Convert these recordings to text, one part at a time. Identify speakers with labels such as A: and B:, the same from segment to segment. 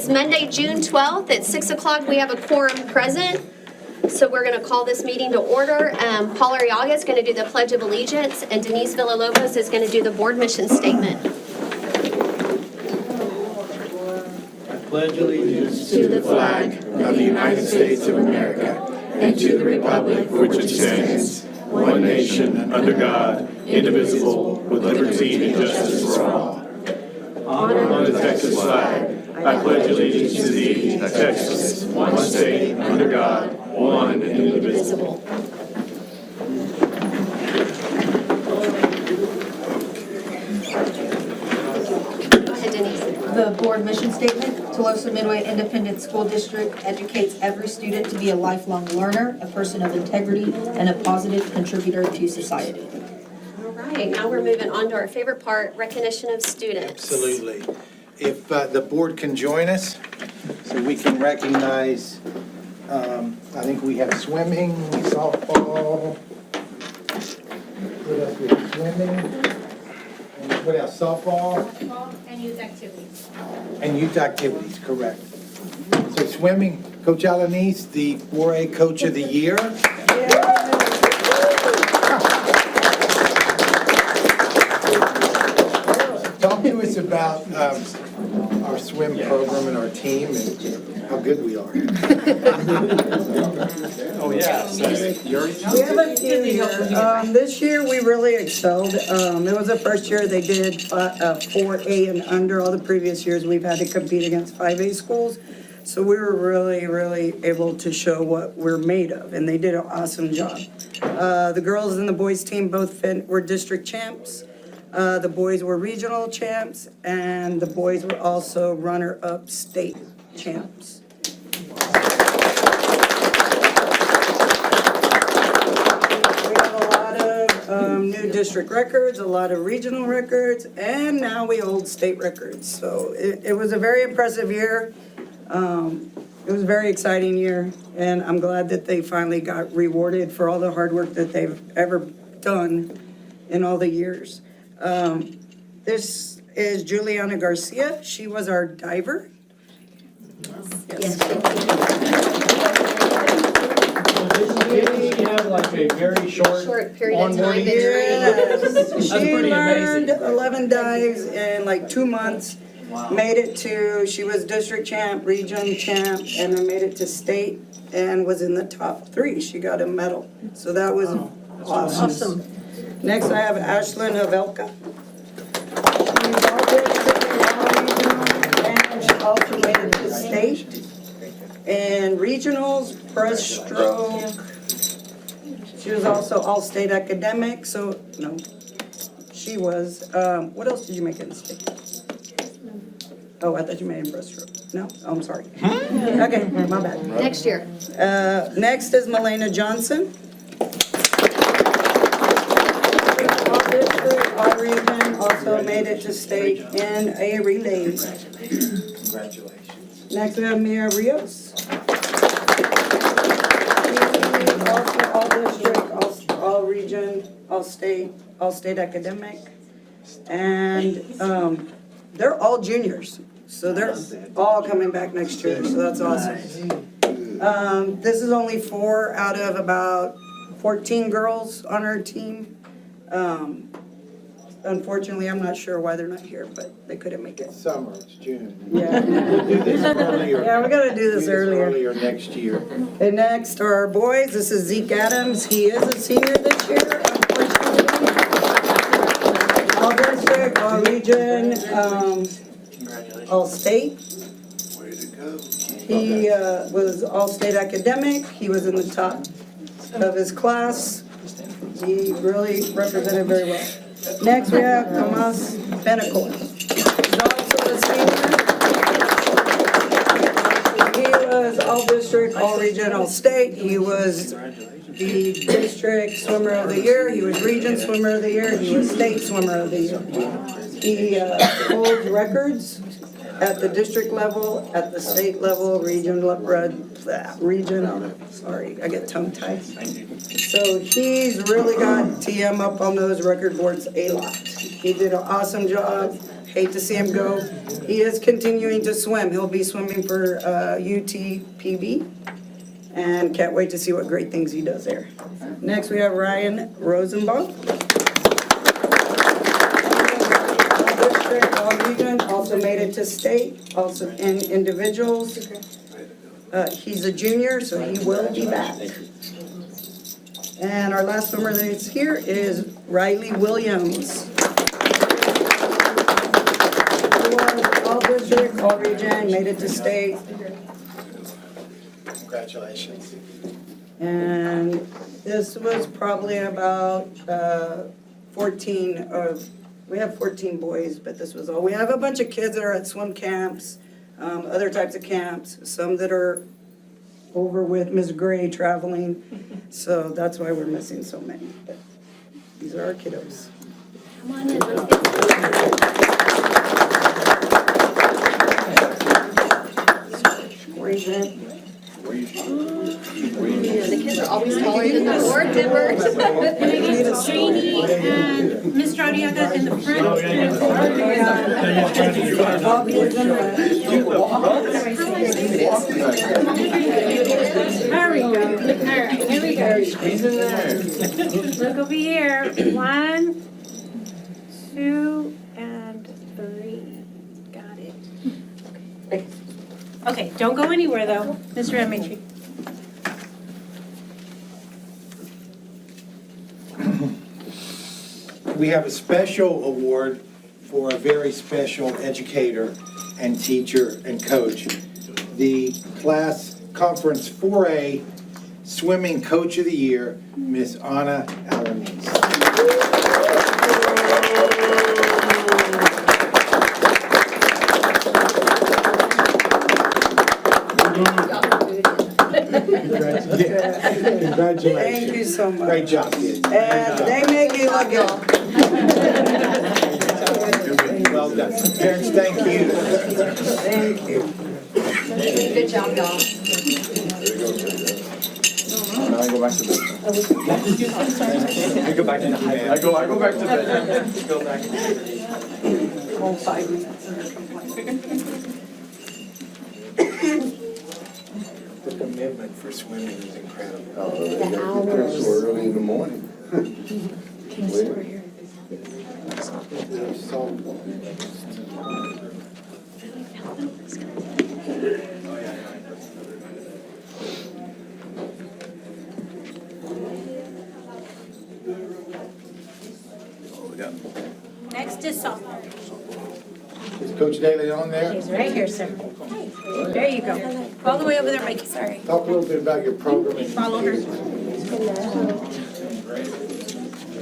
A: It's Monday, June 12th at 6 o'clock. We have a quorum present. So we're going to call this meeting to order. Paul Arriaga is going to do the Pledge of Allegiance, and Denise Villalobos is going to do the board mission statement.
B: I pledge allegiance
C: to the flag of the United States of America and to the republic for which it stands, one nation, under God, indivisible, with liberty and justice for all. On the Texas flag, I pledge allegiance to thee, Texas, one state, under God, one and indivisible.
A: Go ahead, Denise.
D: The board mission statement, Tolosa Midway Independent School District educates every student to be a lifelong learner, a person of integrity, and a positive contributor to society.
A: All right, now we're moving on to our favorite part, recognition of students.
B: Absolutely. If the board can join us, so we can recognize, I think we have swimming, softball. What else we have? Swimming. And what else? Softball
E: And youth activities.
B: and youth activities, correct. So swimming, Coach Alanis, the 4A Coach of the Year. Talk to us about our swim program and our team and how good we are.
F: We have a few here. This year, we really excelled. It was the first year they did 4A and under. All the previous years, we've had to compete against 5A schools. So we were really able to show what we're made of, and they did an awesome job. The girls and the boys team both were district champs. The boys were regional champs, and the boys were also runner-up state champs. We have a lot of new district records, a lot of regional records, and now we hold state records. So it was a very impressive year. It was a very exciting year, and I'm glad that they finally got rewarded for all the hard work that they've ever done in all the years. This is Juliana Garcia. She was our diver.
A: Yes.
G: Didn't she have like a very
A: Short period of time
G: onboarding
A: to train.
F: Yes. She
G: pretty
F: learned
G: amazing.
F: 11 dives in like 2 months. Made it to, she was district champ, region champ, and then made it to state and was in the top 3. She got a medal. So that was awesome. Next, I have Ashlyn Havelka. She's all district, and she also made it to state. And regionals, breaststroke. She was also all-state academic, so, no, she was, what else did you make in state? Oh, I thought you made in breaststroke. No? Oh, I'm sorry. Okay, my bad.
A: Next year.
F: Next is Melena Johnson. All district, all region, also made it to state in a relay.
B: Congratulations.
F: Next we have Mia Rios. Also all district, all region, all state academic. And they're all juniors, so they're all coming back next year, so that's awesome. This is only 4 out of about 14 girls on our team. Unfortunately, I'm not sure why they're not here, but they couldn't make it.
B: Summer, it's June.
F: Yeah.
B: We'll do this earlier.
F: Yeah, we gotta do this earlier.
B: Earlier next year.
F: And next are our boys. This is Zeke Adams. He is a senior this year, unfortunately. All district, all region, all state.
B: Way to go.
F: He was all state academic. He was in the top of his class. He really represented very well. Next, we have Tomas Benicor. He's also a senior. He was all district, all region, all state. He was the district swimmer of the year. He was region swimmer of the year. He was state swimmer of the year. He holds records at the district level, at the state level, region, sorry, I get tongue tied. So he's really got TM up on those record boards a lot. He did an awesome job. hate to see him go. He is continuing to swim. He'll be swimming for UTPB. And can't wait to see what great things he does there. Next, we have Ryan Rosenbaum. District, all region, also made it to state, also in individuals. He's a junior, so he will be back. And our last swimmer that's here is Riley Williams. He was all district, all region, made it to state.
B: Congratulations.
F: And this was probably about 14 of, we have 14 boys, but this was all. We have a bunch of kids that are at swim camps, other types of camps, some that are over with Ms. Gray traveling. So that's why we're missing so many. But these are our kiddos.
A: Come on in, let's get the kids are always taller than the board members.
E: Janie and Ms. Rodiaga in the front.
F: All kids in red.
E: There we go. All right, here we go.
C: He's in there.
E: Look over here. 1, 2, and 3. Got it. Okay, don't go anywhere though, Mr. Emetry.
B: We have a special award for a very special educator and teacher and coach. The class conference 4A swimming coach of the year, Miss Anna Alanis. Congratulations.
F: Thank you so much.
B: Great job, kids.
F: And they make you look good.
B: Well done. Parents, thank you.
F: Thank you.
A: Good job, y'all.
C: Now I go back to bed. I go back to bed. Go back.
F: All 5 minutes.
B: The commitment for swimming is incredible.
C: Oh, so early in the morning.
E: Next is softball.
B: Is Coach Daly on there?
E: He's right here, sir. There you go. All the way over there, Mikey, sorry.
B: Talk a little bit about your program.
E: Follow her.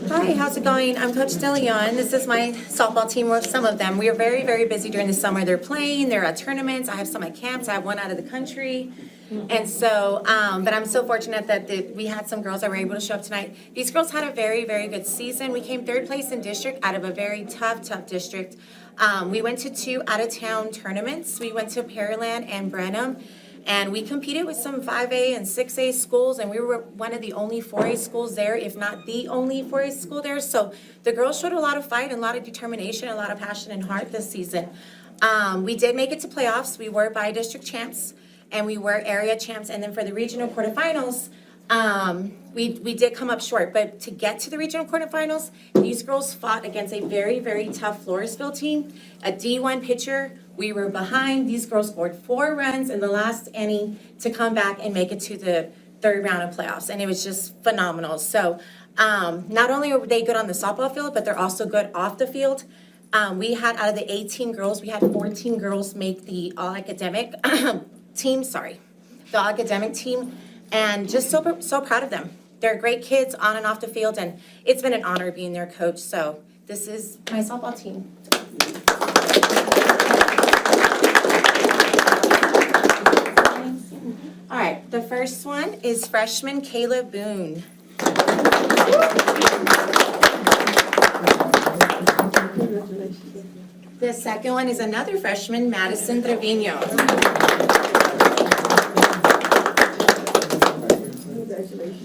H: Hi, how's it going? I'm Coach DeLeon. This is my softball team, or some of them. We are very, very busy during the summer. They're playing, they're at tournaments. I have some at camps. I have one out of the country. And so, but I'm so fortunate that we had some girls that were able to show up tonight. These girls had a very, very good season. We came third place in district out of a very tough district. We went to 2 out-of-town tournaments. We went to Pearland and Brenham. And we competed with some 5A and 6A schools, and we were one of the only 4A schools there, if not the only 4A school there. So the girls showed a lot of fight and a lot of determination, a lot of passion and heart this season. We did make it to playoffs. We were by-district champs, and we were area champs. And then for the regional quarterfinals, we did come up short. But to get to the regional quarterfinals, these girls fought against a very, very tough Floresville team, a D1 pitcher. We were behind. These girls scored 4 runs in the last inning to come back and make it to the third round of playoffs. And it was just phenomenal. So not only are they good on the softball field, but they're also good off the field. We had, out of the 18 girls, we had 14 girls make the all-academic team, the all-academic team. And just so proud of them. They're great kids on and off the field, and it's been an honor being their coach. So this is my softball team. All right, the first one is freshman Kayla Boone. The second one is another freshman, Madison Trevino.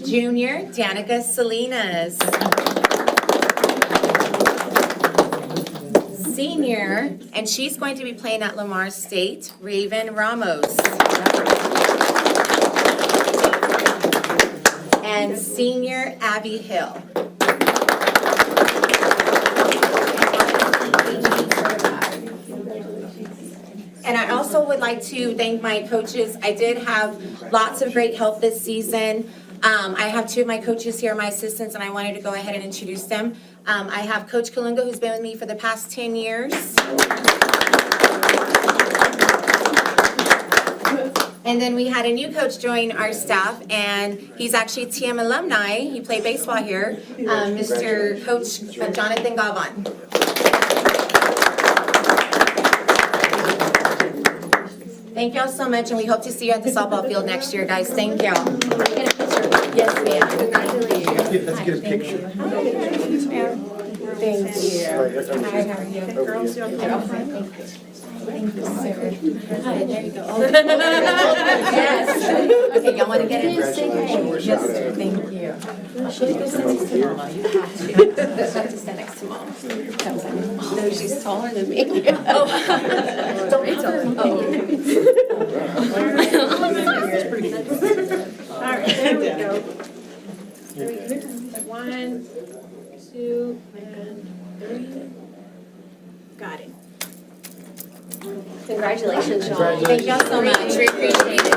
H: Junior, Danica Salinas. senior, and she's going to be playing at Lamar State, Raven Ramos. And senior, Abby Hill. And I also would like to thank my coaches. I did have lots of great help this season. I have two of my coaches here, my assistants, and I wanted to go ahead and introduce them. I have Coach Kalunga, who's been with me for the past 10 years. And then we had a new coach join our staff, and he's actually a TM alumni. He played baseball here, Mr. Coach Jonathan Gavon. Thank y'all so much, and we hope to see you at the softball field next year, guys. Thank y'all. Yes, ma'am. Congratulations.
B: Let's get a picture.
H: Thank you. Hi, how are you?
E: Girls, you'll
H: Thank you, sir. Hi, there you go. Yes. Okay, y'all want to get in?
B: Congratulations.
H: Yes, sir. Thank you. Should we go sit next to Mama? You have to. You have to sit next to Mom.
A: No, she's taller than me.
H: Oh. Don't hit her.
E: All right, there we go. 1, 2, and 3. Got it.
A: Congratulations, y'all.
H: Thank y'all so much. We appreciate it.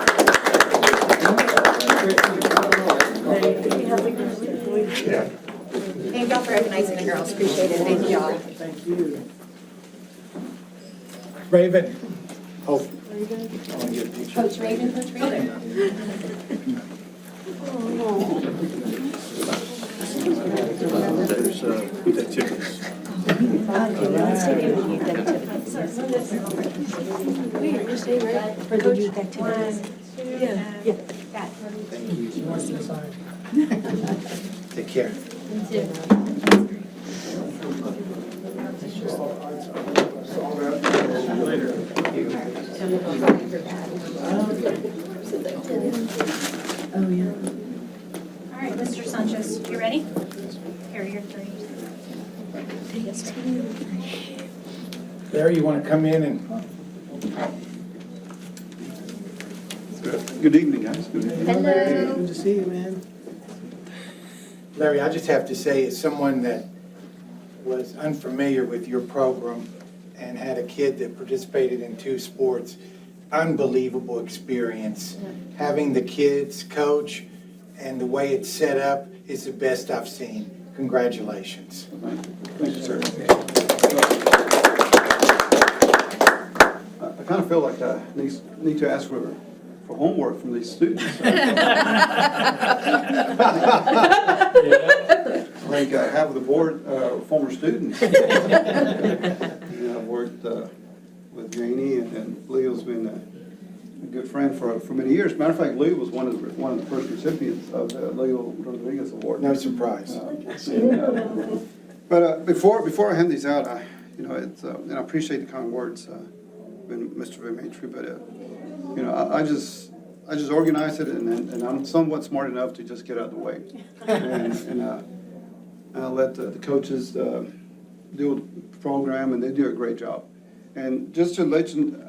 H: Thank y'all for recognizing the girls. Appreciate it. Thank y'all.
B: Thank you. Raven. Oh. I want to get a picture.
H: Coach Raven, Coach Raven.
C: There's, the tickets.
B: Take care.
E: All right, Mr. Sanchez, you ready? Here are your 3.
B: Larry, you want to come in and,
C: Good evening, guys. Good evening.
A: Hello.
B: good to see you, man. Larry, I just have to say, as someone that was unfamiliar with your program and had a kid that participated in 2 sports, unbelievable experience. Having the kids coach and the way it's set up is the best I've seen. Congratulations.
C: Thank you, sir. I kind of feel like I need to ask for homework from these students. I think half of the board are former students. I've worked with Janie, and Leo's been a good friend for many years. Matter of fact, Leo was one of the first recipients of the Leo Rodriguez Award.
B: No surprise.
C: But before I hand these out, and I appreciate the kind words, Mr. Vimetri, but I just organized it, and I'm somewhat smart enough to just get out of the way, and I'll let the coaches do the program, and they do a great job. And just to let you,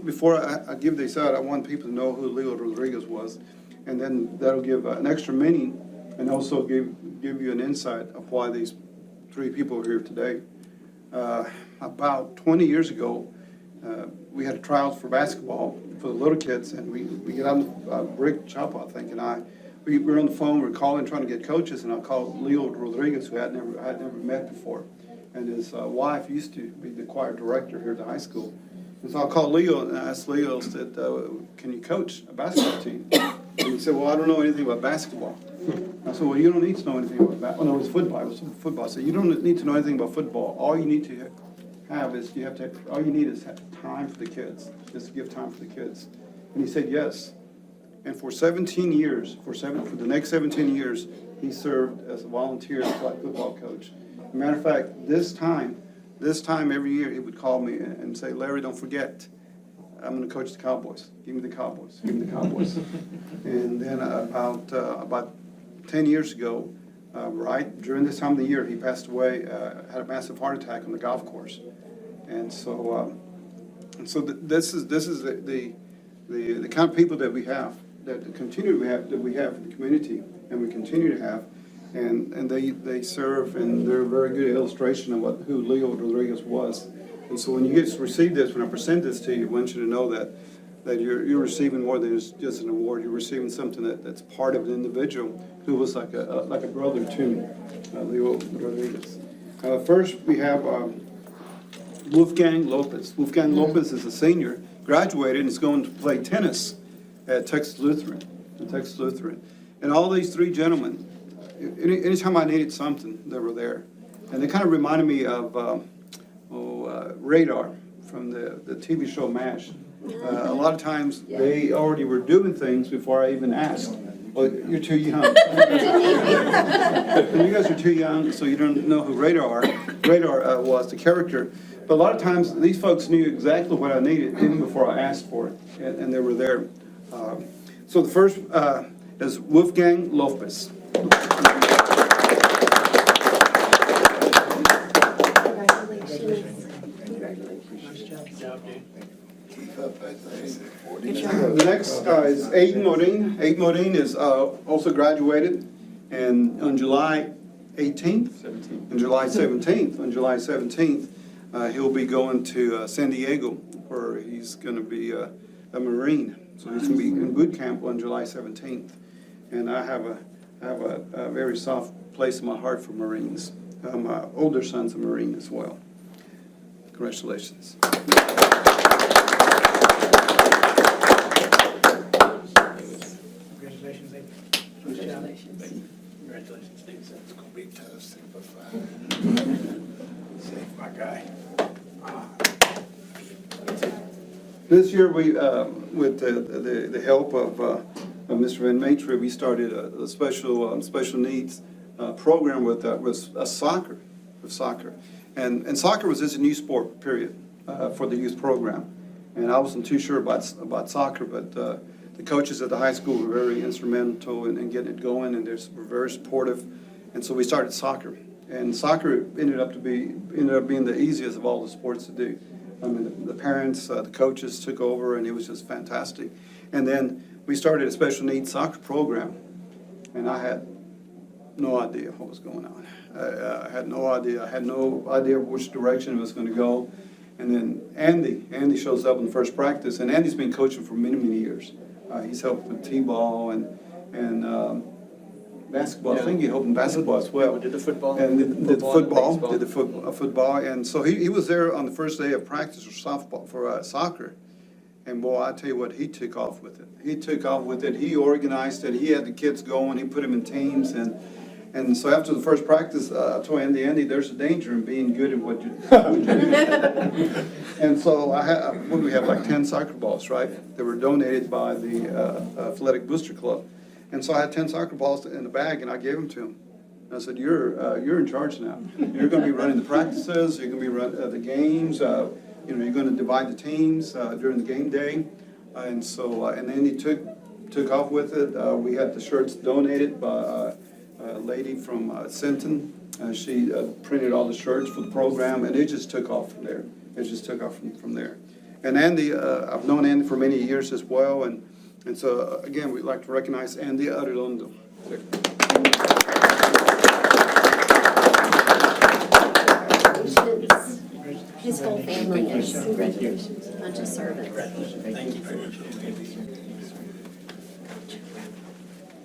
C: before I give this out, I want people to know who Leo Rodriguez was, and then that'll give an extra meaning, and also give you an insight of why these 3 people are here today. About 20 years ago, we had trials for basketball for the little kids, and we get on Rick Chapa, I think, and we were on the phone, we're calling, trying to get coaches, and I called Leo Rodriguez, who I had never met before, and his wife used to be the choir director here at the high school. And so I called Leo and I asked Leo, said, can you coach a basketball team? And he said, well, I don't know anything about basketball. I said, well, you don't need to know anything about basketball. Oh, no, it was football. It was football. I said, you don't need to know anything about football. All you need to have is, all you need is time for the kids. Just give time for the kids. And he said, yes. And for 17 years, for the next 17 years, he served as a volunteer flag football coach. As a matter of fact, this time every year, he would call me and say, Larry, don't forget, I'm going to coach the Cowboys. Give me the Cowboys. Give me the Cowboys. And then about 10 years ago, right during this time of the year, he passed away, had a massive heart attack on the golf course.
I: And so, this is the kind of people that we have, that continue to have, that we have in the community, and we continue to have. And they serve, and they're a very good illustration of who Leo Rodriguez was. And so when you get to receive this, when I present this to you, I want you to know that you're receiving more than just an award. You're receiving something that's part of an individual who was like a brother to Leo Rodriguez. First, we have Wolfgang Lopez. Wolfgang Lopez is a senior, graduated, and is going to play tennis at Texas Lutheran. And all these three gentlemen, anytime I needed something, they were there. And they kind of reminded me of Radar from the TV show MASH. A lot of times, they already were doing things before I even asked. Well, you're too young. You guys are too young, so you don't know who Radar was, the character. But a lot of times, these folks knew exactly what I needed, even before I asked for it, and they were there. So the first is Wolfgang Lopez. The next is Aiden Modine. Aiden Modine is also graduated, and on July 18th, and July 17th, he'll be going to San Diego, where he's going to be a Marine. So he's going to be in boot camp on July 17th. And I have a very soft place in my heart for Marines. My older son's a Marine as well. Congratulations.
B: Congratulations, Dave. Congratulations, Dave. It's gonna be tough, simplify. Save my guy.
I: This year, we, with the help of Mr. Van Maitre, we started a special needs program with soccer. And soccer was just a new sport, period, for the youth program. And I wasn't too sure about soccer, but the coaches at the high school were very instrumental in getting it going, and they were very supportive. And so we started soccer. And soccer ended up being the easiest of all the sports to do. I mean, the parents, the coaches took over, and it was just fantastic. And then we started a special needs soccer program, and I had no idea what was going on. I had no idea. I had no idea which direction it was going to go. And then Andy shows up in the first practice, and Andy's been coaching for many, many years. He's helped with t-ball and basketball. I think he helped in basketball as well.
B: Did the football.
I: And did the football. And so he was there on the first day of practice for soccer. And boy, I tell you what, he took off with it. He organized it. He had the kids going. He put them in teams. And so after the first practice, I told Andy, there's a danger in being good at what you do. And so what do we have, like 10 soccer balls, right? They were donated by the Athletic Booster Club. And so I had 10 soccer balls in the bag, and I gave them to him. And I said, you're in charge now. You're going to be running the practices. You're going to be running the games. You're going to divide the teams during the game day. And so, and Andy took off with it. We had the shirts donated by a lady from Sinton. She printed all the shirts for the program, and it just took off from there. From there. And Andy, I've known Andy for many years as well, and so again, we'd like to recognize Andy Arredondo.
A: His whole family is, congratulations, a bunch of servants.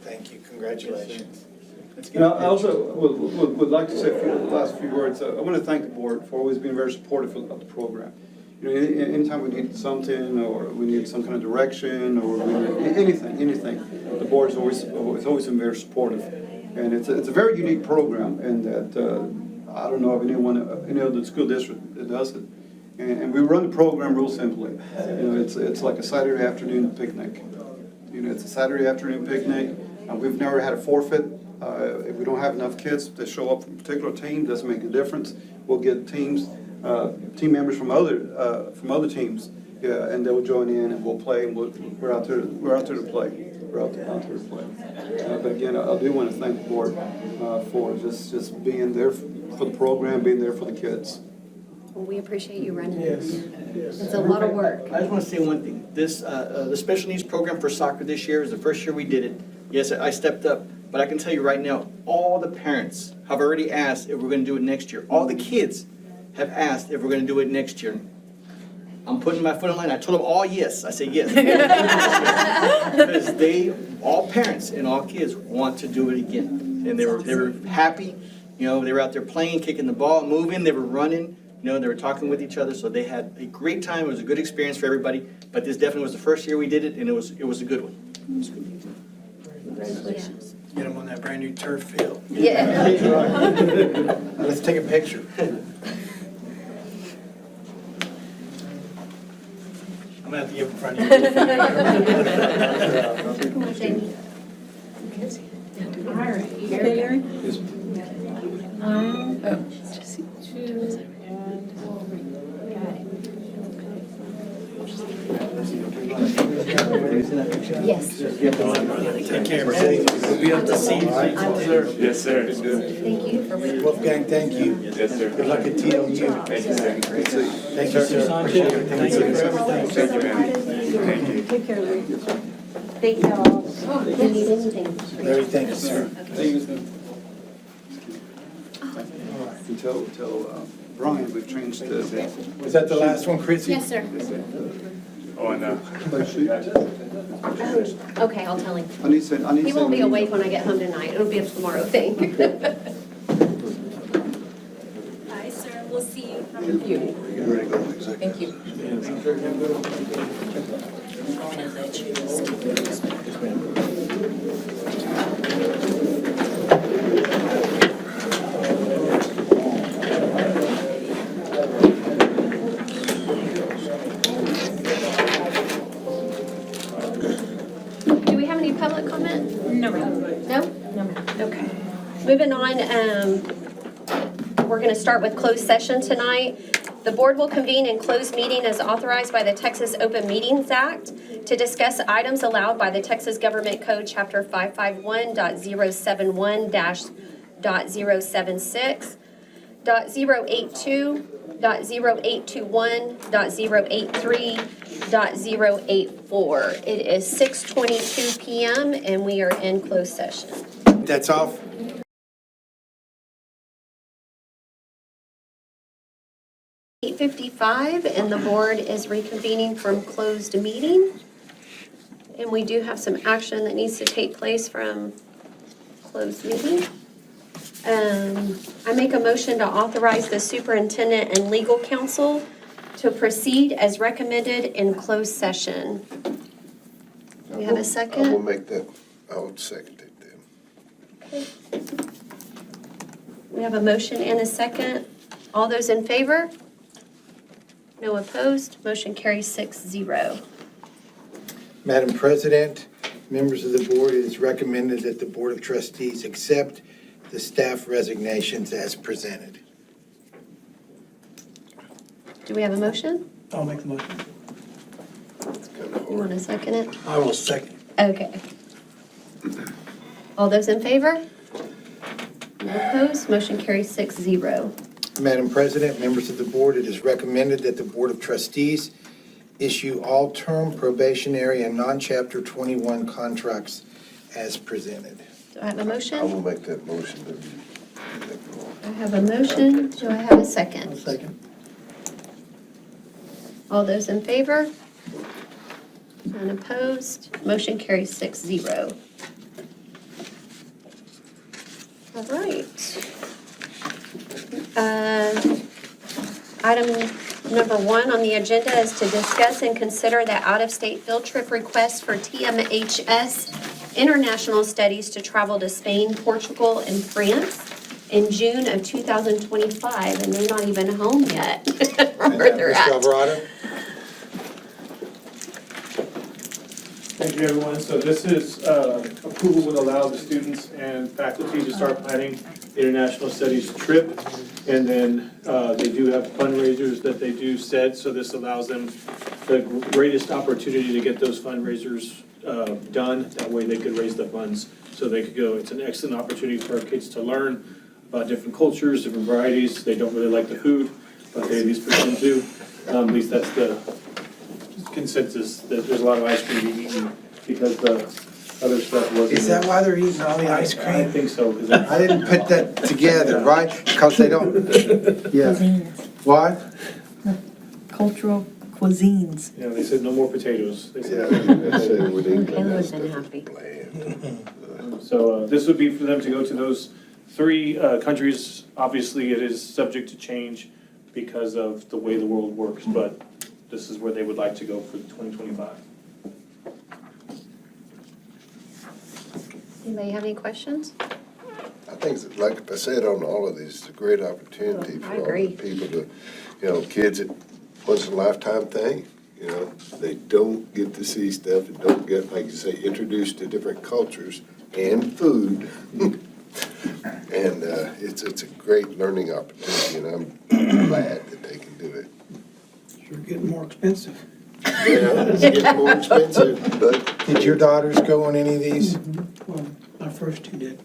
B: Thank you, congratulations.
I: And I also would like to say the last few words. I want to thank the board for always being very supportive of the program. Anytime we need something, or we need some kind of direction, or we need anything, the board's always been very supportive. And it's a very unique program, and that I don't know of any other school district that does it. And we run the program real simply. It's like a Saturday afternoon picnic. It's a Saturday afternoon picnic. We've never had a forfeit. If we don't have enough kids that show up from a particular team, doesn't make a difference. We'll get team members from other teams, and they'll join in, and we'll play. And we're out there to play. But again, I do want to thank the board for just being there for the program, being there for the kids.
A: Well, we appreciate you running
J: Yes,
A: it.
J: yes.
A: It's a lot of work.
J: I just want to say one thing. This, the special needs program for soccer this year is the first year we did it. Yes, I stepped up, but I can tell you right now, all the parents have already asked if we're going to do it next year. All the kids have asked if we're going to do it next year. I'm putting my foot on the line. I told them all yes. I said yes. Because they, all parents and all kids want to do it again. And they were happy. You know, they were out there playing, kicking the ball, moving, they were running. You know, they were talking with each other, so they had a great time. It was a good experience for everybody. But this definitely was the first year we did it, and it was a good one. It was good.
A: Congratulations.
B: Get them on that brand new turf field.
A: Yeah.
B: Let's take a picture. I'm gonna have to get in front of you.
A: Come on, Jamie.
E: All right.
D: Okay, Larry?
A: Yes.
B: Take care, man. We'll be up to see you.
C: Yes, sir.
A: Thank you for waiting.
B: Wolfgang, thank you.
C: Yes, sir.
B: Good luck at TLU.
C: Thank you, sir.
B: Thank you, sir. Appreciate it. Thank you for everything.
C: Thank you, ma'am. Thank you.
D: Take care, Larry.
A: Thank y'all. If you need anything.
B: Larry, thank you, sir.
I: Tell Brian we've changed the.
B: Was that the last one, Chrissy?
E: Yes, sir.
C: Oh, and,
A: Okay, I'll tell him.
I: I need to send.
A: He won't be awake when I get home tonight. It'll be a tomorrow thing.
H: Bye, sir. We'll see you. Thank you. Thank you.
A: Do we have any public comment?
E: No.
A: No? No. Okay. Moving on, we're going to start with closed session tonight. The board will convene in closed meeting as authorized by the Texas Open Meetings Act to discuss items allowed by the Texas Government Code, Chapter 551.071-.076, .082, .0821, .083, .084. It is 6:22 PM and we are in closed session.
B: That's off.
A: (8:55) and the board is reconvening from closed meeting. And we do have some action that needs to take place from closed meeting. I make a motion to authorize the superintendent and legal counsel to proceed as recommended in closed session. Do we have a
K: I will
A: second?
K: make that, I would second it then.
A: We have a motion and a second. All those in favor? No opposed? Motion carries 6-0.
B: Madam President, members of the board, it is recommended that the Board of Trustees accept the staff resignations as presented.
A: Do we have a motion?
J: I'll make the motion.
A: You want to second it?
J: I will second.
A: Okay. All those in favor? No opposed? Motion carries 6-0.
B: Madam President, members of the board, it is recommended that the Board of Trustees issue all term probationary and non-Chapter 21 contracts as presented.
A: Do I have a
K: I
A: motion?
K: will make that motion.
A: I have a motion. Do I have a second?
J: Second.
A: All those in favor? None opposed? Motion carries 6-0. All right. Item number 1 on the agenda is to discuss and consider the out-of-state field trip request for TMHS International Studies to travel to Spain, Portugal, and France in June of 2025, and they're not even home yet. Where they're
B: Mr.
A: at.
B: Alvarado?
G: Thank you, everyone. So this is, approval would allow the students and faculty to start planning the international studies trip. And then they do have fundraisers that they do set, so this allows them the greatest opportunity to get those fundraisers done. That way they could raise the funds so they could go. It's an excellent opportunity for our kids to learn about different cultures, different varieties. They don't really like the food, but they at least put in two. At least that's the consensus, that there's a lot of ice cream being eaten because the other stuff wasn't.
B: Is that why they're eating all the ice
G: I
B: cream?
G: think so, 'cause it-
B: I didn't put that together, right? Because they don't, yeah. What?
D: Cultural cuisines.
G: you know, they said no more potatoes. They
K: Yeah,
G: said.
K: I said with England,
A: Ken
K: that
A: would've
K: stuff
A: been
K: is
A: happy.
K: bland.
G: So this would be for them to go to those three countries. Obviously, it is subject to change because of the way the world works, but this is where they would like to go for 2025.
A: Anybody have any questions?
K: I think, like I said, on all of these, it's a great opportunity for
A: I
K: all
A: agree.
K: the people to, kids, it once in a lifetime thing, They don't get to see stuff, they don't get, like you say, introduced to different cultures and food. And it's a great learning opportunity, and I'm glad that they can do it.
L: Sure getting more expensive.
K: Yeah, it's getting more expensive, but
B: Did your daughters go on any of these?
L: Well, my first two did.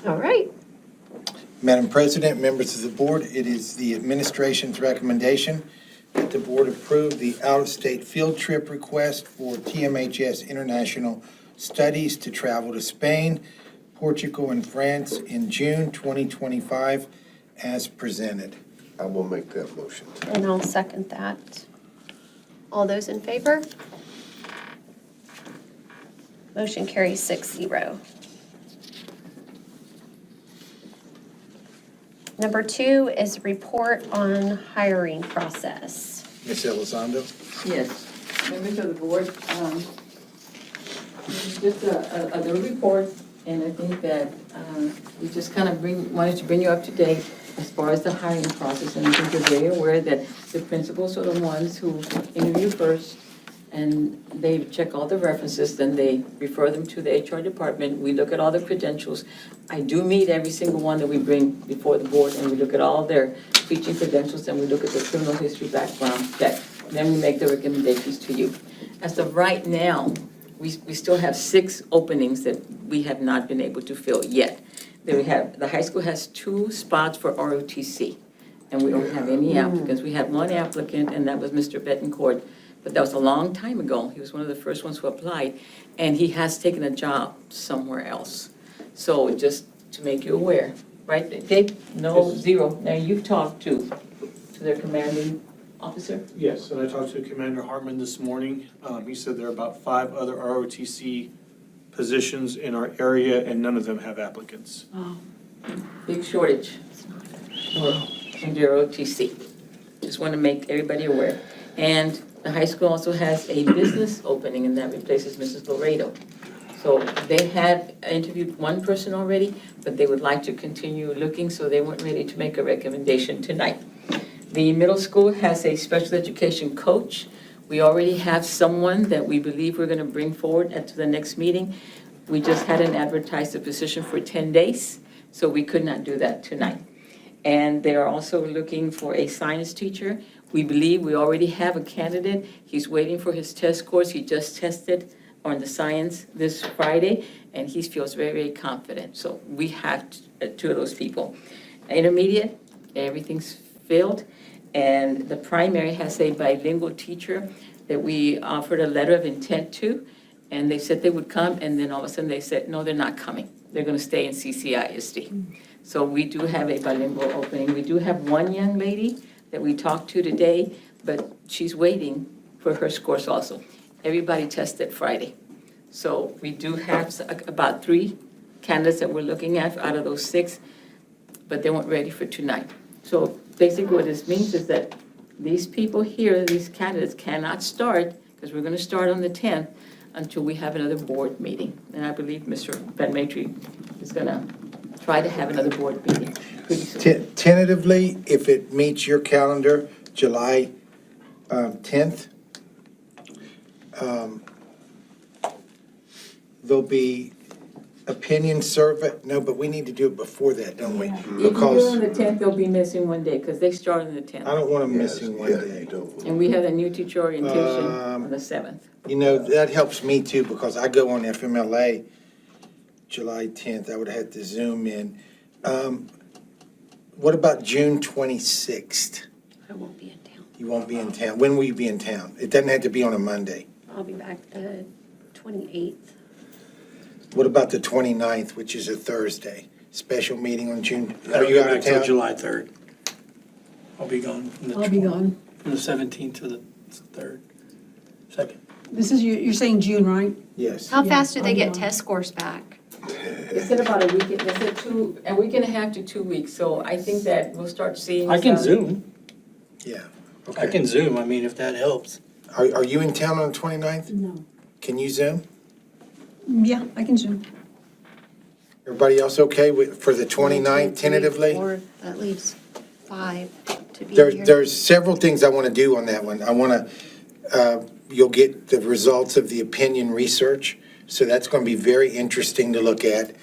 A: All right.
B: Madam President, members of the board, it is the administration's recommendation that the board approve the out-of-state field trip request for TMHS International Studies to travel to Spain, Portugal, and France in June 2025 as presented.
K: I will make that motion.
A: And I'll second that. All those in favor? Motion carries 6-0. Number 2 is report on hiring process.
B: Ms. Elizondo?
M: Yes, members of the board, this is just a little report, and I think that we just kind of wanted to bring you up to date as far as the hiring process, and I think you're very aware that the principals are the ones who interview first, and they check all the references, then they refer them to the HR department. We look at all the credentials. I do meet every single one that we bring before the board, and we look at all their teaching credentials, and we look at their criminal history background check. Then we make the recommendations to you. As of right now, we still have 6 openings that we have not been able to fill yet. Then we have, the high school has 2 spots for ROTC, and we don't have any applicants. We had 1 applicant, and that was Mr. Betancourt. But that was a long time ago. He was one of the first ones who applied, and he has taken a job somewhere else. So just to make you aware, right, Dave? No,
G: Yes.
M: 0. Now, you've talked to their commanding officer?
G: Yes, and I talked to Commander Hartman this morning. He said there are about 5 other ROTC positions in our area, and none of them have applicants.
M: Big shortage in the ROTC. Just want to make everybody aware. And the high school also has a business opening, and that replaces Mrs. Laredo. So they had interviewed 1 person already, but they would like to continue looking, so they weren't ready to make a recommendation tonight. The middle school has a special education coach. We already have someone that we believe we're going to bring forward at the next meeting. We just hadn't advertised the position for 10 days, so we could not do that tonight. And they are also looking for a science teacher. We believe we already have a candidate. He's waiting for his test scores. He just tested on the science this Friday, and he feels very, very confident. So we have 2 of those people. Intermediate, everything's filled. And the primary has a bilingual teacher that we offered a letter of intent to, and they said they would come, and then all of a sudden they said, no, they're not coming. They're going to stay in CCISD. So we do have a bilingual opening. We do have 1 young lady that we talked to today, but she's waiting for her scores also. Everybody tested Friday. So we do have about 3 candidates that we're looking at out of those 6, but they weren't ready for tonight. So basically what this means is that these people here, these candidates cannot start, because we're going to start on the 10th, until we have another board meeting. And I believe Mr. Van Matry is going to try to have another board meeting pretty soon.
B: Tentatively, if it meets your calendar, July 10th, there'll be opinion survey. No, but we need to do it before that, don't we?
M: If you do
B: Because
M: on the 10th, they'll be missing 1 day, because they start on the 10th.
B: I don't want them missing one
K: Yeah,
B: day.
K: you don't.
M: And we have a new teacher orientation on the 7th.
B: You know, that helps me too, because I go on FMLA July 10th. I would have to Zoom in. What about June 26th?
A: I won't be in town.
B: You won't be in town. When will you be in town? It doesn't have to be on a Monday.
A: I'll be back the 28th.
B: What about the 29th, which is a Thursday? Special meeting on June,
L: I
B: are
L: don't
B: you
L: get
B: out
L: back
B: of
L: till
B: town?
L: July 3rd. I'll be gone from the.
N: I'll be gone.
L: From the 17th to the 3rd, 2nd.
N: This is, you're saying June, right?
B: Yes.
A: How fast do they
N: I'll be
A: get
N: on.
A: test scores back?
M: They said about a week, they said a week and a half to 2 weeks, so I think that we'll start seeing.
L: I can
M: some-
L: Zoom.
B: Yeah.
L: I
B: Okay.
L: can Zoom, I mean, if that helps.
B: Are you in town on the 29th?
N: No.
B: Can you Zoom?
N: Yeah, I can Zoom.
B: Everybody else okay for the 29th tentatively?
A: Or that leaves 5 to be
B: There's,
A: here.
B: there's several things I want to do on that one. I want to, you'll get the results of the opinion research, so that's going to be very interesting to look at.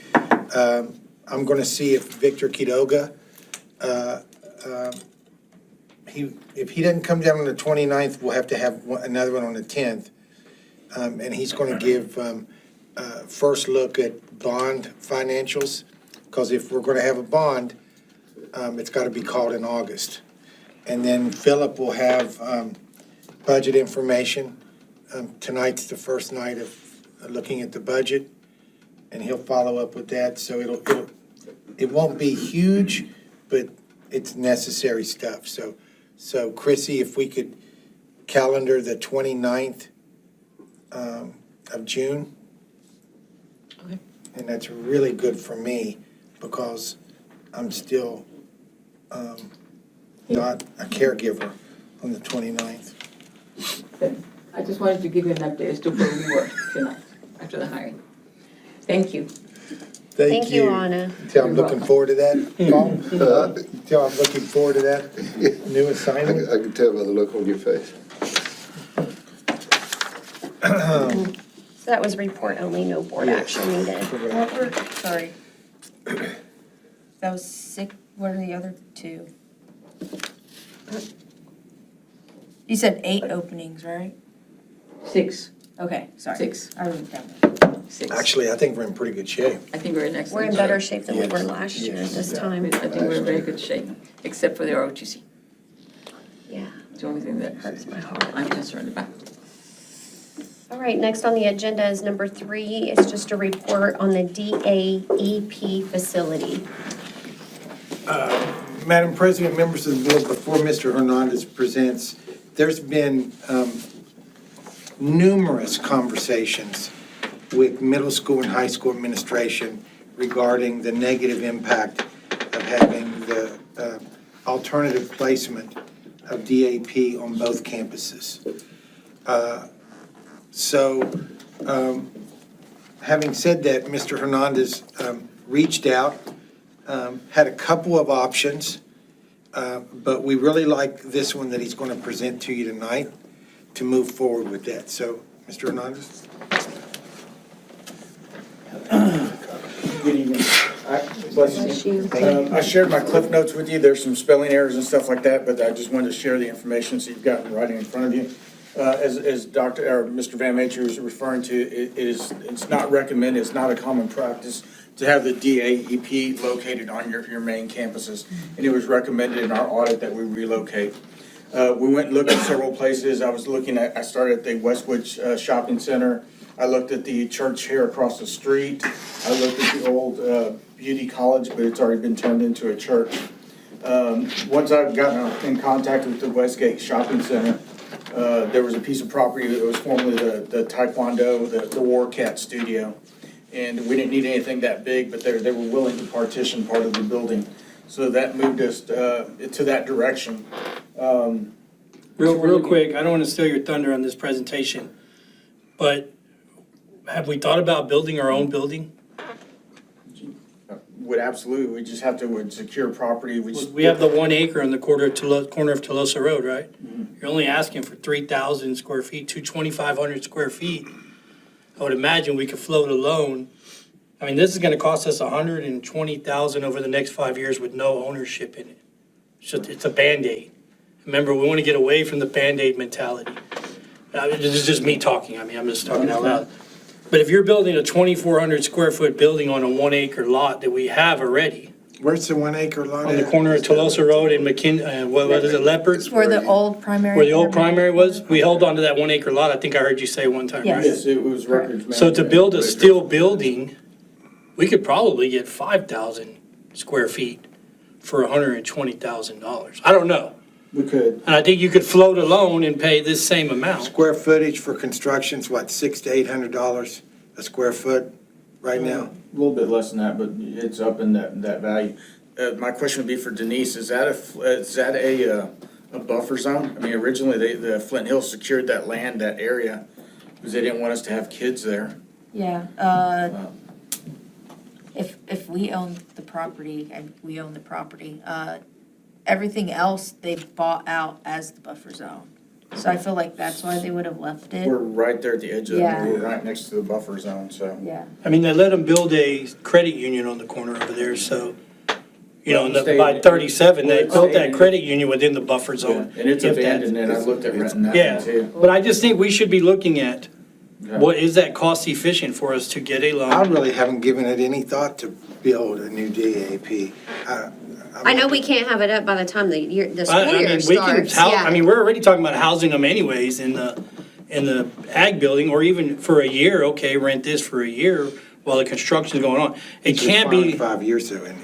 B: I'm going to see if Victor Quiroga, if he doesn't come down on the 29th, we'll have to have another one on the 10th. And he's going to give first look at bond financials, because if we're going to have a bond, it's got to be called in August. And then Philip will have budget information. Tonight's the first night of looking at the budget, and he'll follow up with that. So it won't be huge, but it's necessary stuff. So Chrissy, if we could calendar the 29th of June.
M: Okay.
B: And that's really good for me because I'm still not a caregiver on the 29th.
M: I just wanted to give you an update as to where we were tonight, after the hiring. Thank you.
A: Thank you, Anna.
B: Tell I'm looking forward to that, Paul. Tell I'm looking forward to that new assignment.
K: I can tell by the look on your face.
A: So that was report only, no board action needed.
D: What were, sorry. That was sick, what are the other two? You said 8 openings, right?
M: 6,
D: Okay, sorry.
M: 6,
D: I wrote it down.
M: 6.
B: Actually, I think we're in pretty good shape.
M: I think we're in
A: We're
M: excellent
A: in
M: shape.
A: better shape than we were
B: Yes.
A: last year at
B: Yes.
A: this time.
M: I think we're in very good shape, except for the ROTC.
A: Yeah,
M: It's the only thing that
A: hurts my heart.
M: I'm concerned about.
A: All right, next on the agenda is number 3. It's just a report on the DAEP facility.
B: Madam President, members of the board, before Mr. Hernandez presents, there's been numerous conversations with middle school and high school administration regarding the negative impact of having the alternative placement of DAP on both campuses. Having said that, Mr. Hernandez reached out, had a couple of options, but we really like this one that he's going to present to you tonight to move forward with that. So, Mr. Hernandez?
O: Good evening.
A: Bless you.
O: I shared my cliff notes with you. There's some spelling errors and stuff like that, but I just wanted to share the information so you've got it writing in front of you. As Dr. or Mr. Van Mater was referring to, it's not recommended, it's not a common practice to have the DAEP located on your main campuses. And it was recommended in our audit that we relocate. We went and looked at several places. I started at the Westwood Shopping Center. I looked at the church here across the street. I looked at the old Beauty College, but it's already been turned into a church. Once I've gotten in contact with the Westgate Shopping Center, there was a piece of property that was formerly the Taekwondo, the War Cat studio. And we didn't need anything that big, but they were willing to partition part of the building. So that moved us to that direction.
L: Real quick, I don't want to steal your thunder on this presentation, but have we thought about building our own building?
O: Would absolutely, we just have to secure property.
L: We have the 1 acre on the corner of Tolosa Road, right? You're only asking for 3,000 square feet, 2,500 square feet. I would imagine we could float a loan. I mean, this is gonna cost us $120,000 over the next 5 years with no ownership in it. It's a Band-Aid. Remember, we wanna get away from the Band-Aid mentality. This is just me talking, I mean, I'm just talking out loud. But if you're building a 2,400 square foot building on a 1 acre lot that we have already,
B: Where's the 1 acre lot
L: On the
B: at?
L: corner of Tolosa Road and what is it, Leopard?
D: Where the old primary.
L: Where the old primary was? We held on to that 1 acre lot, I think I heard you say one time, right?
O: Yes, it was records.
L: So to build a steel building, we could probably get 5,000 square feet for $120,000. I don't know.
O: We could.
L: And I think you could float a loan and pay this same amount.
B: Square footage for construction's what, $600 to $800 a square foot right now?
O: A little bit less than that, but it's up in that value. My question would be for Denise, is that a buffer zone? I mean, originally, the Flint Hills secured that land, that area, because they didn't want us to have kids there.
D: Yeah, if we own the property, and we own the property, everything else they bought out as the buffer zone. So I feel like that's why they would have left it.
O: We're right there at the edge of
D: Yeah.
O: we're right next to the buffer zone, so.
D: Yeah.
L: I mean, they let them build a credit union on the corner over there, so, you know,
O: Well,
L: by 37, they
O: well,
L: built that
O: it's-
L: credit union within the buffer
O: Yeah,
L: zone.
O: and it's
L: If that-
O: abandoned, and I looked at renting that
L: Yeah,
O: one too.
L: but I just think we should be looking at,
O: Yeah.
L: what is that cost efficient for us to get a
B: I
L: loan?
B: really haven't given it any thought to build a new DAP.
A: I know we can't have it up by the time the school
L: I
A: year
L: mean, we can,
A: starts,
L: I
A: yeah.
L: mean, we're already talking about housing them anyways in the ag building, or even for a year, okay, rent this for a year while the construction's going on. It can't be,
B: 5 years though, isn't it?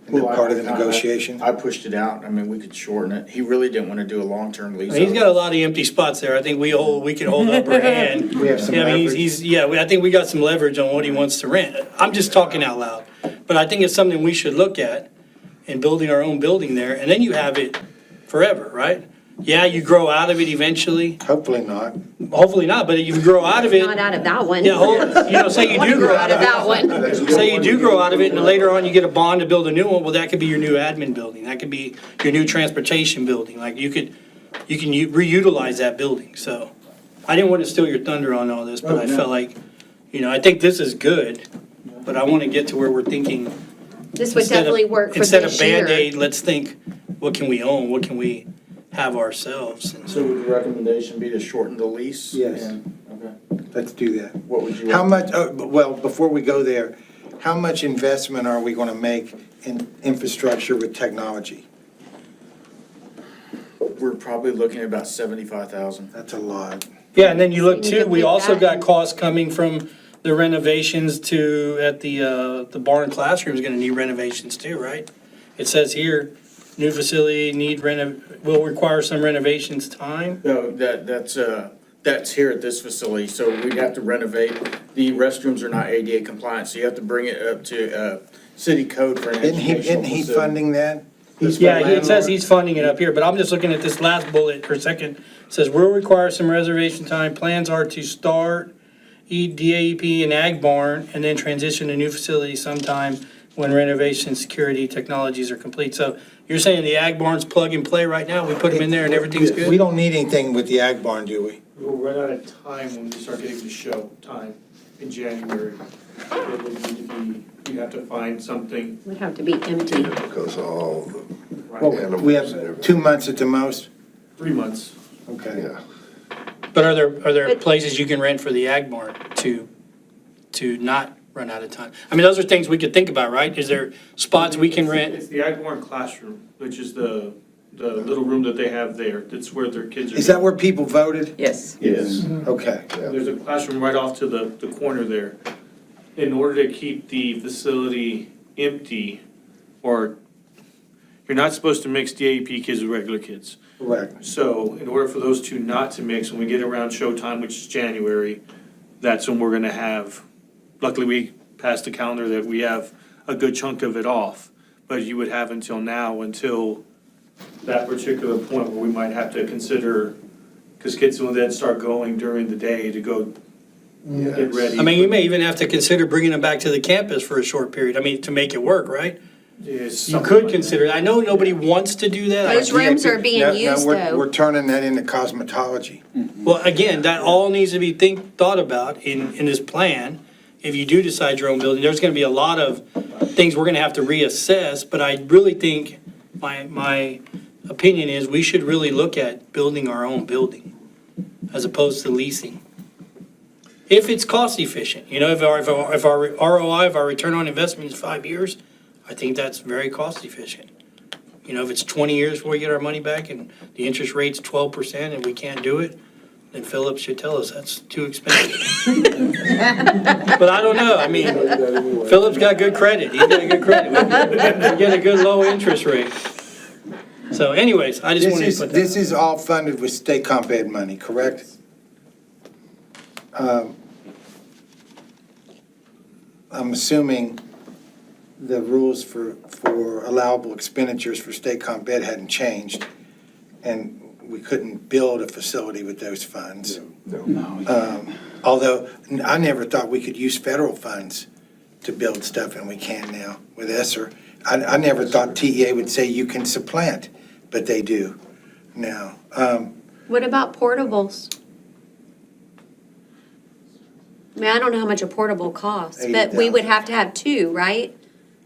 B: Isn't
O: Well,
B: that part of the
O: I-
B: negotiation?
O: I pushed it out. I mean, we could shorten it. He really didn't want to do a long-term lease.
L: he's got a lot of empty spots there. I think we can hold upper hand.
B: We have some
L: Yeah, I mean,
B: leverage.
L: I think we got some leverage on what he wants to rent. I'm just talking out loud. But I think it's something we should look at in building our own building there, and then you have it forever, right? Yeah, you grow out of it eventually.
B: Hopefully not.
L: Hopefully not, but if you grow out of it.
A: Not out of that one.
L: Yeah, say you
A: Wanna
L: do grow out of it.
A: that one.
L: Say you do grow out of it, and later on you get a bond to build a new one, well, that could be your new admin building, that could be your new transportation building, like you can reutilize that building, so. I didn't want to steal your thunder on all this, but
O: Oh,
L: I
O: no.
L: felt like, I think this is good, but I want to get to where we're thinking.
A: This would
L: instead of-
A: definitely work for
L: Instead of
A: this year.
L: Band-Aid, let's think, what can we own, what can we have ourselves? And
O: So would the recommendation be to shorten the lease?
B: Yes.
O: Okay.
B: Let's do that.
O: What would you?
B: How much, well, before we go there, how much investment are we going to make in infrastructure with technology?
O: We're probably looking at about 75,000.
B: That's a lot.
L: Yeah, and then you look
A: So you
L: too,
A: can
L: we
A: pick
L: also
A: that
L: got
A: and-
L: costs coming from the renovations at the barn classroom is gonna need renovations too, right? It says here, new facility will require some renovations time.
O: No, that's here at this facility, so we'd have to renovate. The restrooms are not ADA compliant, so you have to bring it up to, city code for an
B: Isn't
O: educational
B: he
O: facility.
B: funding that?
L: Yeah, it says he's funding it up here, but I'm just looking at this last bullet per second. It says will require some reservation time. Plans are to start DAEP and ag barn and then transition to new facility sometime when renovation, security, technologies are complete. So you're saying the ag barn's plug and play right now? We put them in there and everything's
B: We
L: good?
B: don't need anything with the ag barn, do we?
G: We'll run out of time when we start getting to show time in January. It would need to be, you have to find something.
A: Would have to be empty.
K: Because all the
B: Well,
K: animals
B: we
K: and
B: have
K: everything.
B: 2 months at the most?
G: 3 months.
B: Okay.
K: Yeah.
L: But are there
A: But-
L: places you can rent for the ag barn to not run out of time? I mean, those are things we could think about, right? Is there spots we can rent?
G: It's the Agborn classroom, which is the little room that they have there. That's where their kids are.
B: Is that where people voted?
M: Yes.
G: Yes.
B: Okay.
G: There's a classroom right off to the corner there. In order to keep the facility empty, or you're not supposed to mix DAP kids with regular kids.
B: Correct.
G: So in order for those two not to mix, when we get around showtime, which is January, that's when we're gonna have, luckily we passed the calendar that we have a good chunk of it off. But you would have until now, until that particular point where we might have to consider, because kids will then start going during the day to go get ready.
L: I mean, you may even have to consider bringing them back to the campus for a short period, I mean, to make it work, right?
G: It's
L: You
G: something
L: could
G: like
L: consider, I know nobody wants to do that.
A: Those rooms are being
B: Now,
A: used
B: we're
A: though.
B: turning that into cosmetology.
L: Well, again, that all needs to be thought about in this plan. If you do decide your own building, there's gonna be a lot of things we're gonna have to reassess, but I really think, my opinion is, we should really look at building our own building as opposed to leasing. If it's cost efficient, if our ROI, if our return on investment is 5 years, I think that's very cost efficient. You know, if it's 20 years before we get our money back and the interest rate's 12% and we can't do it, then Phillips should tell us that's too expensive. But I don't know, I mean, Phillips got good credit, he's got good credit. We get a good low interest rate. So anyways, I just wanted to put that.
B: This is all funded with state comp ed money, correct? I'm assuming the rules for allowable expenditures for state comp ed hadn't changed, and we couldn't build a facility with those funds. Although, I never thought we could use federal funds to build stuff, and we can now with ESSER. I never thought TEA would say you can supplant, but they do now.
A: What about portables? I mean, I don't know how much a portable costs, but we would have to have two, right?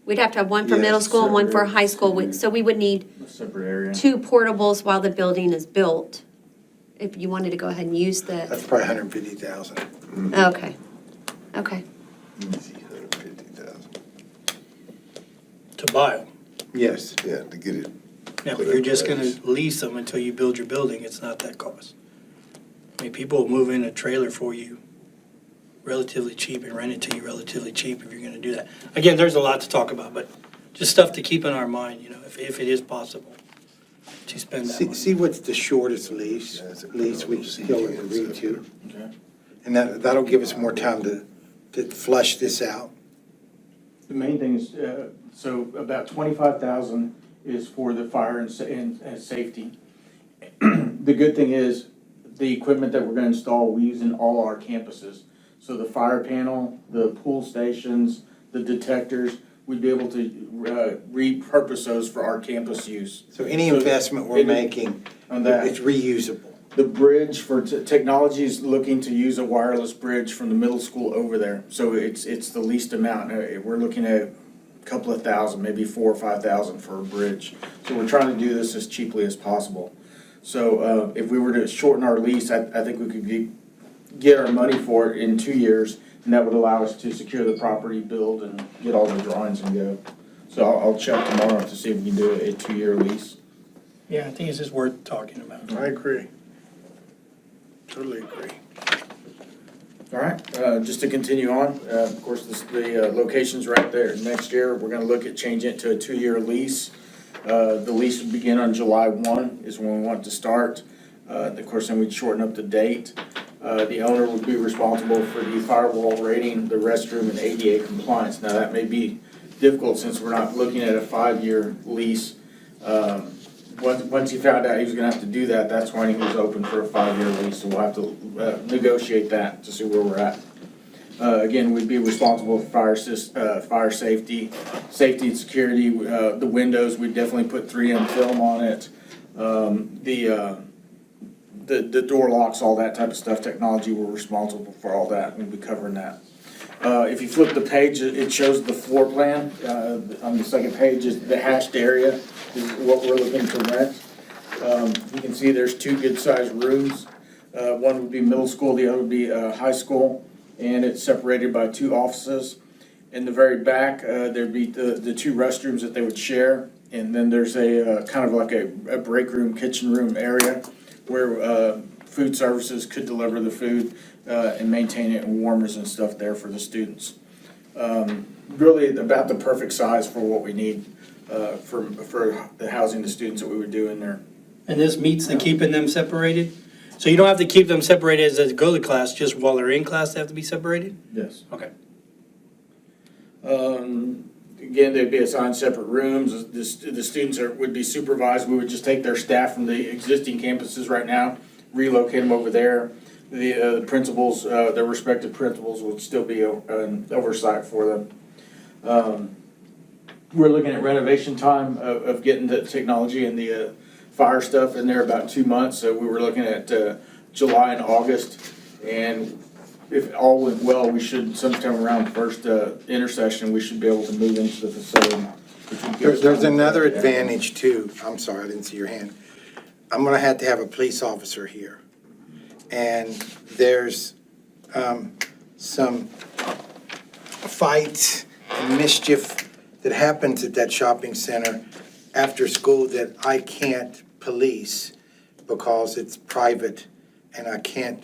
A: We'd have to have one for middle
B: Yes.
A: school and one for high school, so we would need
O: A separate area.
A: two portables while the building is built, if you wanted to go ahead and use the,
B: That's probably 150,000.
A: okay, okay.
K: Easy, 150,000.
L: To buy them.
B: Yes.
K: Yeah, to get it.
L: Yeah, but you're just gonna lease them until you build your building, it's not that cost. I mean, people will move in a trailer for you relatively cheap and rent it to you relatively cheap if you're gonna do that. Again, there's a lot to talk about, but just stuff to keep in our mind, you know, if it is possible to spend that money.
B: See what's the shortest lease we still agree to.
O: Okay.
B: And that'll give us more time to flush this out.
O: The main thing is, so about 25,000 is for the fire and safety. The good thing is, the equipment that we're gonna install, we use in all our campuses. So the fire panel, the pool stations, the detectors, we'd be able to repurpose those for our campus use.
B: So any investment we're making,
O: On that.
B: it's reusable.
O: The bridge for technology is looking to use a wireless bridge from the middle school over there. So it's the least amount. We're looking at a couple of thousand, maybe 4,000 or 5,000 for a bridge. So we're trying to do this as cheaply as possible. So if we were to shorten our lease, I think we could get our money for it in 2 years, and that would allow us to secure the property, build, and get all the drawings and go. So I'll check tomorrow to see if we can do a 2-year lease.
L: Yeah, I think it's just worth talking about.
B: I agree. Totally agree.
O: All right, just to continue on, of course, the location's right there. Next year, we're gonna look at changing it to a 2-year lease. The lease would begin on July 1 is when we want to start. Of course, then we'd shorten up the date. The owner would be responsible for the firewall rating, the restroom, and ADA compliance. Now, that may be difficult since we're not looking at a 5-year lease. Once he found out he was gonna have to do that, that's when he was open for a 5-year lease, so we'll have to negotiate that to see where we're at. Again, we'd be responsible for fire safety and security. The windows, we'd definitely put 3M film on it. The door locks, all that type of stuff, technology, we're responsible for all that, we'll be covering that. If you flip the page, it shows the floor plan. On the second page is the hatched area, is what we're looking to rent. You can see there's 2 good-sized rooms. One would be middle school, the other would be high school, and it's separated by 2 offices. In the very back, there'd be the 2 restrooms that they would share, and then there's a kind of like a break room, kitchen room area where food services could deliver the food and maintain it, and warmers and stuff there for the students. Really about the perfect size for what we need for the housing the students that we would do in there.
L: And this meets the keeping them separated? So you don't have to keep them separated as they go to class, just while they're in class, they have to be separated?
O: Yes.
L: Okay.
O: Again, they'd be assigned separate rooms. The students would be supervised. We would just take their staff from the existing campuses right now, relocate them over there. The principals, their respective principals would still be an oversight for them. We're looking at renovation time of getting the technology and the fire stuff in there about 2 months. So we were looking at July and August. And if all went well, we should, sometime around the first intersection, we should be able to move into the facility.
B: There's another advantage too. I'm sorry, I didn't see your hand. I'm gonna have to have a police officer here. And there's some fights and mischief that happens at that shopping center after school that I can't police because it's private and I can't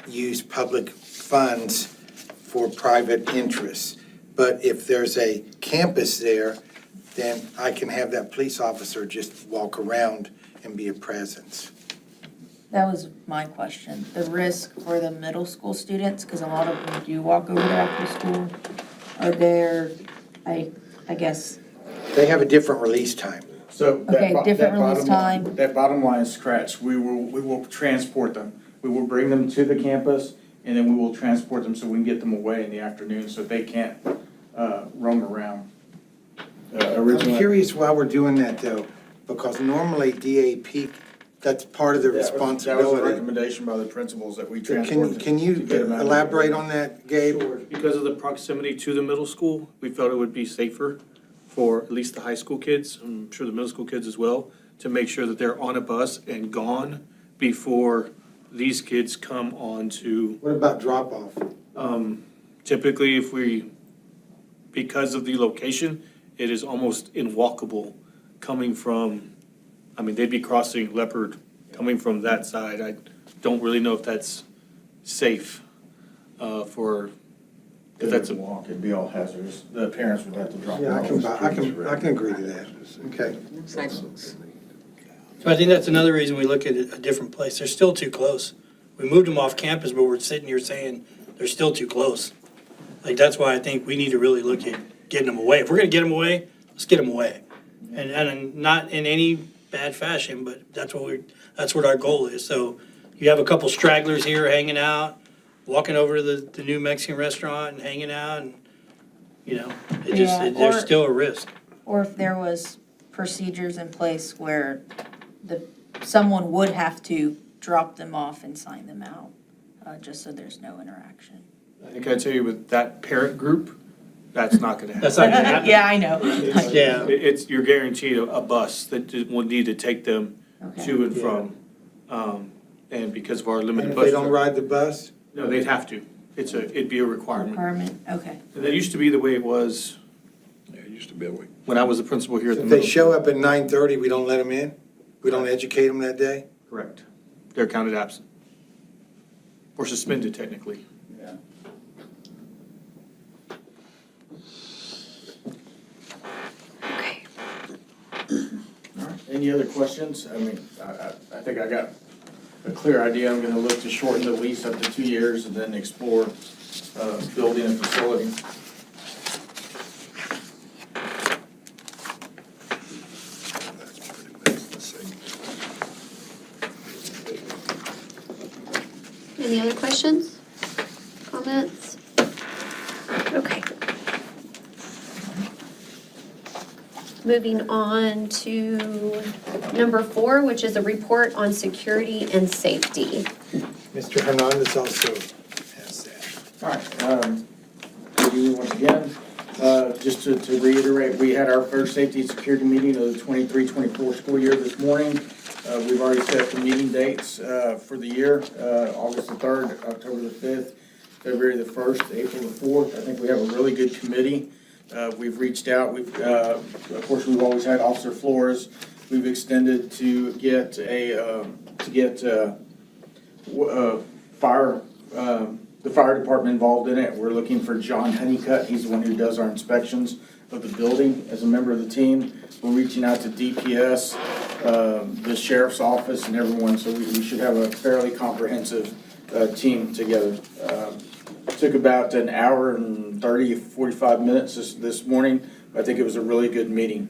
B: use public funds for private interests. But if there's a campus there, then I can have that police officer just walk around and be a presence.
D: That was my question. The risk for the middle school students, because a lot of them do walk over there after school, are there, I guess,
B: They have a different release time.
O: So that
D: Okay,
O: bo-
D: different
O: that bottom
D: release
O: line-
D: time.
O: That bottom line is scratched. We will transport them. We will bring them to the campus, and then we will transport them so we can get them away in the afternoon so they can't roam around.
B: I'm
O: Originally.
B: curious why we're doing that though, because normally DAP, that's part of the
O: That was a
B: responsibility.
O: recommendation by the principals that we
B: So
O: transport.
B: Can you
O: to get them out of the
B: elaborate
O: area.
B: on that, Gabe?
G: Because of the proximity to the middle school, we felt it would be safer for at least the high school kids, I'm sure the middle school kids as well, to make sure that they're on a bus and gone before these kids come on to.
B: What about drop-off?
G: Typically, because of the location, it is almost unwalkable coming from, they'd be crossing Leopard, coming from that side. I don't really know if that's safe for, if that's a
O: walk, it'd be all hazardous. The parents would have to drop them
B: Yeah,
O: off.
B: I can agree to that. Okay.
M: Sidewalks.
L: So I think that's another reason we look at a different place. They're still too close. We moved them off campus, but we're sitting here saying they're still too close. Like, that's why I think we need to really look at getting them away. If we're gonna get them away, let's get them away. And not in any bad fashion, but that's what our goal is. So you have a couple stragglers here hanging out, walking over to the new Mexican restaurant and hanging out, and,
D: Yeah,
L: there's
D: or-
L: still a risk.
D: or if there was procedures in place where someone would have to drop them off and sign them out, just so there's no interaction.
G: I think I tell you with that parent group, that's not gonna happen.
L: That's not gonna happen.
D: Yeah, I know.
L: Yeah.
G: You're guaranteed a bus that will need to take them to and from. And because of our
B: And
G: limited
B: if
G: bus.
B: they don't
G: truck-
B: ride the bus?
G: No, they'd have to. It'd be a requirement.
D: Requirement, okay.
G: And that used to be the way it was
K: Yeah, it used to be a week.
G: when I was the principal here at the
B: If they
G: middle.
B: show up at 9:30, we don't let them in? We don't educate them that day?
G: Correct. They're counted absent. Or suspended technically.
O: Yeah.
A: Okay.
O: All right. Any other questions? I think I got a clear idea. I'm gonna look to shorten the lease up to 2 years and then explore building a facility.
K: That's pretty much the same.
A: Any other questions? Comments? Okay. Moving on to number 4, which is a report on security and safety.
B: Mr. Hernandez also has that.
O: All right, good evening once again. Just to reiterate, we had our first safety and security meeting of the 23-24 school year this morning. We've already set the meeting dates for the year, August the 3rd, October the 5th, February the 1st, April the 4th. I think we have a really good committee. We've reached out, of course, we've always had Officer Flores. We've extended to get the fire department involved in it. We're looking for John Honeycutt. He's the one who does our inspections of the building as a member of the team. We're reaching out to DPS, the sheriff's office and everyone, so we should have a fairly comprehensive team together. Took about an hour and 45 minutes this morning. I think it was a really good meeting.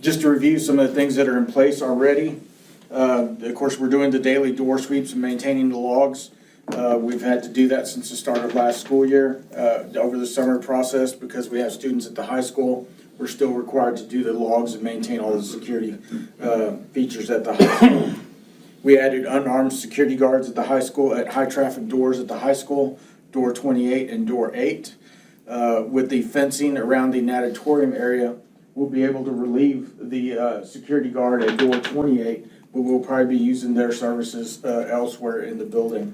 O: Just to review some of the things that are in place already. Of course, we're doing the daily door sweeps and maintaining the logs. We've had to do that since the start of last school year. Over the summer process, because we have students at the high school, we're still required to do the logs and maintain all the security features at the high school. We added unarmed security guards at the high school, at high traffic doors at the high school, door 28 and door 8. With the fencing around the natatorium area, we'll be able to relieve the security guard at door 28, but we'll probably be using their services elsewhere in the building.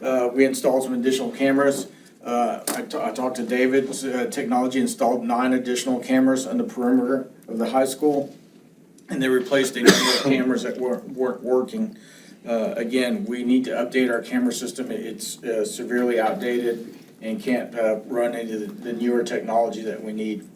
O: We installed some additional cameras. I talked to David, Technology installed 9 additional cameras on the perimeter of the high school, and they replaced a number of cameras that weren't working. Again, we need to update our camera system. It's severely outdated and can't run into the newer technology that we need.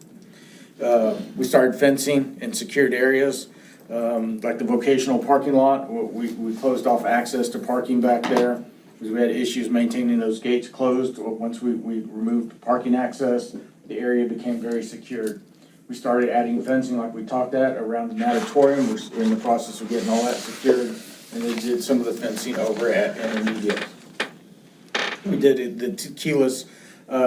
O: We started fencing in secured areas, like the vocational parking lot. We closed off access to parking back there because we had issues maintaining those gates closed. Once we removed parking access, the area became very secured. We started adding fencing like we talked at around the natatorium. We're in the process of getting all that secured, and they did some of the fencing over at Intermediate. We did the keyless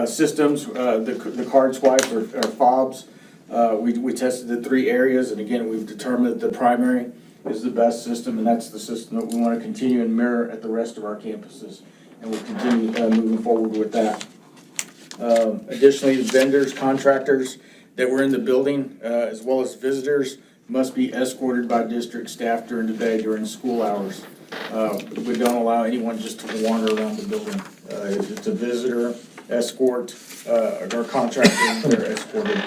O: systems, the card swipes or fobs. We tested the 3 areas, and again, we've determined that the primary is the best system, and that's the system that we want to continue and mirror at the rest of our campuses. And we'll continue moving forward with that. Additionally, vendors, contractors that were in the building, as well as visitors, must be escorted by district staff during the day during school hours. We don't allow anyone just to wander around the building. If it's a visitor, escort, or contractor, they're escorted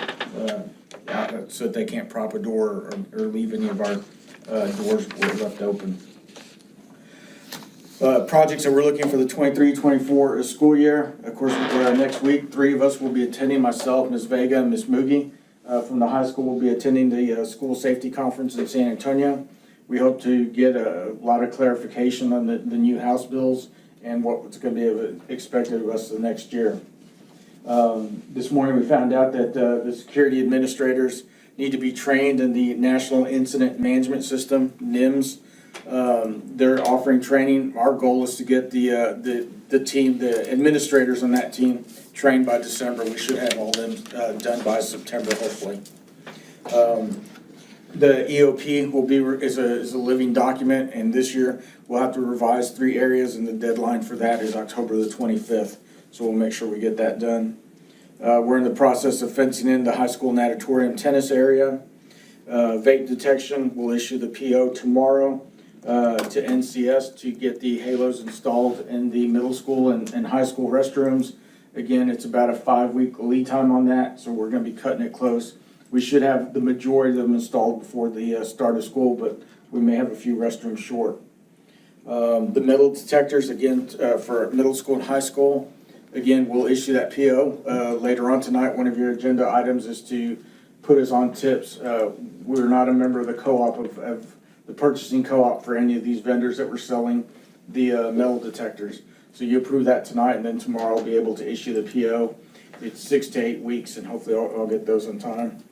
O: out so that they can't prop a door or leave any of our doors left open. Projects that we're looking for the 23-24 school year. Of course, next week, 3 of us will be attending, myself, Ms. Vega, and Ms. Mugi from the high school will be attending the school safety conference in San Antonio. We hope to get a lot of clarification on the new House bills and what's going to be expected of us the next year. This morning we found out that the security administrators need to be trained in the National Incident Management System, NIMS. They're offering training. Our goal is to get the team, the administrators on that team, trained by December. We should have all them done by September, hopefully. The EOP is a living document, and this year we'll have to revise 3 areas, and the deadline for that is October the 25th. So we'll make sure we get that done. We're in the process of fencing in the high school natatorium tennis area. Vape detection, we'll issue the PO tomorrow to NCS to get the halos installed in the middle school and high school restrooms. Again, it's about a 5-week lead time on that, so we're going to be cutting it close. We should have the majority of them installed before the start of school, but we may have a few restrooms short. The metal detectors, again, for middle school and high school, again, we'll issue that PO later on tonight. One of your agenda items is to put us on tips. We're not a member of the co-op of the purchasing co-op for any of these vendors that were selling the metal detectors. So you approve that tonight, and then tomorrow I'll be able to issue the PO. It's 6 to 8 weeks, and hopefully I'll get those on time.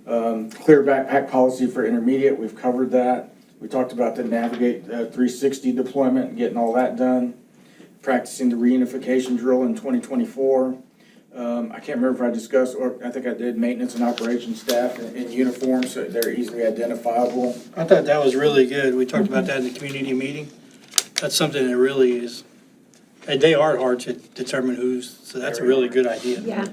O: Clear backpack policy for intermediate, we've covered that. We talked about the Navigate 360 deployment and getting all that done. Practicing the reunification drill in 2024. I can't remember if I discussed, or I think I did, maintenance and operations staff in uniform, so they're easily identifiable.
L: I thought that was really good. We talked about that in the community meeting. That's something that really is, and they are hard to determine who's, so that's a really good idea.
A: Yeah.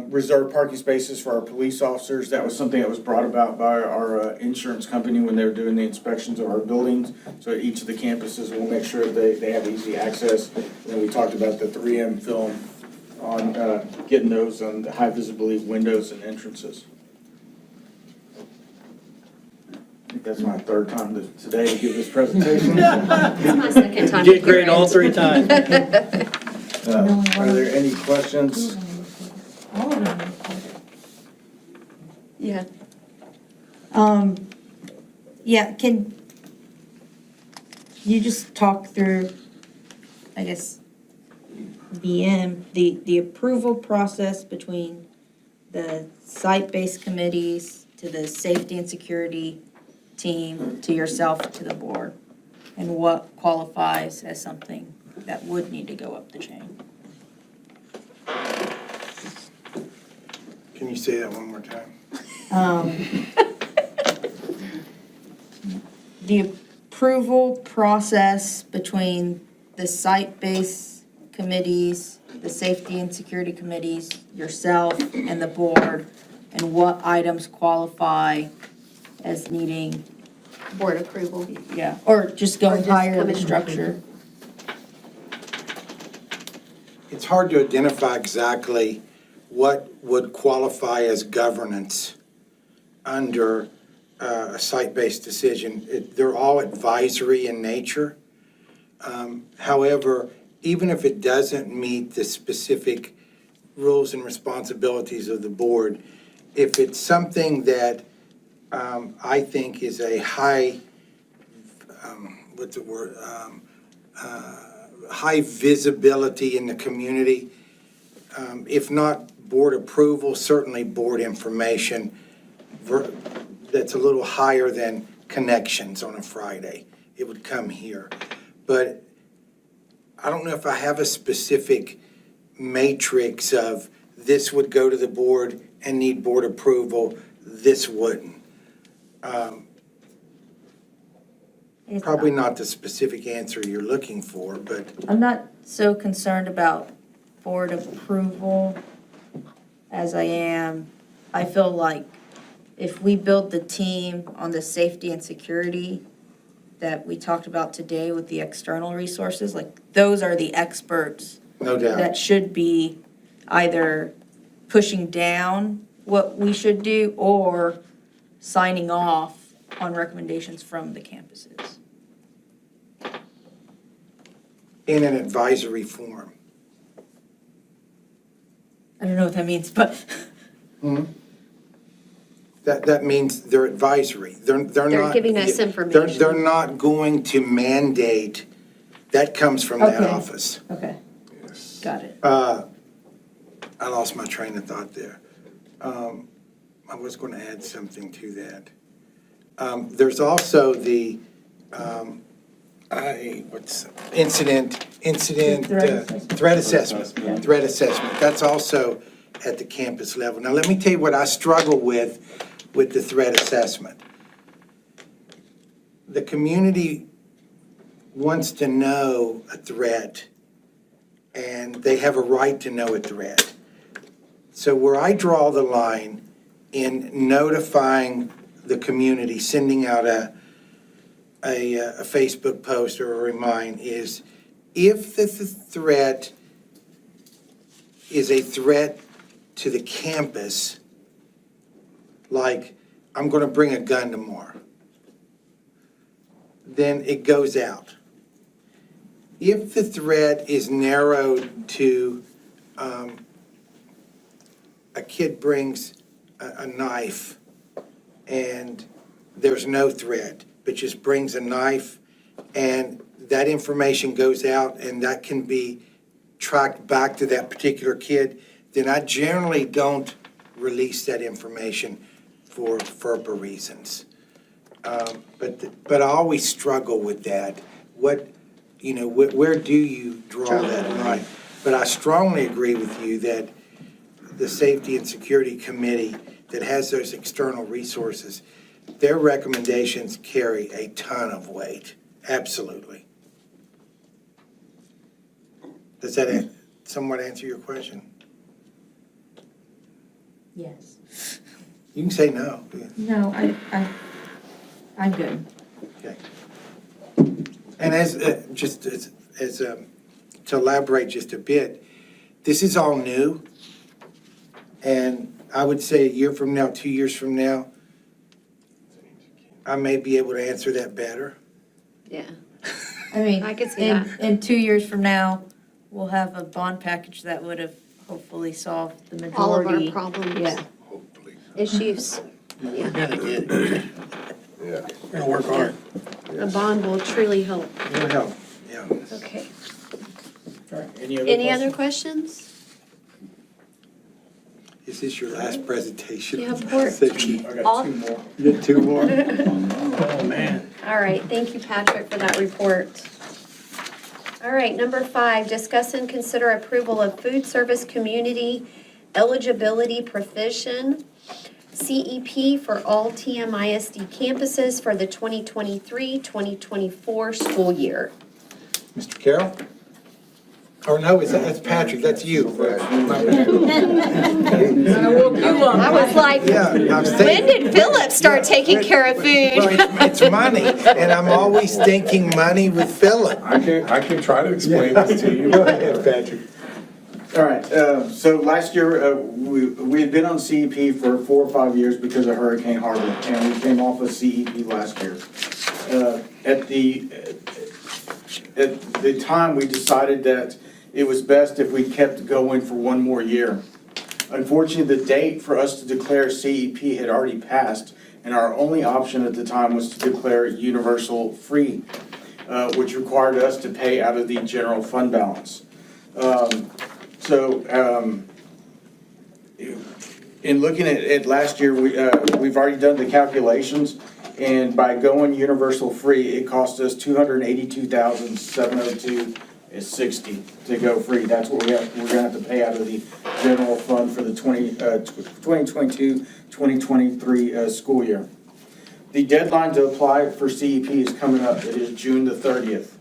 O: Reserved parking spaces for our police officers. That was something that was brought about by our insurance company when they were doing the inspections of our buildings. So at each of the campuses, we'll make sure they have easy access. And then we talked about the 3M film on getting those on the high visibility windows and entrances. I think that's my 3rd time today to give this presentation.
A: It's my 2nd time.
L: You did great all 3 times.
O: Are there any questions?
D: Yeah. Yeah, can you just talk through, I guess, the approval process between the site-based committees to the safety and security team to yourself to the board, and what qualifies as something that would need to go up the chain?
B: Can you say that one more time?
D: The approval process between the site-based committees, the safety and security committees, yourself and the board, and what items qualify as needing,
A: Board approval.
D: yeah, or just going
A: Or just
D: higher in the
A: coming-
D: structure.
B: It's it's hard to identify exactly what would qualify as governance under a site-based decision. They're all advisory in nature. However, even if it doesn't meet the specific rules and responsibilities of the board, if it's something that I think is a high, high visibility in the community, if not board approval, certainly board information that's a little higher than connections on a Friday. It would come here. But I don't know if I have a specific matrix of this would go to the board and need board approval, this wouldn't. Probably not the specific answer you're looking for, but
D: I'm not so concerned about board approval as I feel like if we build the team on the safety and security that we talked about today with the external resources, like those are the experts
B: no doubt.
D: that should be either pushing down what we should do or signing off on recommendations from the campuses.
B: In an advisory form.
D: I don't know what that means, but
B: That means they're advisory. They're not.
A: giving us information.
B: They're not going to mandate. That comes from that
D: Okay.
B: office.
D: okay, got it.
B: I lost my train of thought there. I was going to add something to that. There's also the, incident, threat assessment. Threat assessment. That's also at the campus level. Now, let me tell you what I struggle with the threat assessment. The community wants to know a threat, and they have a right to know a threat. So where I draw the line in notifying the community, sending out a Facebook post or a remind is if the threat is a threat to the campus, like I'm going to bring a gun tomorrow, then it goes out. If the threat is narrowed to a kid brings a knife and there's no threat, but just brings a knife and that information goes out and that can be tracked back to that particular kid, then I generally don't release that information for FERPA reasons. But I always struggle with that. Where do you draw that line? But I strongly agree with you that the Safety and Security Committee that has those external resources, their recommendations carry a ton of weight, absolutely. Does that somewhat answer your question?
D: Yes.
B: You can say no.
D: No, I'm good.
B: Okay. And to elaborate just a bit, this is all new. And I would say a year from now, 2 years from now, I may be able to answer that better.
A: Yeah.
D: I mean,
A: I could see that.
D: in 2 years from now, we'll have a bond package that would have hopefully solved the majority.
A: All of our problems.
D: Yeah.
A: Issues.
L: We're gonna get it.
K: Yeah.
L: We're gonna work hard.
A: A bond will truly help.
B: It'll help, yeah.
A: Okay.
O: All right,
A: Any other questions?
B: Is this your last presentation?
A: You have more.
O: I
A: All-
O: got two more.
B: You got two more?
L: Oh, man.
A: All right, thank you, Patrick, for that report. All right, number 5, discuss and consider approval of food service community eligibility provision, CEP for all TMISD campuses for the 2023-2024 school year.
B: Mr. Carroll? Or no, that's Patrick, that's you.
A: I was like,
B: Yeah, I was
A: when
B: thinking.
A: did Philip start taking care of
B: Well,
A: food?
B: it's money, and I'm always thinking money with Philip.
C: I can try to explain this to you.
B: Go ahead, Patrick.
O: All right, so last year, we had been on CEP for 4 or 5 years because of Hurricane Harvey, and we came off of CEP last year. At the time, we decided that it was best if we kept going for 1 more year. Unfortunately, the date for us to declare CEP had already passed, and our only option at the time was to declare universal free, which required us to pay out of the general fund balance. In looking at last year, we've already done the calculations, and by going universal free, it cost us $282,702.60 to go free. That's what we're gonna have to pay out of the general fund for the 2022-2023 school year. The deadline to apply for CEP is coming up. It is June the 30th.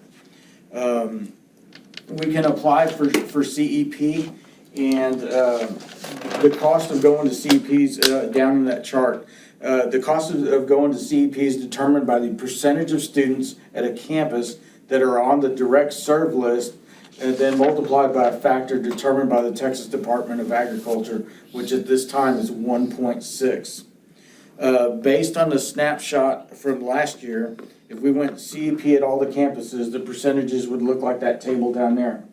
O: We can apply for CEP, and the cost of going to CEP is down in that chart. The cost of going to CEP is determined by the percentage of students at a campus that are on the direct serve list, and then multiplied by a factor determined by the Texas Department of Agriculture, which at this time is 1.6. Based on the snapshot from last year, if we went CEP at all the campuses, the percentages would look like that table down there.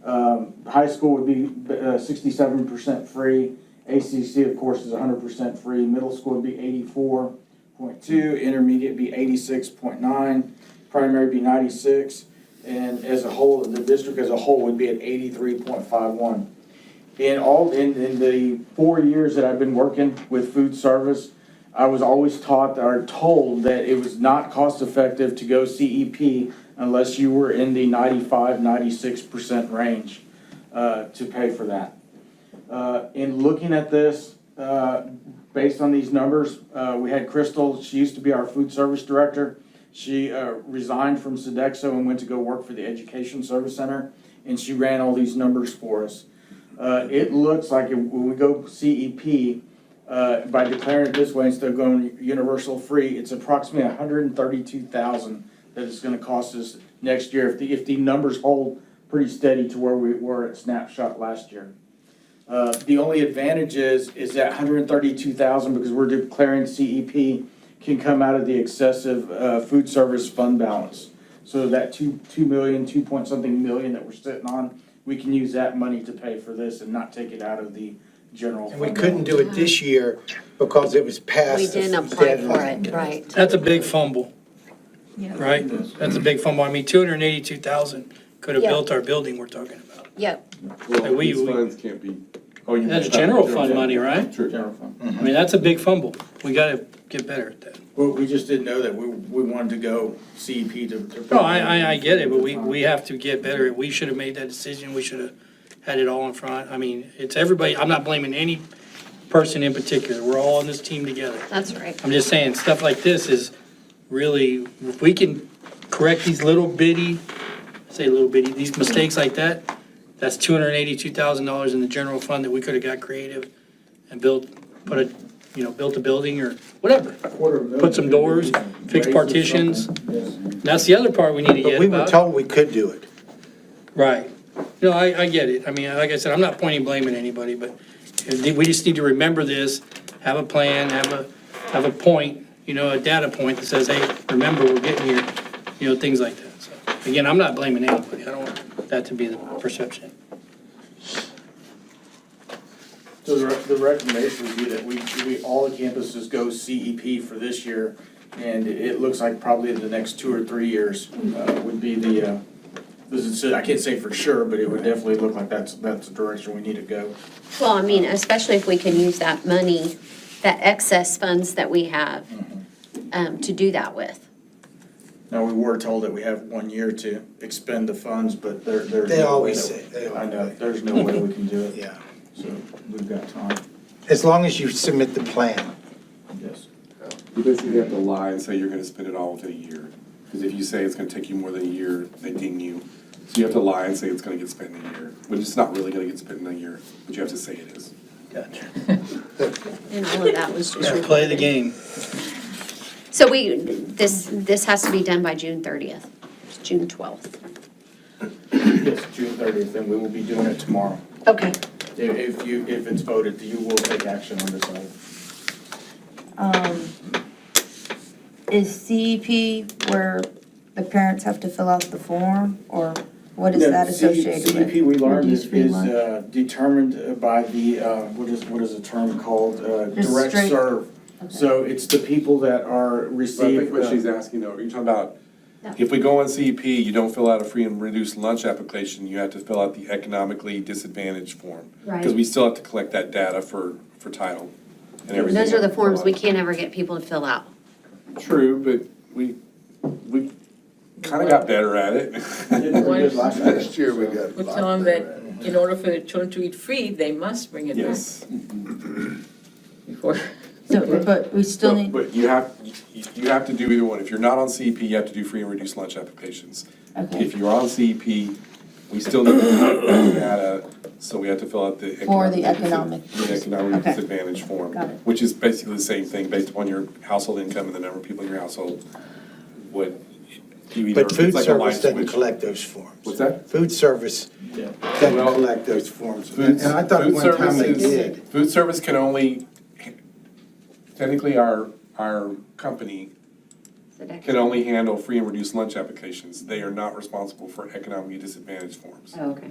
O: High school would be 67% free. ACC, of course, is 100% free. Middle school would be 84.2. Intermediate be 86.9. Primary be 96. And as a whole, the district as a whole would be at 83.51. In the 4 years that I've been working with food service, I was always taught or told that it was not cost effective to go CEP unless you were in the 95-96% range to pay for that. In looking at this, based on these numbers, we had Crystal. She used to be our food service director. She resigned from Sodexo and went to go work for the Education Service Center, and she ran all these numbers for us. It looks like when we go CEP, by declaring it this way instead of going universal free, it's approximately $132,000 that it's going to cost us next year if the numbers hold pretty steady to where we were at snapshot last year. The only advantage is that $132,000, because we're declaring CEP, can come out of the excessive food service fund balance. So that 2 point something million that we're sitting on, we can use that money to pay for this and not take it out of the general
B: And
O: fund.
B: we couldn't do it this year because it was past.
A: We didn't apply for it, right.
L: That's a big fumble, right? That's a big fumble. I mean, 282,000 could have
A: Yeah.
L: built our building we're talking about.
A: Yep.
C: Well,
L: we-
C: these
L: we-
C: funds can't be.
L: That's general fund money, right?
C: True.
O: General fund.
L: I mean, that's a big fumble. We gotta get better at that.
O: Well, we just didn't know that we wanted to go CEP to.
L: No, I get it, but we have to get better. We should have made that decision. We should have had it all in front. I mean, it's everybody. I'm not blaming any person in particular. We're all on this team together.
A: That's right.
L: I'm just saying, stuff like this is really, if we can correct these little bitty, these mistakes like that, that's $282,000 in the general fund that we could have got creative and built a building or whatever. Put some doors, fix partitions. That's the other part we need to
B: But
L: get
B: we were
L: about.
B: told we could do it.
L: Right. No, I get it. I mean, like I said, I'm not pointing blame at anybody, but we just need to remember this, have a plan, have a point, a data point that says, hey, remember, we're getting here, things like that. So, again, I'm not blaming anybody. I don't want that to be the perception.
O: So the recommendation would be that we all the campuses go CEP for this year, and it looks like probably the next 2 or 3 years would be the, I can't say for sure, but it would definitely look like that's the direction we need to go.
A: Well, I mean, especially if we can use that money, that excess funds that we have, to do that with.
O: Now, we were told that we have 1 year to expend the funds, but there's no way.
B: They always
O: that-
B: say,
O: I know, there's no way we can do it.
B: Yeah.
O: So we've got time,
B: As long as you submit the plan.
O: yes.
C: You basically have to lie and say you're gonna spend it all within a year. Because if you say it's gonna take you more than a year, they ding you. So you have to lie and say it's gonna get spent in a year, but it's not really gonna get spent in a year, but you have to say it is.
L: Gotcha.
A: And all of that was just.
L: Play the game.
A: So this has to be done by June 30th, It's June 12th.
O: Yes, June 30th, and we will be doing it tomorrow.
A: Okay.
O: If it's voted, you will take action on this item.
D: Is CEP where the parents have to fill out the form, or what is
O: No,
D: that associated with?
O: CEP, we learned,
D: Reduced free lunch?
O: is determined by the, what is the term called?
D: Just
O: Direct
D: straight-
O: serve. So it's the people that are
C: So I
O: received.
C: think what she's asking though, you're talking about,
A: No.
C: if we go on CEP, you don't fill out a free and reduced lunch application, you have to fill out the economically disadvantaged form. Because
A: Right.
C: we still have to collect that data for title and everything.
A: Those are the forms we
C: else.
A: can't ever get people to fill out.
C: True, but we kind of got better at it.
K: Last year we got.
M: We'll tell them that in order for the children to eat free, they must bring it back
C: Yes.
M: before.
D: So, but we still need,
C: But you have to do either one. If you're not on CEP, you have to do free and reduced lunch applications.
D: okay,
C: If you're on CEP, we still need to collect that data, so we have to fill out the.
D: For the economic.
C: The economic
D: Okay.
C: disadvantage form.
D: Got it.
C: Which is basically the same thing, based upon your household income and the number of people in your household. What you either.
B: But food
C: it's like a light
B: service doesn't
C: switch.
B: collect those forms.
C: What's that?
B: Food service
G: Yeah.
B: doesn't
C: Well,
B: collect those forms.
C: Food-
B: And I thought at
C: food
B: one time they
C: services-
B: did.
C: Food service can only, technically, our company can only handle free and reduced lunch applications. They are not responsible for economically disadvantaged forms,
A: Oh, okay.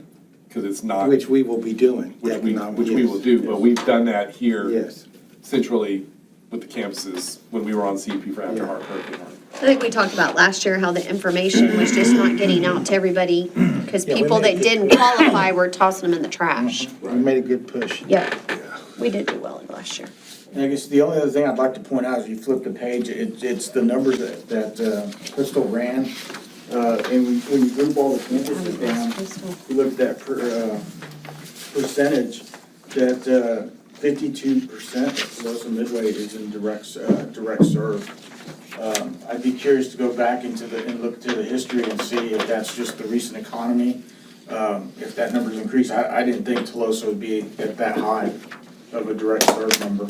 C: because it's not,
B: Which we will be doing.
C: which we
B: economically.
C: will do, but we've done that here
B: Yes.
C: centrally with the campuses when we were on CEP for after
B: Yeah.
C: Hurricane Harvey.
A: I think we talked about last year how the information was just not getting out to everybody because
B: Yeah, we
A: people
B: made
A: that
B: it-
A: didn't qualify were tossing them in the trash.
B: We made a good push.
A: Yeah, we did do well last year.
O: And I guess the only other thing I'd like to point out is you flip the page, it's the numbers that Crystal ran. And when you group all the campuses down, you look at that percentage, that 52% of Tuloso Midway is in direct serve. I'd be curious to go back and look to the history and see if that's just the recent economy, if that number's increased. I didn't think Tuloso would be at that high of a direct serve number.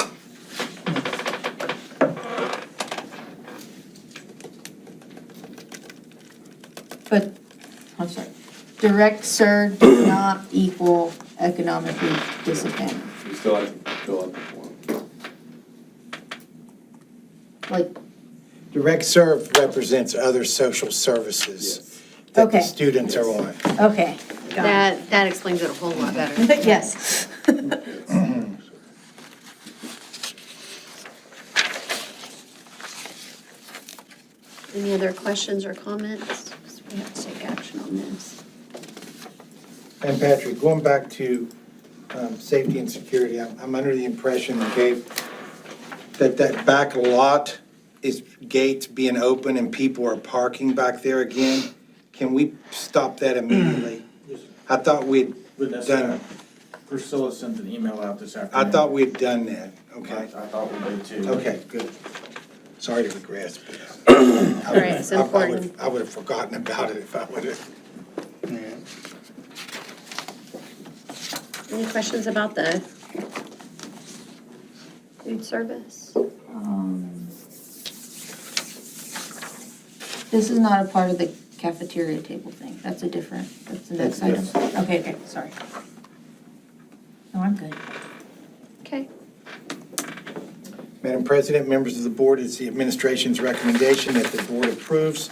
D: but, I'm sorry, direct serve does not equal economically disadvantaged.
C: You still have to fill out the form.
D: Like,
B: Direct serve represents other social services that the
D: Okay.
B: students are on.
D: okay, got
A: That explains it a whole lot better.
D: it. Yes.
A: Any other questions or comments? 'Cause we have to take action on this.
B: And Patrick, going back to safety and security, I'm under the impression that back lot is gates being open and people are parking back there again. Can we stop that immediately? I thought we'd done,
O: Priscilla sent an email out this afternoon.
B: I thought we'd done that, okay?
O: I thought we did too.
B: Okay, good. Sorry to regress, but
A: All right, it's important.
B: I would have forgotten about it if I would have.
A: Any questions about the food service?
D: This is not a part of the cafeteria table thing, that's the next item.
B: Yes.
D: Okay, sorry. No, I'm good.
A: Okay.
B: Madam President, members of the board, it's the administration's recommendation that the board approves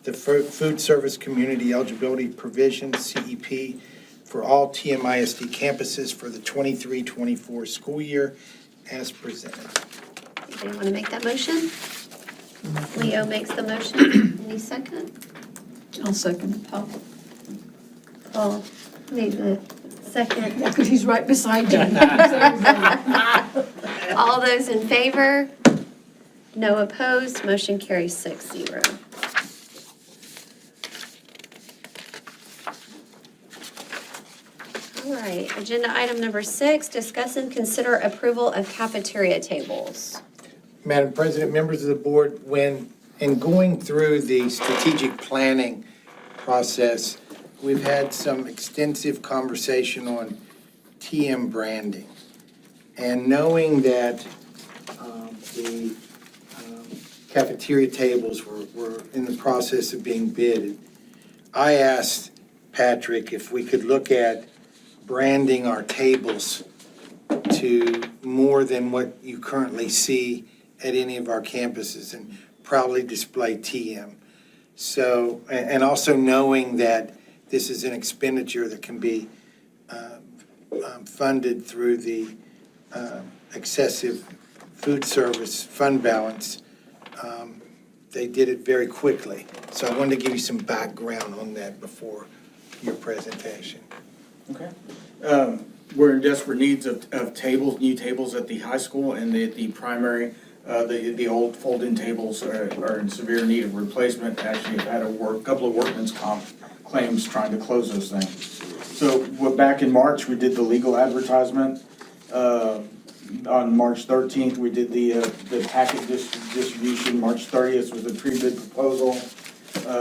B: the food service community eligibility provision, CEP, for all TMISD campuses for the 23-24 school year as presented.
A: Anybody want to make that motion? Leo makes the motion. Any second?
N: I'll second.
A: Paul made the second.
N: Because he's right beside you.
A: All those in favor? No opposed, motion carries 6-0. All right, agenda item number 6, discuss and consider approval of cafeteria tables.
B: Madam President, members of the board, when, in going through the strategic planning process, we've had some extensive conversation on TM branding. And knowing that the cafeteria tables were in the process of being bid, I asked Patrick if we could look at branding our tables to more than what you currently see at any of our campuses and proudly display TM. So, and also knowing that this is an expenditure that can be funded through the excessive food service fund balance. They did it very quickly. So I wanted to give you some background on that before your presentation.
O: Okay. We're in desperate needs of tables, new tables at the high school and the primary. The old fold-in tables are in severe need of replacement. Actually, I've had a couple of workman's comp claims trying to close those things. So back in March, we did the legal advertisement. On March 13th, we did the packet distribution. March 30th was the pre-bid proposal.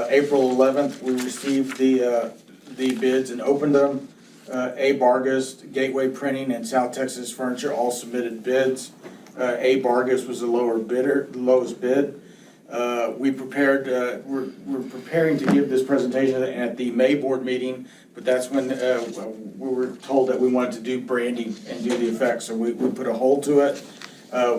O: April 11th, we received the bids and opened them. A. Bargus, Gateway Printing, and South Texas Furniture all submitted bids. A. Bargus was the lowest bid. We're preparing to give this presentation at the May board meeting, but that's when we were told that we wanted to do branding and do the effects, so we put a hold to it.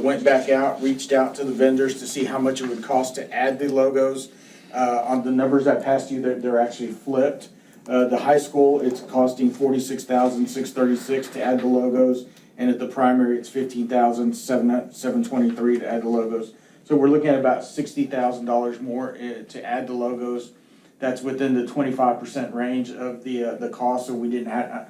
O: Went back out, reached out to the vendors to see how much it would cost to add the logos. On the numbers I passed you, they're actually flipped. The high school, it's costing $46,636 to add the logos, and at the primary, it's $15,723 to add the logos. So we're looking at about $60,000 more to add the logos. That's within the 25% range of the cost, so we did not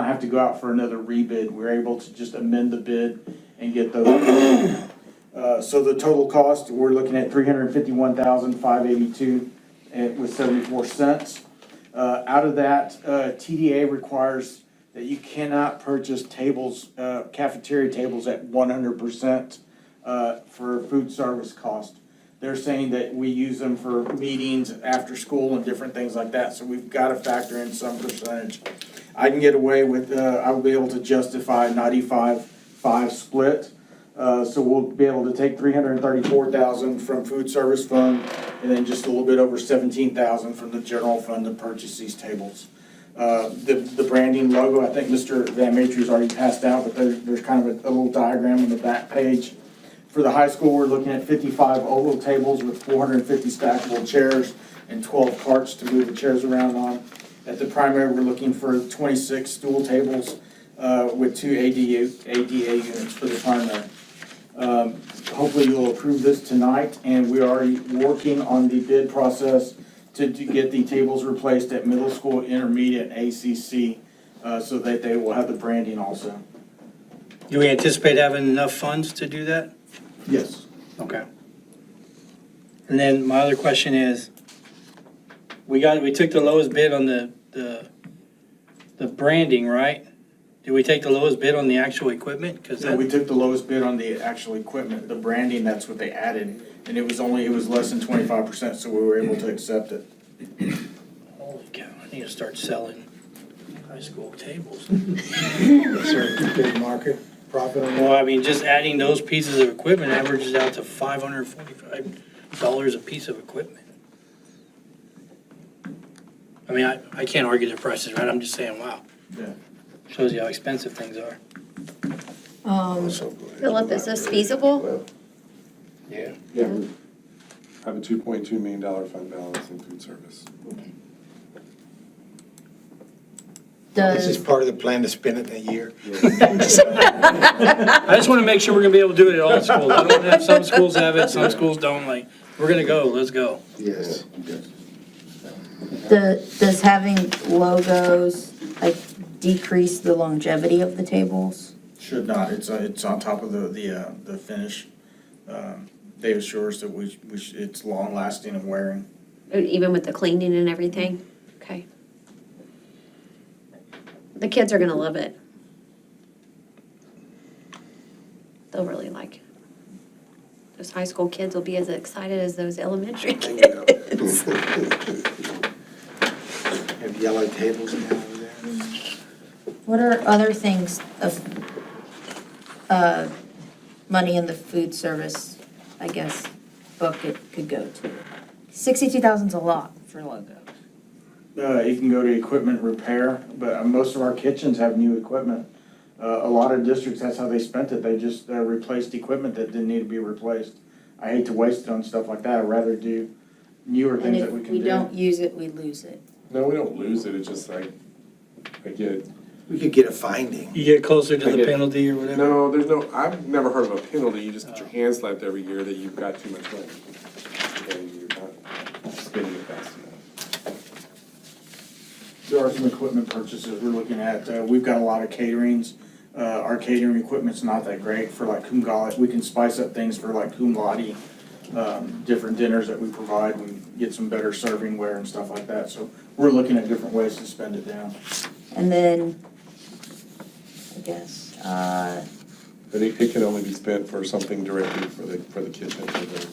O: have to go out for another rebid. We were able to just amend the bid and get those. So the total cost, we're looking at $351,582 with 74 cents. Out of that, TDA requires that you cannot purchase tables, cafeteria tables at 100% for food service cost. They're saying that we use them for meetings after school and different things like that, so we've got to factor in some percentage. I can get away with, I will be able to justify 95-5 split. So we'll be able to take $334,000 from food service fund and then just a little bit over $17,000 from the general fund to purchase these tables. The branding logo, I think Mr. Van Matry's already passed out, but there's kind of a little diagram on the back page. For the high school, we're looking at 55 oval tables with 450 stackable chairs and 12 carts to move the chairs around on. At the primary, we're looking for 26 stool tables with 2 ADA units for the primary. Hopefully you'll approve this tonight, and we're already working on the bid process to get the tables replaced at middle school, intermediate, and ACC, so that they will have the branding also.
L: Do we anticipate having enough funds to do that?
O: Yes.
L: Okay. And then my other question is, we took the lowest bid on the branding, right? Did we take the lowest bid on the actual equipment?
O: So we took the lowest bid on the actual equipment. The branding, that's what they added, and it was less than 25%, so we were able to accept it.
L: Holy cow, I need to start selling high school tables.
B: Big market profit on that.
L: Well, I mean, just adding those pieces of equipment averages out to $545 a piece of equipment. I mean, I can't argue their prices, right? I'm just saying, wow.
O: Yeah.
L: Shows you how expensive things are.
A: Philip, is this feasible?
L: Yeah.
C: Yeah. Have a $2.2 million fund balance in food service.
B: This is part of the plan to spend it in a year.
L: I just want to make sure we're going to be able to do it at all schools. I don't have, some schools have it, some schools don't. Like, we're going to go, let's go.
K: Yes.
D: Does having logos like decrease the longevity of the tables?
O: Should not. It's on top of the finish. They assure us that it's long lasting and wearing.
A: Even with the cleaning and everything? Okay. The kids are gonna love it. They'll really like it. Those high school kids will be as excited as those elementary kids.
B: Have yellow tables now over there.
D: What are other things of money in the food service, I guess, book it could go to? 62,000's a lot for logos.
O: it can go to equipment repair, but most of our kitchens have new equipment. A lot of districts, that's how they spent it. They just replaced equipment that didn't need to be replaced. I hate to waste it on stuff like that. I'd rather do newer
D: And
O: things
D: if
O: that we can
D: we
O: do.
D: don't use it, we lose it.
C: No, we don't lose it, it's just like, I get,
B: We could get a finding.
L: You get closer to
C: I
L: the
C: get-
L: penalty or whatever?
C: no, there's no, I've never heard of a penalty, you just get your hand slapped every year that you've got too much money. And you're not spending it fast enough.
O: There are some equipment purchases we're looking at. We've got a lot of caterings. Our catering equipment's not that great for like kumgali. We can spice up things for like kumlati, different dinners that we provide. We get some better serving ware and stuff like that. So we're looking at different ways to spend it down.
D: And then, I guess,
C: But it can only be spent for something directly for the kitchen, for the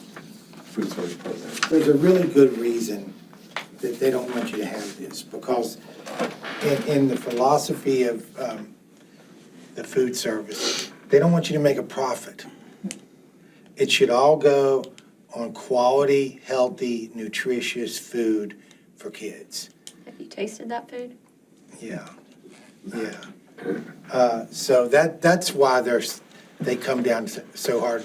C: food service program.
B: There's a really good reason that they don't want you to have this, because in the philosophy of the food service, they don't want you to make a profit. It should all go on quality, healthy, nutritious food for kids.
A: Have you tasted that food?
B: Yeah, yeah. So that's why they come down so hard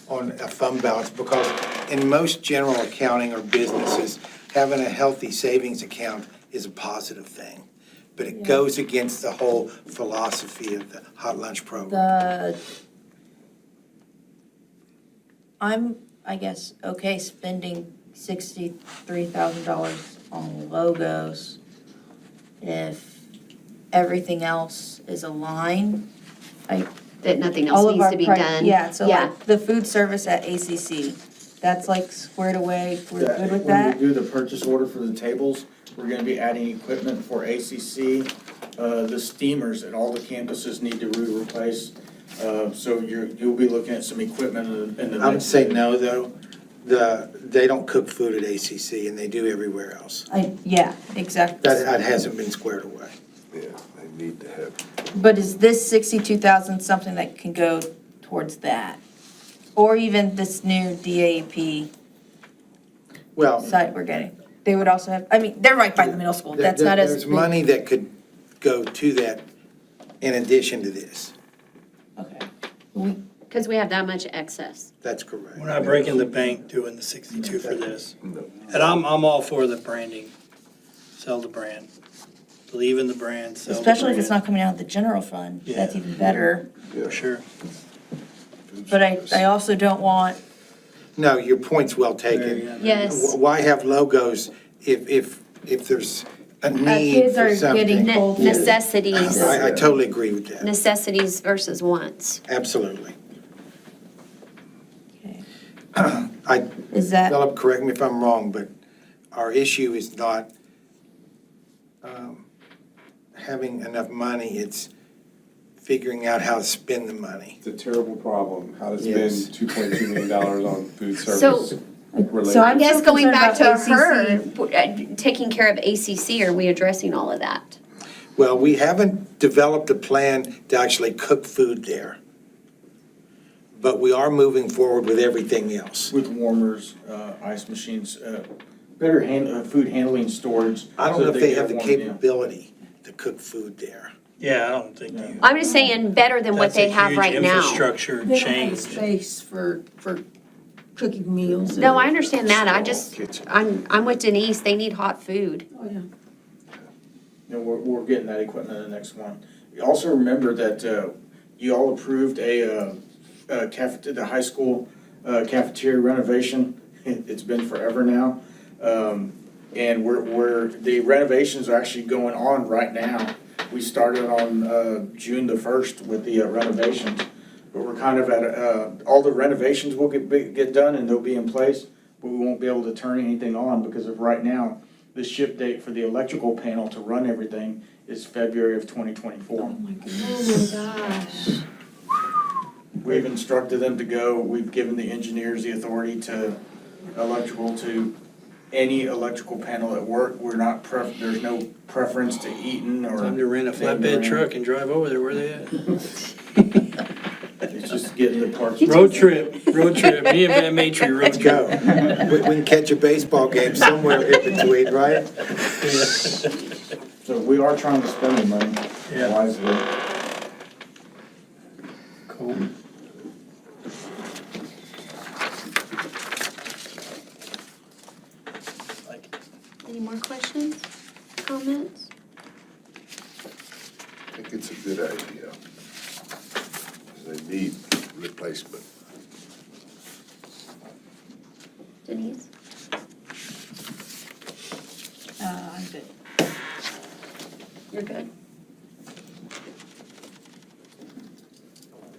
B: on a fund balance, because in most general accounting or businesses, having a healthy savings account is a positive thing. But it goes against the whole philosophy of the hot lunch program.
D: I'm, I guess, okay spending $63,000 on logos if everything else is aligned.
A: That nothing
D: All
A: else
D: of
A: needs
D: our
A: to be
D: pri-
A: done?
D: Yeah, so
A: Yeah.
D: like the food service at ACC, that's like squared away, we're
O: Yeah,
D: good with
O: When
D: that?
O: we do the purchase order for the tables, we're gonna be adding equipment for ACC. The steamers at all the campuses need to be replaced. So you'll be looking at some equipment in the.
B: I would say no, though. They don't cook food at ACC, and they do everywhere else.
D: Yeah, exactly.
B: That hasn't been squared away.
K: Yeah, they need to have.
D: But is this 62,000 something that can go towards that? Or even this new DAP
B: Well,
D: site we're getting? They would also have, I mean, they're right by the middle school, that's not as.
B: there's money that could go to that in addition to this.
D: Okay.
A: Because we have that much excess.
B: That's correct.
L: We're not breaking the bank doing the 62 for this. And I'm all for the branding. Sell the brand. Believe in the brand, sell the
D: Especially if it's
L: brand.
D: not coming out of the general fund, that's
L: Yeah.
D: even better.
L: For sure.
D: But I also don't want,
B: No, your point's well
L: Very
B: taken.
L: good.
A: Yes.
B: Why have logos if there's a need
D: kids
B: for
D: are getting
B: something?
D: cold.
A: Necessities,
B: I totally agree with that.
A: necessities versus wants.
B: Absolutely.
D: okay. Is that,
B: Philip, correct me if I'm wrong, but our issue is not having enough money, it's figuring out how to spend the money.
C: It's a terrible problem, how to
B: Yes.
C: spend $2.2 million on food
A: So-
C: service related.
D: So
A: I
D: I'm
A: guess
D: so
A: going back to
D: concerned about
A: her, taking care of ACC, are we addressing all of that?
B: Well, we haven't developed a plan to actually cook food there. But we are moving forward with everything else.
O: With warmers, ice machines, better food handling, storage.
B: I don't
O: so
B: know
O: that
B: if they
O: get
B: have the
O: warmed in.
B: capability to cook food there.
L: Yeah, I don't think you.
A: I'm just saying better than what they have right
L: That's a huge
A: now.
L: infrastructure
N: They don't have
L: change.
N: space for cooking meals.
A: No, I understand that. I just,
K: Kitchen.
A: I'm with Denise. They need hot food.
N: Oh, yeah.
O: You know, we're getting that equipment in the next one. You also remember that you all approved the high school cafeteria renovation. It's been forever now. And the renovations are actually going on right now. We started on June the 1st with the renovations. But we're kind of at, all the renovations will get done and they'll be in place, but we won't be able to turn anything on because of right now, the ship date for the electrical panel to run everything is February of 2024.
N: Oh, my goodness.
A: Oh, my gosh.
O: We've instructed them to go, we've given the engineers the authority to any electrical panel at work. We're not, there's no preference to Eaton or.
L: Time to rent a flatbed truck and drive over there. Where they at?
O: It's just getting the parts.
L: Road trip, me and Van Matry, road
B: Let's
L: trip.
B: go. We can catch a baseball game somewhere in between, right?
O: So we are trying to spend the money
L: Yeah.
O: wisely.
L: Cool.
A: Any more questions, comments?
K: I think it's a good idea. 'Cause they need replacement.
A: Denise?
D: I'm good.
A: You're good?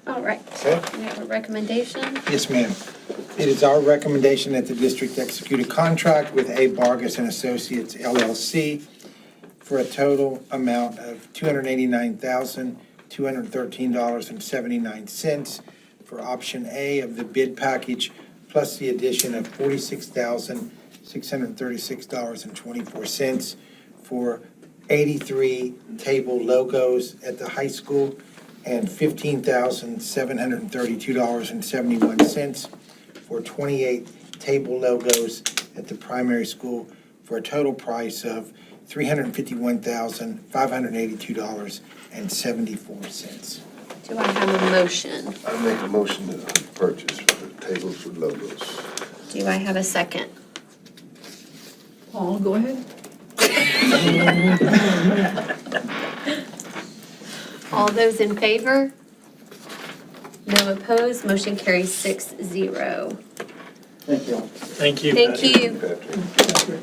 A: All right.
B: Okay.
A: We have a recommendation.
B: Yes, ma'am. It is our recommendation that the district execute a contract with A. Vargas and Associates LLC for a total amount of $289,213.79 for option A of the bid package, plus the addition of $46,636.24 for 83 table logos at the high school and $15,732.71 for 28 table logos at the primary school for a total price of $351,582.74.
A: Do I have a motion?
K: I make a motion to purchase for tables with logos.
A: Do I have a second?
N: Paul, go ahead.
A: All those in favor? No opposed, motion carries 6-0.
O: Thank you.
L: Thank you.
A: Thank
L: Patrick.
A: you.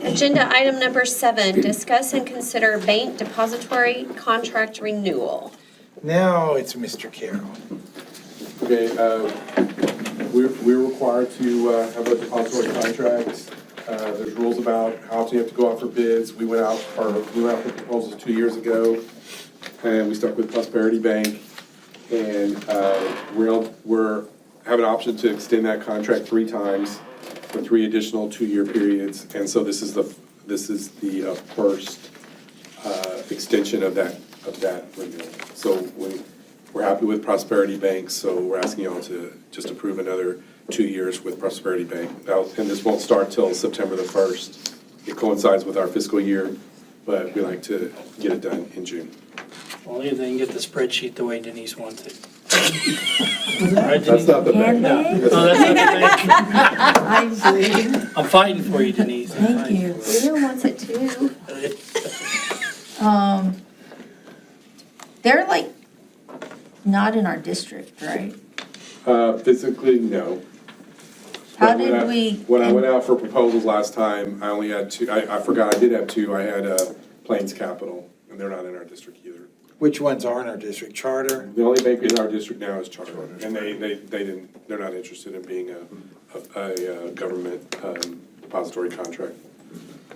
A: Agenda item number 7, discuss and consider bank depository contract renewal.
B: Now it's Mr. Carroll.
C: Okay, we're required to have a depository contract. There's rules about how often you have to go out for bids. We went out for proposals 2 years ago, and we stuck with Prosperity Bank. And we're have an option to extend that contract 3 times for 3 additional 2-year periods. And so this is the first extension of that renewal. So we're happy with Prosperity Bank, so we're asking y'all to just approve another 2 years with Prosperity Bank. And this won't start till September the 1st. It coincides with our fiscal year, but we like to get it done in June.
L: Only if they can get the spreadsheet the way Denise wants it. Right,
C: That's
L: Denise?
C: not the bank.
L: No, that's not the bank.
N: I see.
L: I'm fighting for you, Denise. I'm
D: Thank
L: fighting
D: you.
L: for
A: Leo wants it too.
D: They're like not in our district, right?
C: Physically, no.
D: How
C: But
D: did we?
C: When I went out for proposals last time, I only had 2, I forgot, I did have 2. I had Plains Capital, and they're not in our district either.
B: Which ones are in our district? Charter?
C: The only bank in our district now is Charter, and they're not interested in being a government depository contract.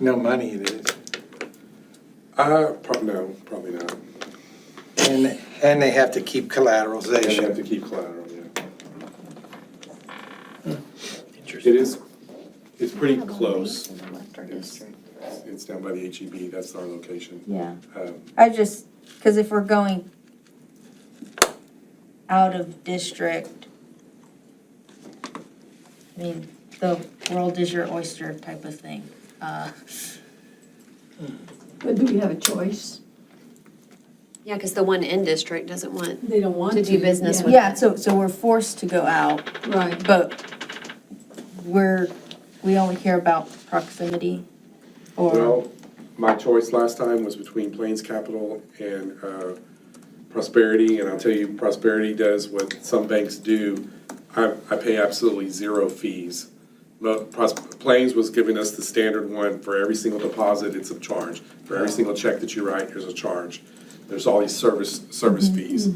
B: No money it is.
C: No, probably not.
B: And they have to keep
C: And they have
B: collateralization.
C: to keep collateral, yeah.
L: Interesting.
C: It's pretty close.
A: That left our district.
C: It's down by the HEB, that's our location.
D: Yeah.
C: Um,
D: Because if we're going out of district, I mean, the world is your oyster type of thing.
N: But do we have a choice?
A: Yeah, because the one in district doesn't want
N: They don't want
A: to
N: to.
A: do business with.
D: Yeah, so we're forced to go out,
N: Right.
D: but we only care about proximity or,
C: Well, my choice last time was between Plains Capital and Prosperity, and I'll tell you, Prosperity does what some banks do. I pay absolutely 0 fees. Plains was giving us the standard one for every single deposit, it's a charge. For every single check that you write, there's a charge. There's all these service fees,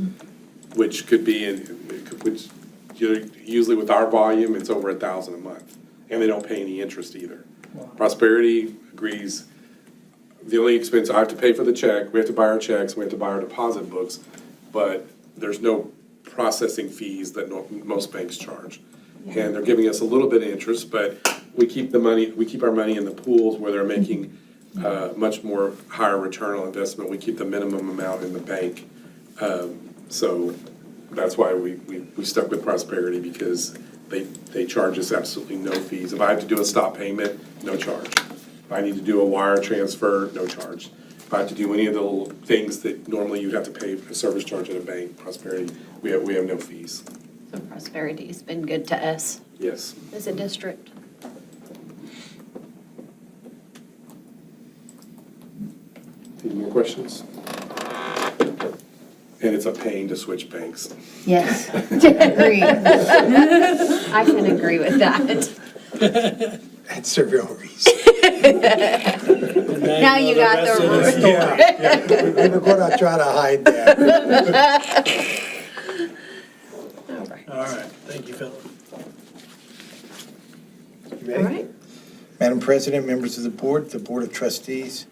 C: which could be which usually with our volume, it's over $1,000 a month, and they don't pay any interest either. Prosperity agrees. The only expense, I have to pay for the check, we have to buy our checks, we have to buy our deposit books, but there's no processing fees that most banks charge. And they're giving us a little bit of interest, but we keep our money in the pools where they're making much more higher return on investment. We keep the minimum amount in the bank. So that's why we stuck with Prosperity, because they charge us absolutely no fees. If I have to do a stop payment, no charge. If I need to do a wire transfer, no charge. If I have to do any of the little things that normally you'd have to pay a service charge at a bank, Prosperity, we have no fees.
A: So Prosperity's been good to us
C: Yes.
A: as a district.
C: Any more questions? And it's a pain to switch banks.
D: Yes, agreed.
A: I can agree with that.
B: That's the real reason.
A: Now you got the
B: We were gonna try to hide that.
L: All right, thank you, Philip.
B: You
A: All
B: ready?
A: right.
B: Madam President, members of the Board of Trustees,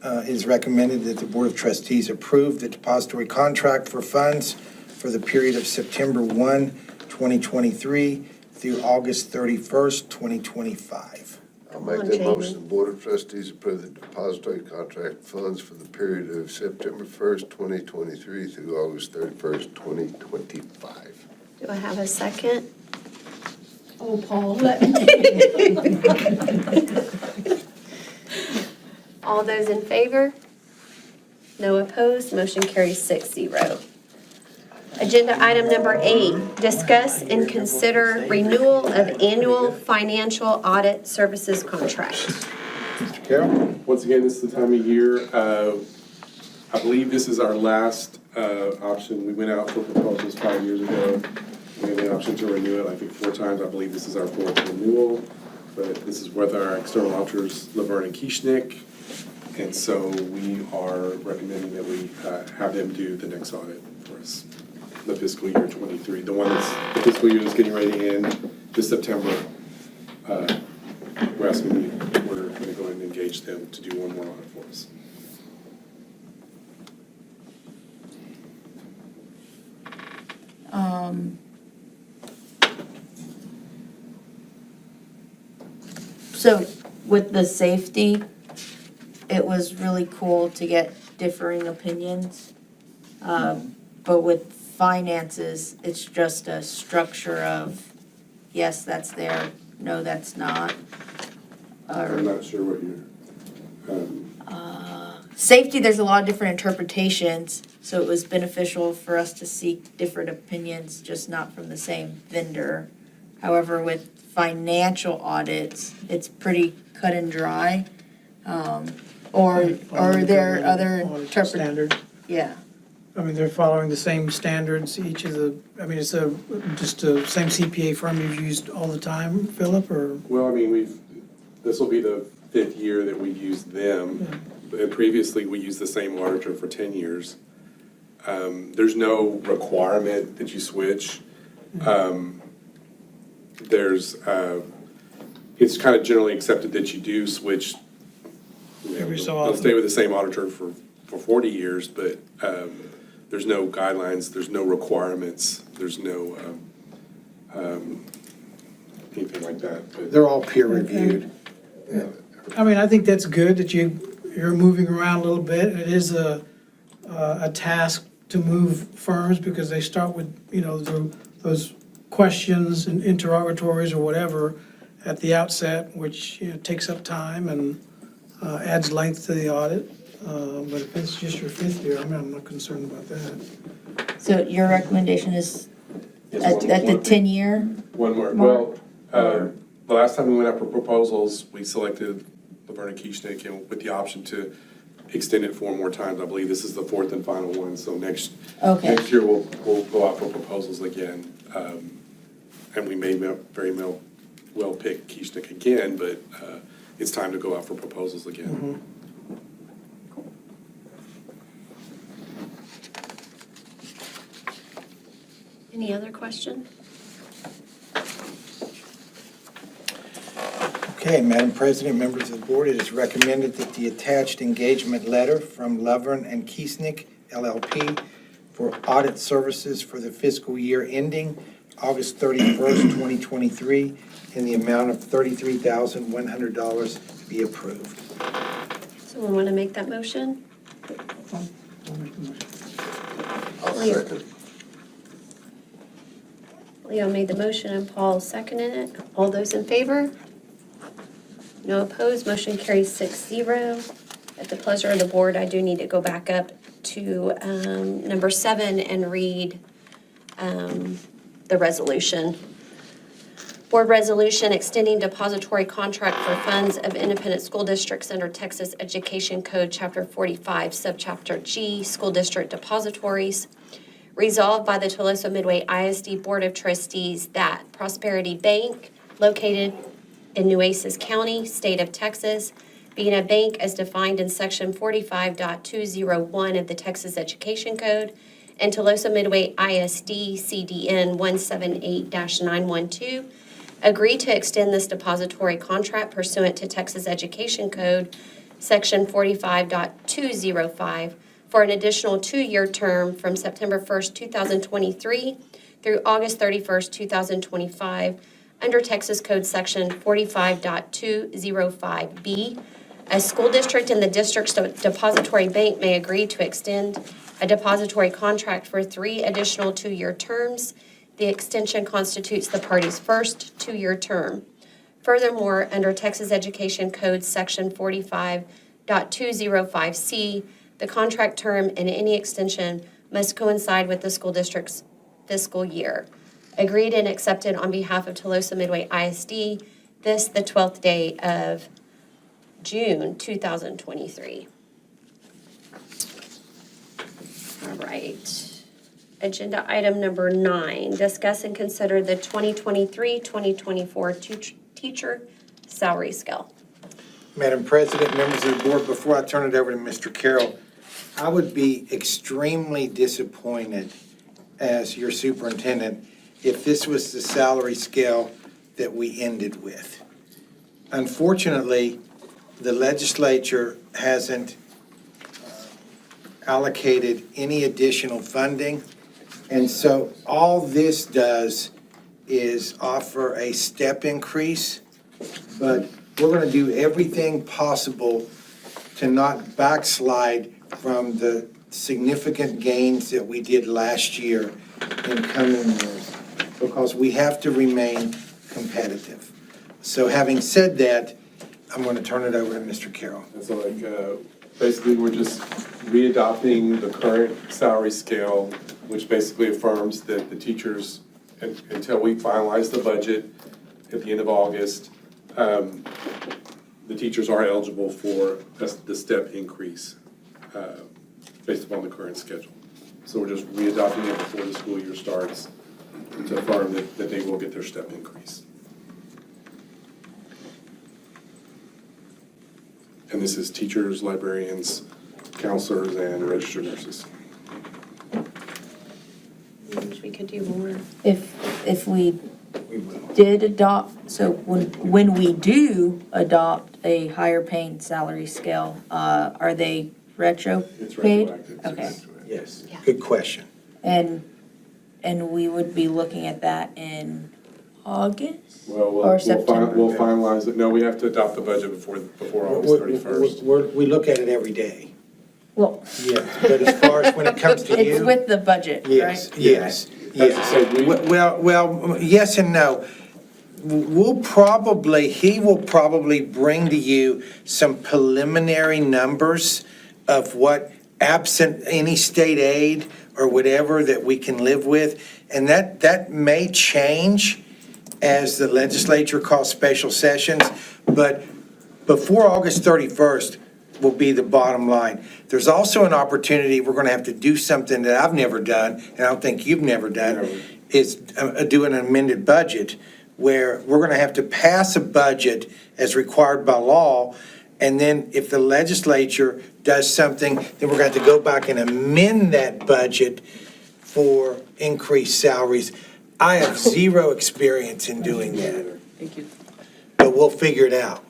B: it is recommended that the Board of Trustees approve the depository contract for funds for the period of September 1, 2023 through August 31st, 2025.
K: I'll make that motion. The Board of Trustees approve the depository contract funds for the period of September 1st, 2023 through August 31st, 2025.
A: Do I have a second?
N: Oh, Paul, let me.
A: All those in favor? No opposed, motion carries 6-0. Agenda item number 8, discuss and consider renewal of annual financial audit services contract.
B: Mr. Carroll?
C: Once again, this is the time of year. I believe this is our last option. We went out for proposals 5 years ago. We had the option to renew it, I think 4 times. I believe this is our 4th renewal. But this is with our external auditors, Laverne and Kieschnick. And so we are recommending that we have them do the next audit for us, the fiscal year 23. The one that's, the fiscal year that's getting ready to end this September. We're asking, we're going to go ahead and engage them to do one more audit for us.
D: So with the safety, it was really cool to get differing opinions. But with finances, it's just a structure of, yes, that's there, no, that's not.
C: I'm not sure what you're,
D: Safety, there's a lot of different interpretations, so it was beneficial for us to seek different opinions, just not from the same vendor. However, with financial audits, it's pretty cut and dry. Or are there other
P: Standard.
D: Yeah.
P: I mean, they're following the same standards, each of the, I mean, it's just the same CPA firm you've used all the time, Philip, or?
C: well, I mean, this will be the 5th year that we've used them. And previously, we used the same auditor for 10 years. There's no requirement that you switch. It's kind of generally accepted that you do switch.
P: Every so
C: They'll
P: often.
C: stay with the same auditor for 40 years, but there's no guidelines, there's no requirements, there's no anything like that. But
B: They're all peer reviewed.
P: I mean, I think that's good that you're moving around a little bit. It is a task to move firms because they start with, you know, those questions and interrogatories or whatever at the outset, which, you know, takes up time and adds length to the audit. But if it's just your 5th year, I mean, I'm not concerned about that.
D: So your recommendation is
C: Yes,
D: at
C: one
D: the
C: more.
D: 10-year?
C: One more.
D: Mark?
C: Well, the last time we went out for proposals, we selected Laverne and Kieschnick and with the option to extend it 4 more times. I believe this is the 4th and final one, so next year we'll go out for proposals again. And we may very well pick Kieschnick again, but it's time to go out for proposals again.
A: Any other question?
B: Okay, Madam President, members of the board, it is recommended that the attached engagement letter from Laverne and Kieschnick LLP for audit services for the fiscal year ending August 31st, 2023, in the amount of $33,100 be approved.
A: Someone want to make that motion?
K: I'll second.
A: Leo made the motion and Paul seconded it. All those in favor? No opposed, motion carries 6-0. At the pleasure of the board, I do need to go back up to number 7 and read the resolution. Board resolution extending depository contract for funds of independent school districts under Texas Education Code, Chapter 45, Subchapter G, School District Depositories. Resolved by the Tolosa Midway ISD Board of Trustees that Prosperity Bank, located in Nueces County, State of Texas, being a bank as defined in Section 45.201 of the Texas Education Code, and Tolosa Midway ISD CDN 178-912, agree to extend this depository contract pursuant to Texas Education Code, Section 45.205, for an additional 2-year term from September 1st, 2023 through August 31st, 2025, under Texas Code Section 45.205B. A school district and the district's depository bank may agree to extend a depository contract for 3 additional 2-year terms. The extension constitutes the party's first 2-year term. Furthermore, under Texas Education Code Section 45.205C, the contract term and any extension must coincide with the school district's fiscal year. Agreed and accepted on behalf of Tolosa Midway ISD, this the 12th day of June 2023. All right. Agenda item number 9, discuss and consider the 2023-2024 teacher salary scale.
B: Madam President, members of the board, before I turn it over to Mr. Carroll, I would be extremely disappointed as your superintendent if this was the salary scale that we ended with. Unfortunately, the legislature hasn't allocated any additional funding, and so all this does is offer a step increase, but we're going to do everything possible to not backslide from the significant gains that we did last year in coming years, because we have to remain competitive. So having said that, I'm going to turn it over to Mr. Carroll.
C: So basically, we're just readopting the current salary scale, which basically affirms that the teachers, until we finalize the budget at the end of August, the teachers are eligible for the step increase based upon the current schedule. So we're just readopting it before the school year starts to affirm that they will get their step increase. And this is teachers, librarians, counselors, and registered nurses.
A: We could do more.
D: If we did adopt, so when we do adopt a higher paying salary scale, are they retro
C: It's
D: paid?
C: retroactive.
D: Okay,
B: Yes, good question.
D: and we would be looking at that in August?
C: Well,
D: Or September?
C: we'll finalize it. No, we have to adopt the budget before August 31st.
B: We look at it every day.
D: Well,
B: Yes, but as far as when it comes to you.
D: it's with the budget, right?
B: Yes, yes,
C: As I
B: yes.
C: said,
B: Well, yes and no. He will probably bring to you some preliminary numbers of what, absent any state aid or whatever, that we can live with. And that may change as the legislature calls special sessions, but before August 31st will be the bottom line. There's also an opportunity, we're gonna have to do something that I've never done, and I don't think you've never done, is do an amended budget, where we're gonna have to pass a budget as required by law, and then if the legislature does something, then we're gonna have to go back and amend that budget for increased salaries. I have zero experience in doing that,
M: Thank you.
B: but we'll figure it out.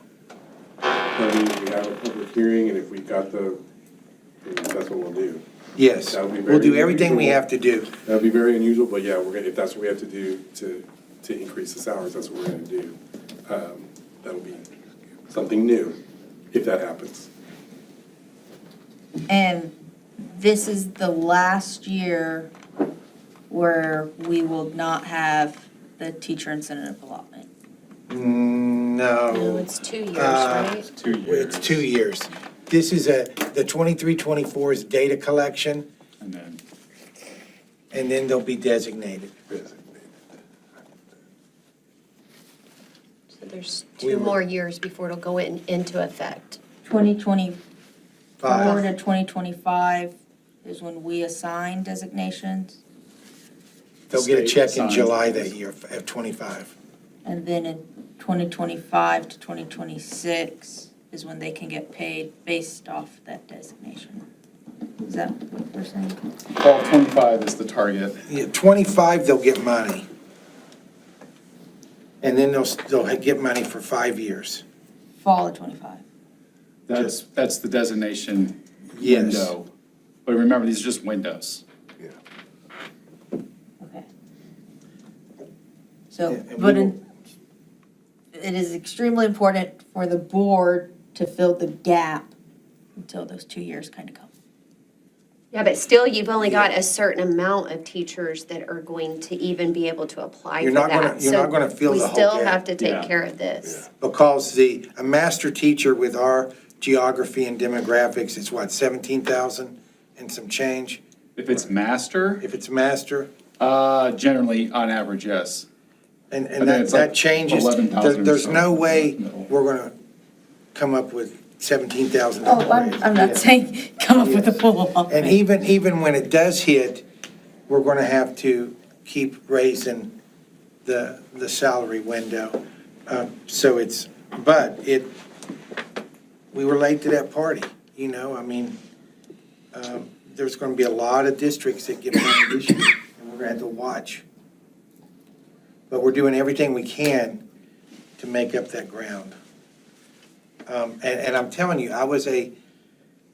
C: I mean, we have a public hearing, and if we got that's what we'll do.
B: Yes,
C: That would be
B: we'll do
C: very
B: everything we
C: unusual.
B: have to do.
C: That'd be very unusual, but yeah, if that's what we have to do to increase the salaries, that's what we're gonna do. That'll be something new, if that happens.
D: And this is the last year where we will not have the teacher incentive allotment?
A: No,
B: No,
A: it's 2 years, right?
C: 2 years.
B: it's 2 years. This is the 23-24 is data collection,
C: And then
B: and then they'll be designated.
A: So there's
B: We
A: 2
B: were-
A: more years before it'll go into effect.
D: 2024
B: 5.
D: to 2025 is when we assign designations,
B: They'll get a
C: State
B: check in
C: assigns
B: July
C: it.
B: that year of 25.
D: and then in 2025 to 2026 is when they can get paid based off that designation. Is that what we're saying?
C: fall 25 is the target.
B: Yeah, 25, they'll get money. And then they'll get money for 5 years.
D: Fall of 25.
C: That's the designation
B: Yes.
C: window. But remember, these are just windows.
D: Okay. So,
B: Yeah, and we
D: but
B: will-
D: it is extremely important for the board to fill the gap until those 2 years kind of come.
A: Yeah, but still, you've only got a certain amount of teachers that are going to even be able to apply
B: You're
A: for
B: not gonna-
A: that.
B: you're not gonna fill the whole
A: We still
B: gap.
A: have to take
C: Yeah.
A: care of this.
B: Because a master teacher with our geography and demographics is what, 17,000 and some change?
C: If it's master,
B: If it's master,
C: generally, on average, yes.
B: and
C: I think
B: that
C: it's like
B: changes.
C: 11,000 or
B: There's
C: so.
B: no way
C: No.
B: we're gonna come up with 17,000.
D: Oh, I'm not saying come up with a full allotment.
B: And even when it does hit, we're gonna have to keep raising the salary window. We were late to that party, you know, I mean, there's gonna be a lot of districts that get money this year, and we're gonna have to watch. But we're doing everything we can to make up that ground. And I'm telling you, I was a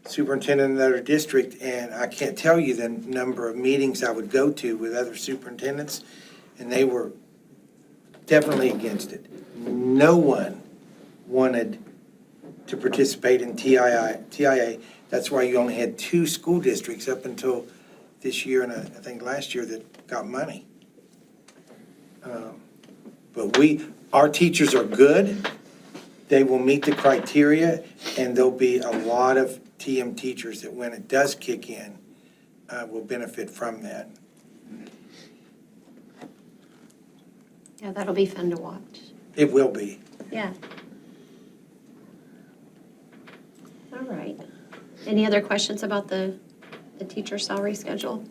B: superintendent in another district, and I can't tell you the number of meetings I would go to with other superintendents, and they were definitely against it. No one wanted to participate in TIA. That's why you only had 2 school districts up until this year, and I think last year, that got money. But our teachers are good. They will meet the criteria, and there'll be a lot of TM teachers that when it does kick in, will benefit from that.
A: Yeah, that'll be fun to watch.
B: It will be.
A: Yeah. All right. Any other questions about the teacher salary schedule?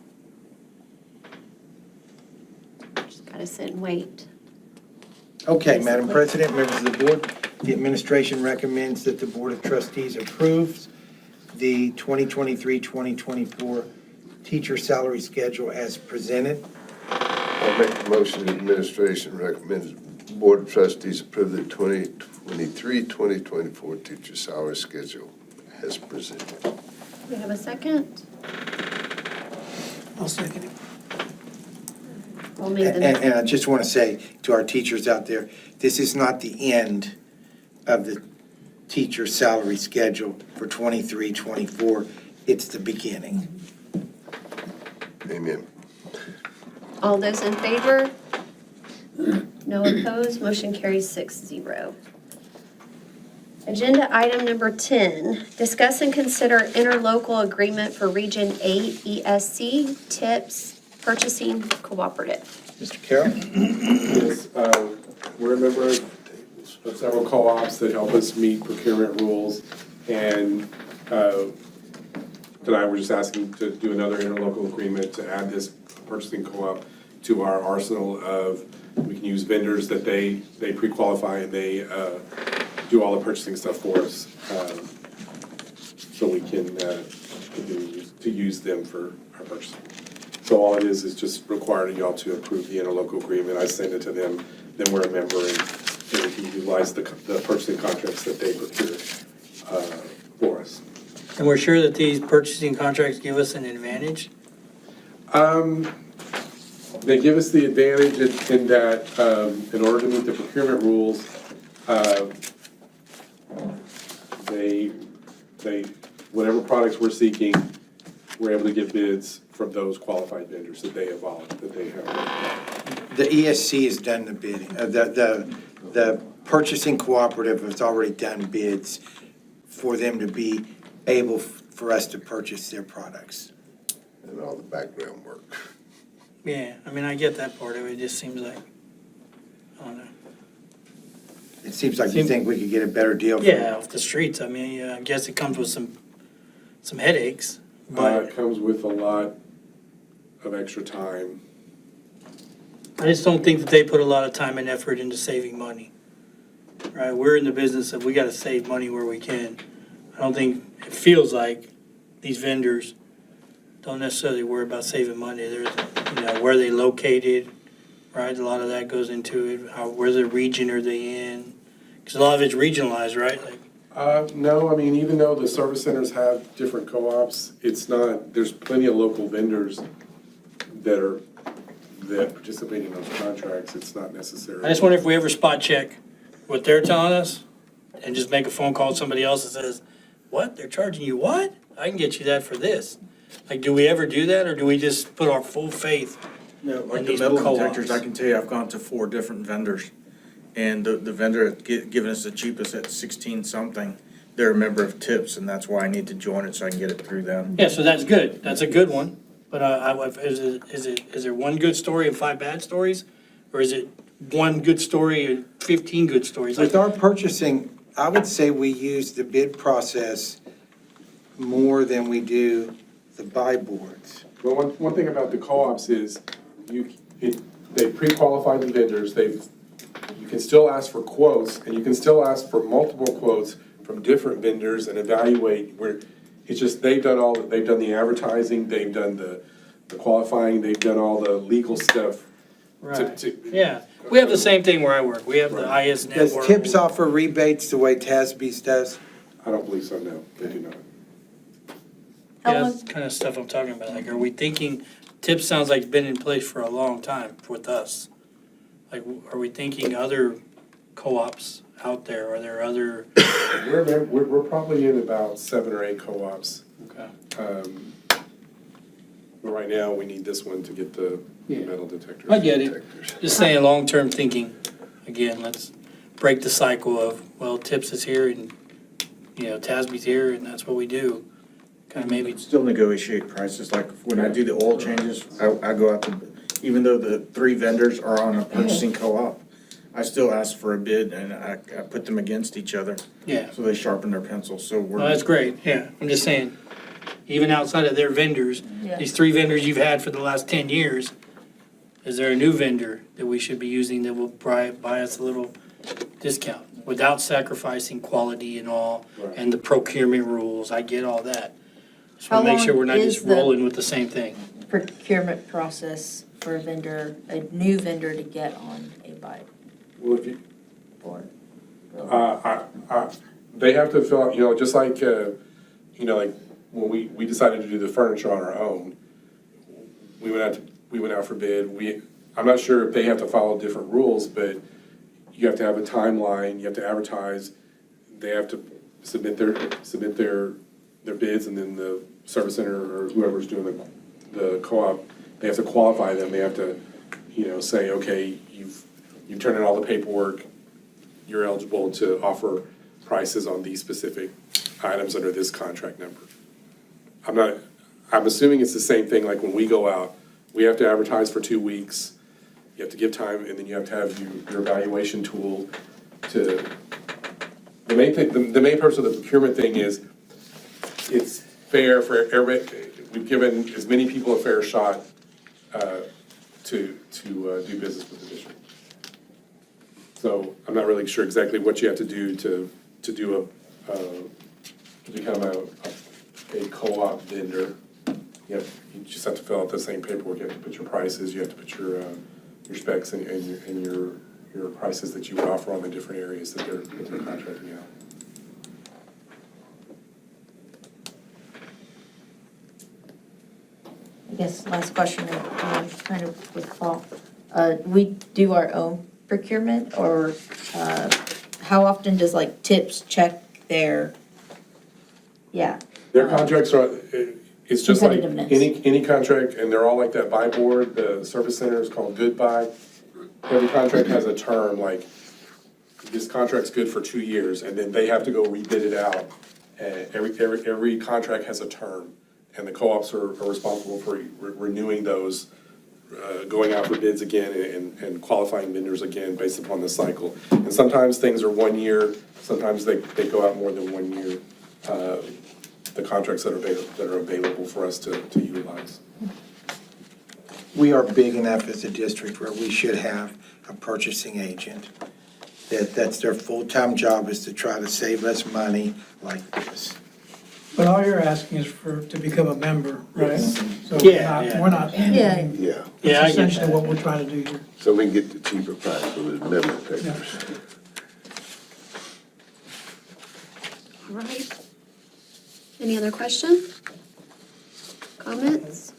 A: Just gotta sit and wait.
B: Okay, Madam President, members of the board, the administration recommends that the Board of Trustees approves the 2023-2024 teacher salary schedule as presented.
K: I'll make the motion, the administration recommends the Board of Trustees approve the 2023-2024 teacher salary schedule as presented.
A: We have a second?
P: I'll second it.
A: I'll make the.
B: And I just want to say to our teachers out there, this is not the end of the teacher salary schedule for 23-24. It's the beginning.
K: Amen.
A: All those in favor? No opposed, motion carries 6-0. Agenda item number 10, discuss and consider interlocal agreement for Region 8 ESC TIPS Purchasing Cooperative.
B: Mr. Carroll?
Q: Yes, we're a member of several co-ops that help us meet procurement rules, and tonight we're just asking to do another interlocal agreement to add this purchasing co-op to our arsenal of, we can use vendors that they pre-qualify and they do all the purchasing stuff for us, so we can continue to use them for our purchasing. So all it is just requiring y'all to approve the interlocal agreement. I send it to them, then we're a member, and we can utilize the purchasing contracts that they procure for us.
L: And we're sure that these purchasing contracts give us an advantage?
Q: They give us the advantage in that, in order to meet the procurement rules, whatever products we're seeking, we're able to get bids from those qualified vendors that they have.
B: The ESC has done the bidding, the purchasing cooperative has already done bids for them to be able for us to purchase their products.
K: And all the background work.
L: Yeah, I mean, I get that part of it, it just seems like, I don't know.
B: It seems like you think we could get a better deal. for
L: Yeah, off the streets, I mean, I guess it comes with some headaches, but
Q: It comes with a lot of extra time.
L: I just don't think that they put a lot of time and effort into saving money. Right, we're in the business of, we gotta save money where we can. I don't think, it feels like these vendors don't necessarily worry about saving money. There's, where they located, right? A lot of that goes into it. Where the region are they in? Because a lot of it's regionalized, right? Like,
Q: No, I mean, even though the service centers have different co-ops, it's not, there's plenty of local vendors that participate in those contracts. It's not necessary.
L: I just wonder if we ever spot check what they're telling us and just make a phone call to somebody else that says, what? They're charging you what? I can get you that for this. Like, do we ever do that, or do we just put our full faith?
O: No, like
L: in
O: the
L: these
O: metal
L: co-ops?
O: detectors, I can tell you, I've gone to 4 different vendors. And the vendor that's given us the cheapest at 16-something, they're a member of TIPS, and that's why I need to join it so I can get it through them.
L: Yeah, so that's good. That's a good one. But is there one good story and 5 bad stories? Or is it one good story and 15 good stories?
B: With our purchasing, I would say we use the bid process more than we do the buy boards.
Q: Well, one thing about the co-ops is they pre-qualify the vendors, you can still ask for quotes, and you can still ask for multiple quotes from different vendors and evaluate where, it's just, they've done the advertising, they've done the qualifying, they've done all the legal stuff.
L: Right. Yeah, we have the same thing where I work. We have the IS
B: Does
L: network.
B: TIPS offer rebates the way TASB's does?
Q: I don't believe so, no, they do not.
L: Yeah, that's the kind of stuff I'm talking about. Like, are we thinking, TIPS sounds like it's been in place for a long time with us. Like, are we thinking other co-ops out there? Are there other?
Q: We're probably in about 7 or 8 co-ops.
L: Okay.
Q: But right now, we need this one to get the metal detectors.
L: I get it. Just saying, long-term thinking. Again, let's break the cycle of, well, TIPS is here and, TASB's here and that's what we do. Kind of maybe.
O: Still negotiate prices, like when I do the oil changes, I go out to, even though the 3 vendors are on a purchasing co-op, I still ask for a bid and I put them against each other.
L: Yeah.
O: So they sharpen their pencils, so we're.
L: Well, that's great, yeah. I'm just saying, even outside of their vendors,
D: Yeah.
L: these 3 vendors you've had for the last 10 years, is there a new vendor that we should be using that will buy us a little discount without sacrificing quality and all, and the procurement rules? I get all that. Just want to make sure we're not just rolling with the same thing.
D: Procurement process for a new vendor to get on a buy
Q: Well, if you,
D: board.
Q: they have to fill out, just like, like when we decided to do the furniture on our own, we went out for bid. I'm not sure if they have to follow different rules, but you have to have a timeline, you have to advertise, they have to submit their bids, and then the service center or whoever's doing the co-op, they have to qualify them, they have to, say, okay, you've turned in all the paperwork, you're eligible to offer prices on these specific items under this contract number. I'm assuming it's the same thing, like when we go out, we have to advertise for 2 weeks, you have to give time, and then you have to have your evaluation tool to, the main purpose of the procurement thing is, it's fair for everybody, we've given as many people a fair shot to do business with the district. So I'm not really sure exactly what you have to do to become a co-op vendor. You just have to fill out the same paperwork, you have to put your prices, you have to put your specs and your prices that you would offer on the different areas that they're contracting out.
D: I guess last question, kind of with Paul. We do our own procurement, or how often does like TIPS check their,
Q: Their contracts are, it's just like
D: Competitiveness.
Q: any contract, and they're all like that buy board. The service center is called Goodbuy, every contract has a term, like, this contract's good for 2 years, and then they have to go rebid it out. And every contract has a term, and the co-ops are responsible for renewing those, going out for bids again and qualifying vendors again based upon the cycle. And sometimes things are 1 year, sometimes they go out more than 1 year, the contracts that are available for us to utilize.
B: We are big enough as a district where we should have a purchasing agent. That's their full-time job, is to try to save us money like this.
P: But all you're asking is to become a member, right? So
L: Yeah,
P: we're not.
D: Yeah.
K: Yeah,
L: Yeah, I
P: That's
L: get
P: essentially
L: that.
P: what we're trying to do here.
K: so we can get the cheaper price for the member papers.
A: All right. Any other questions? Comments?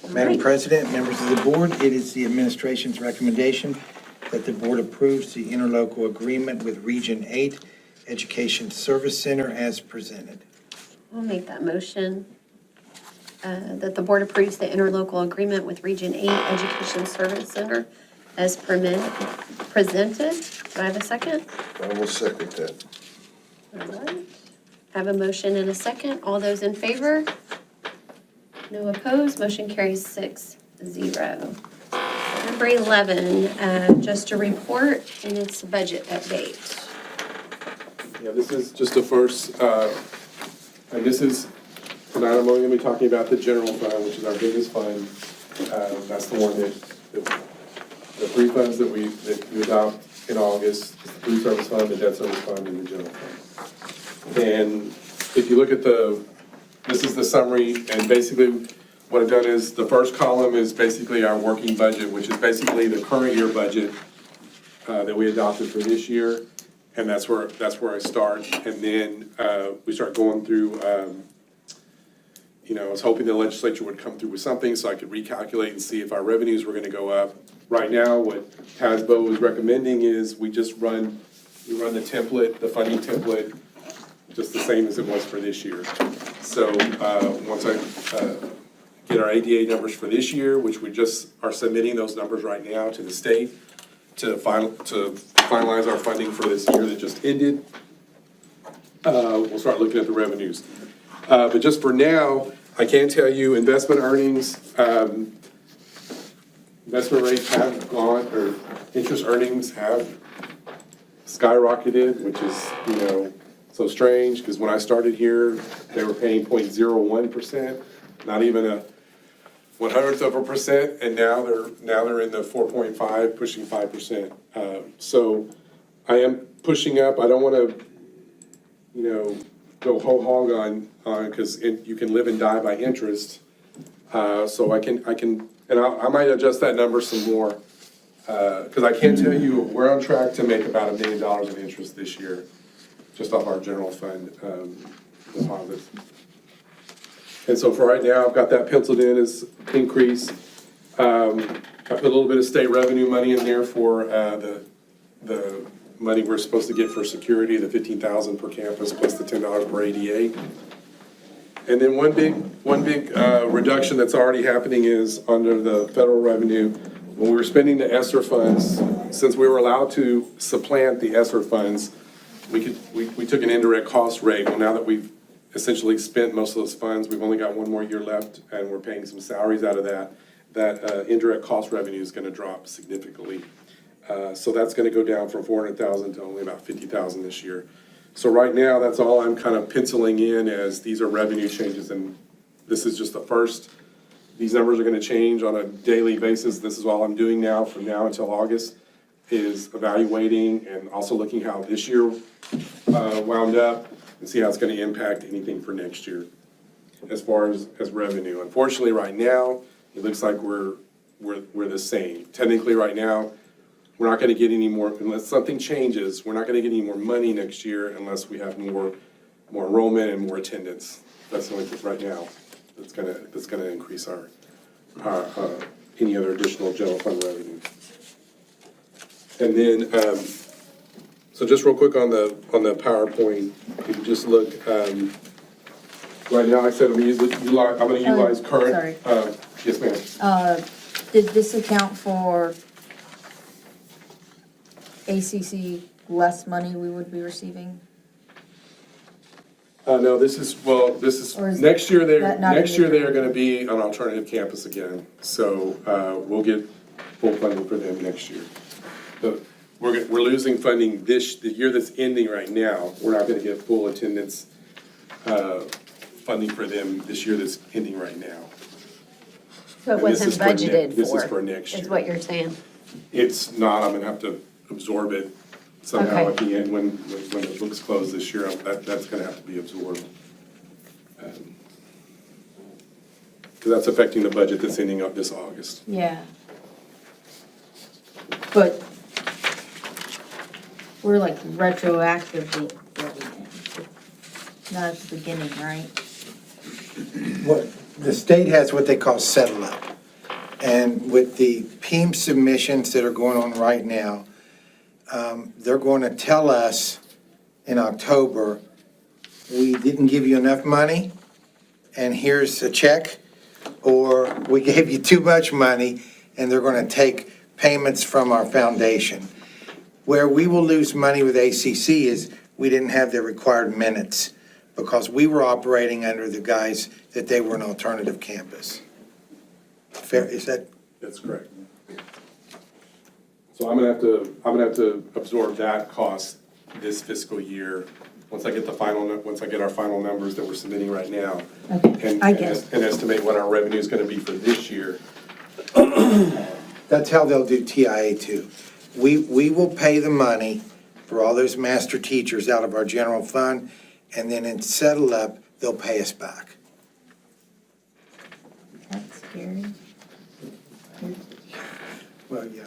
A: All
B: Madam
A: right.
B: President, members of the board, it is the administration's recommendation that the board approves the interlocal agreement with Region 8 Education Service Center as presented.
A: I'll make that motion, that the board approves the interlocal agreement with Region 8 Education Service Center as presented. Do I have a second?
K: I will second that.
A: All right. Have a motion and a second. All those in favor? No opposed. Motion carries 6-0. Number 11, just a report, and it's a budget update.
Q: Yeah, this is just a first, and this is, tonight I'm only gonna be talking about the general fund, which is our biggest fund. That's the one the three funds that we adopt in August, is the food service fund, the debt service fund, and the general fund. And if you look at this is the summary, and basically what I've done is, the first column is basically our working budget, which is basically the current year budget that we adopted for this year. And that's where I start, and then we start going through, I was hoping the legislature would come through with something so I could recalculate and see if our revenues were gonna go up. Right now, what HASBO is recommending is we run the template, the funding template, just the same as it was for this year. So, once I get our ADA numbers for this year, which we just are submitting those numbers right now to the state to finalize our funding for this year that just ended, we'll start looking at the revenues. But just for now, I can tell you investment earnings, investment rates have gone, or interest earnings have skyrocketed, which is, so strange, because when I started here, they were paying 0.01%, not even a 0.01%, and now they're in the 4.5, pushing 5%. So I am pushing up. I don't want to, go whole hog on because you can live and die by interest. So I can, and I might adjust that number some more because I can tell you we're on track to make about $1 million in interest this year, just off our general fund deposits. And so for right now, I've got that penciled in as increase. I put a little bit of state revenue money in there for the money we're supposed to get for security, the $15,000 per campus plus the $10 per ADA. And then one big reduction that's already happening is under the federal revenue. When we were spending the ESSER funds, since we were allowed to supplant the ESSER funds, we took an indirect cost rate. Well, now that we've essentially spent most of those funds, we've only got 1 more year left, and we're paying some salaries out of that. That indirect cost revenue is gonna drop significantly. So that's gonna go down from 400,000 to only about 50,000 this year. So right now, that's all I'm kind of penciling in as these are revenue changes, and this is just the first. These numbers are gonna change on a daily basis. This is all I'm doing now from now until August, is evaluating and also looking how this year wound up and see how it's gonna impact anything for next year as far as revenue. Unfortunately, right now, it looks like we're the same. Technically, right now, we're not gonna get any more, unless something changes, we're not gonna get any more money next year unless we have more enrollment and more attendance. That's the only thing right now that's gonna increase our any other additional general fund revenue. And then, so just real quick on the PowerPoint, if you just look, right now, I said I'm gonna utilize current.
D: sorry.
Q: Yes, ma'am.
D: Did this account for ACC less money we would be receiving?
Q: No, this is,
D: Or is
Q: next year,
D: that not
Q: next year
D: in the-
Q: they are gonna be an alternative campus again. So, we'll get full funding for them next year. But we're losing funding the year that's ending right now. We're not gonna get full attendance, funding for them this year that's ending right now.
A: So it
Q: And this
A: wasn't
Q: is for ne-
A: budgeted for.
Q: This is for next year.
A: Is what you're saying.
Q: It's not, I'm gonna have to absorb it somehow
A: Okay.
Q: at the end when the books close this year. That's gonna have to be absorbed. Because that's affecting the budget that's ending up this August.
D: Yeah. But we're like retroactively getting it. Not at the beginning, right?
B: What, the state has what they call settle up. And with the PEEM submissions that are going on right now, they're going to tell us in October, we didn't give you enough money, and here's a check, or we gave you too much money, and they're going to take payments from our foundation. Where we will lose money with ACC is we didn't have the required minutes, because we were operating under the guise that they were an alternative campus. Fair, is that?
Q: That's correct. So I'm gonna have to absorb that cost this fiscal year, once I get our final numbers that we're submitting right now.
D: Okay, I get it.
Q: And estimate what our revenue is gonna be for this year.
B: That's how they'll do TIA too. We will pay the money for all those master teachers out of our general fund, and then in settle up, they'll pay us back.
D: That's scary.
B: Well, yeah.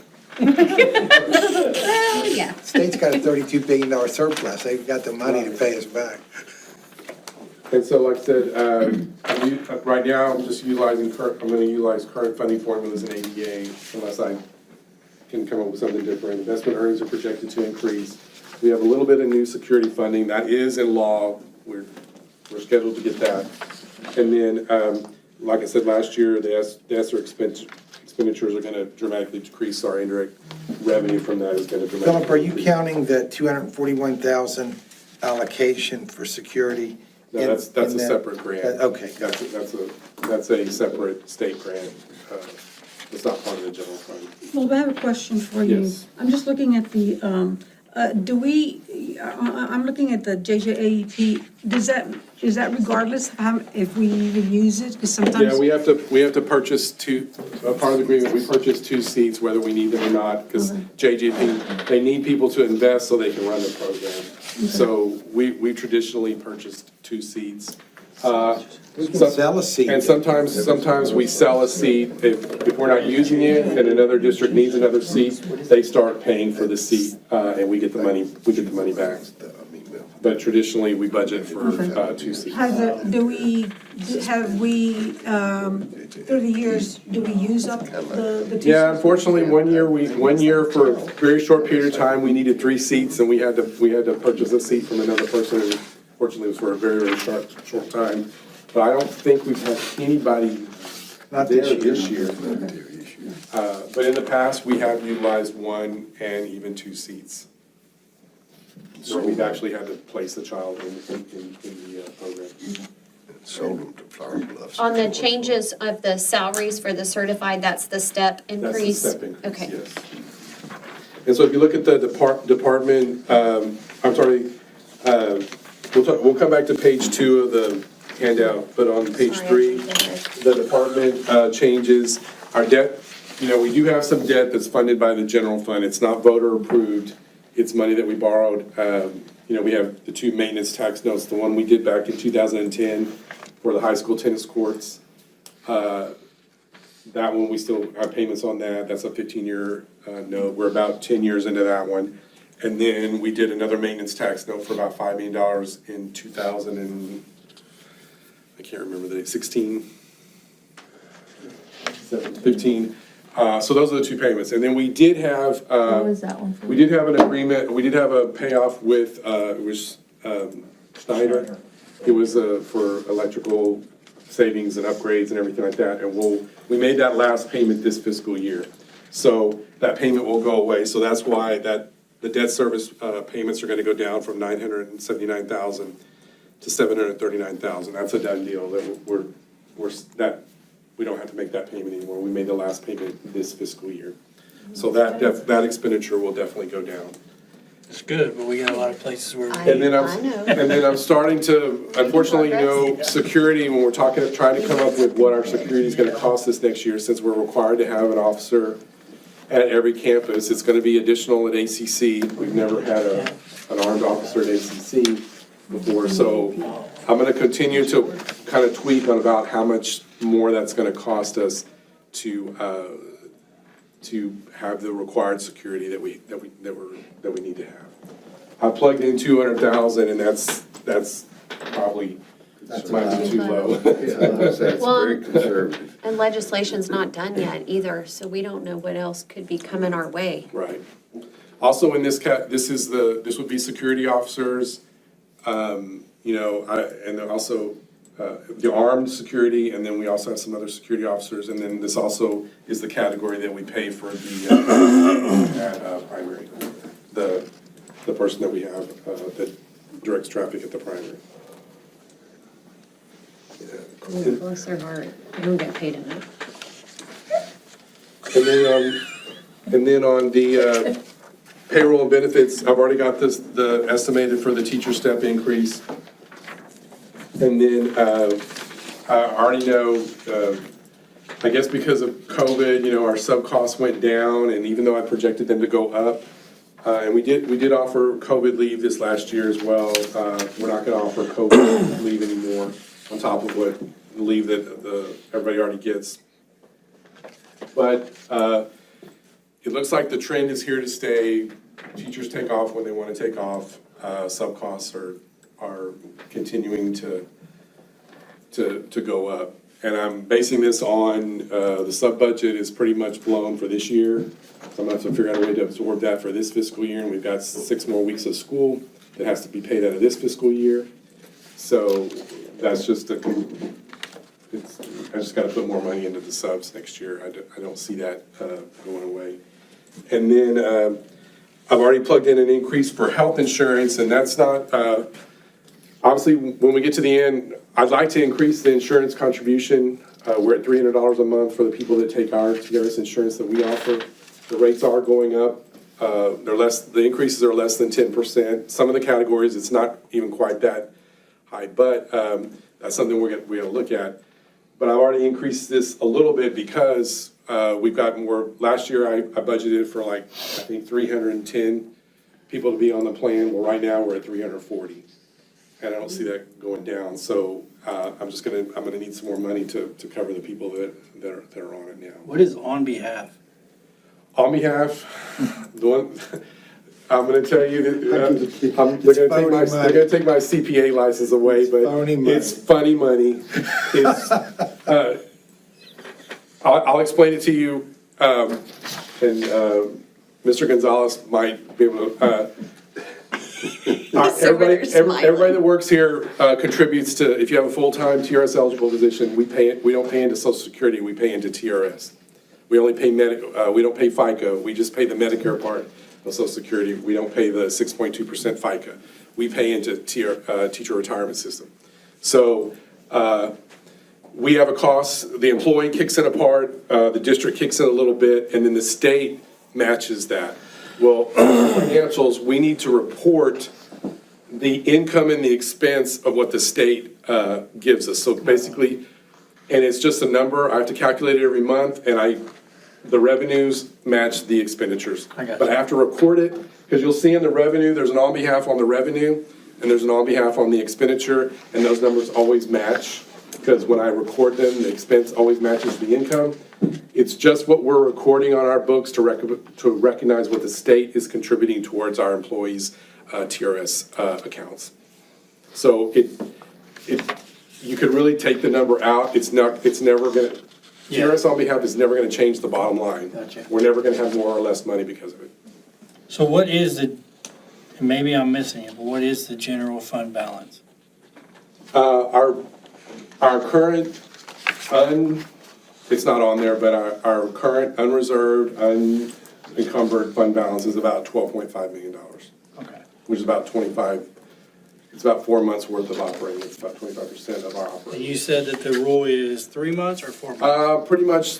A: Yeah.
B: State's got a $32 billion surplus. They've got the money to pay us back.
Q: And so, like I said, right now, I'm gonna utilize current funding formulas in ADA unless I can come up with something different. Investment earnings are projected to increase. We have a little bit of new security funding that is in law. We're scheduled to get that. And then, like I said, last year, the ESSER expenditures are gonna dramatically decrease. Our indirect revenue from that is gonna dramatically.
B: Philip, are you
Q: decrease.
B: counting the 241,000 allocation for security?
Q: No, that's
B: in
Q: a
B: that?
Q: separate grant.
B: Okay,
Q: That's a separate state grant. It's not part of the general fund.
N: Well, I have a question for you.
Q: Yes.
N: I'm just looking at the, I'm looking at the JJAEP, is that regardless of how, if we even use it? Because sometimes.
Q: Yeah, we have to purchase part of the agreement, we purchase 2 seats whether we need them or not, because JJP, they need people to invest so they can run the program. So we traditionally purchased 2 seats.
B: We can sell a seat.
Q: And sometimes we sell a seat, if we're not using it and another district needs another seat, they start paying for the seat, and we get the money back. But traditionally, we budget for 2 seats.
N: Have we, through the years, do we use up the two?
Q: Yeah, unfortunately, one year for a very short period of time, we needed 3 seats and we had to purchase a seat from another person. Fortunately, it was for a very, very short time. But I don't think we've had anybody
B: Not
Q: there
B: this
Q: this year. But in the past, we have utilized 1 and even 2 seats. So we've actually had to place the child in the program.
K: Sold them to Flower Bluffs.
A: On the changes of the salaries for the certified, that's the step increase?
Q: That's the step increase,
A: Okay.
Q: yes. And so if you look at the department, we'll come back to page 2 of the handout, but on page 3, the department changes. Our debt, we do have some debt that's funded by the general fund. It's not voter approved. It's money that we borrowed. We have the 2 maintenance tax notes, the one we did back in 2010 for the high school tennis courts. That one, we still have payments on that. That's a 15-year note. We're about 10 years into that one. And then we did another maintenance tax note for about $5 million in 2000 and, I can't remember the date, 16, 15. So those are the 2 payments. And then we did have,
D: What was that one for?
Q: we did have an agreement, we did have a payoff with, it was Schneider. It was for electrical savings and upgrades and everything like that. And we made that last payment this fiscal year. So that payment will go away. So that's why that the debt service payments are gonna go down from 979,000 to 739,000. That's a done deal, that we don't have to make that payment anymore. We made the last payment this fiscal year. So that expenditure will definitely go down.
L: It's good, but we got a lot of places where.
Q: And then I'm starting to, unfortunately, security, when we're trying to come up with what our security is gonna cost us next year, since we're required to have an officer at every campus, it's gonna be additional at ACC. We've never had an armed officer at ACC before, so I'm gonna continue to kind of tweak on about how much more that's gonna cost us to have the required security that we need to have. I plugged in 200,000, and that's probably, might be too low.
K: That's
A: Well,
K: very conservative.
A: And legislation's not done yet either, so we don't know what else could be coming our way.
Q: Right. Also in this this would be security officers, and then also the armed security, and then we also have some other security officers, and then this also is the category that we pay for the primary, the person that we have that directs traffic at the primary.
A: Bless their heart, they don't get paid enough.
Q: And then on the payroll and benefits, I've already got the estimated for the teacher step increase. And then I already know, I guess because of COVID, our sub costs went down, and even though I projected them to go up, and we did offer COVID leave this last year as well. We're not gonna offer COVID leave anymore on top of what the leave that everybody already gets. But it looks like the trend is here to stay. Teachers take off when they want to take off. Sub costs are continuing to go up. And I'm basing this on the sub budget is pretty much blown for this year. So I'm gonna have to figure out a way to absorb that for this fiscal year, and we've got 6 more weeks of school that has to be paid out of this fiscal year. So that's just I just gotta put more money into the subs next year. I don't see that going away. And then I've already plugged in an increase for health insurance, and that's not, obviously, when we get to the end, I'd like to increase the insurance contribution. We're at $300 a month for the people that take our TRS insurance that we offer. The rates are going up. The increases are less than 10%. Some of the categories, it's not even quite that high, but that's something we're gonna look at. But I've already increased this a little bit because we've got more. Last year, I budgeted for I think 310 people to be on the plan. Well, right now, we're at 340. And I don't see that going down, so I'm gonna need some more money to cover the people that are on it now.
L: What is on behalf?
Q: On behalf, I'm gonna tell you that they're gonna take my CPA license away, but it's funny money. It's I'll explain it to you, and Mr. Gonzalez might be able to. Everybody that works here contributes to, if you have a full-time TRS eligible position, we don't pay into Social Security, we pay into TRS. We only pay we don't pay FICA, we just pay the Medicare part of Social Security. We don't pay the 6.2% FICA. We pay into teacher retirement system. So we have a cost, the employee kicks in a part, the district kicks in a little bit, and then the state matches that. Well, financials, we need to report the income and the expense of what the state gives us. So basically, and it's just a number, I have to calculate it every month, and the revenues match the expenditures. But I have to record it, because you'll see in the revenue, there's an on behalf on the revenue, and there's an on behalf on the expenditure, and those numbers always match, because when I record them, the expense always matches the income. It's just what we're recording on our books to recognize what the state is contributing towards our employees' TRS accounts. So you could really take the number out. It's never gonna, TRS on behalf is never gonna change the bottom line.
L: Gotcha.
Q: We're never gonna have more or less money because of it.
L: So what is and maybe I'm missing it, but what is the general fund balance?
Q: Our current it's not on there, but our current unreserved, encumbered fund balance is about $12.5 million,
L: Okay.
Q: which is about 25, it's about 4 months worth of operating. It's about 25% of our
L: And
Q: operating.
L: you said that the rule is 3 months or 4 months?
Q: Pretty much,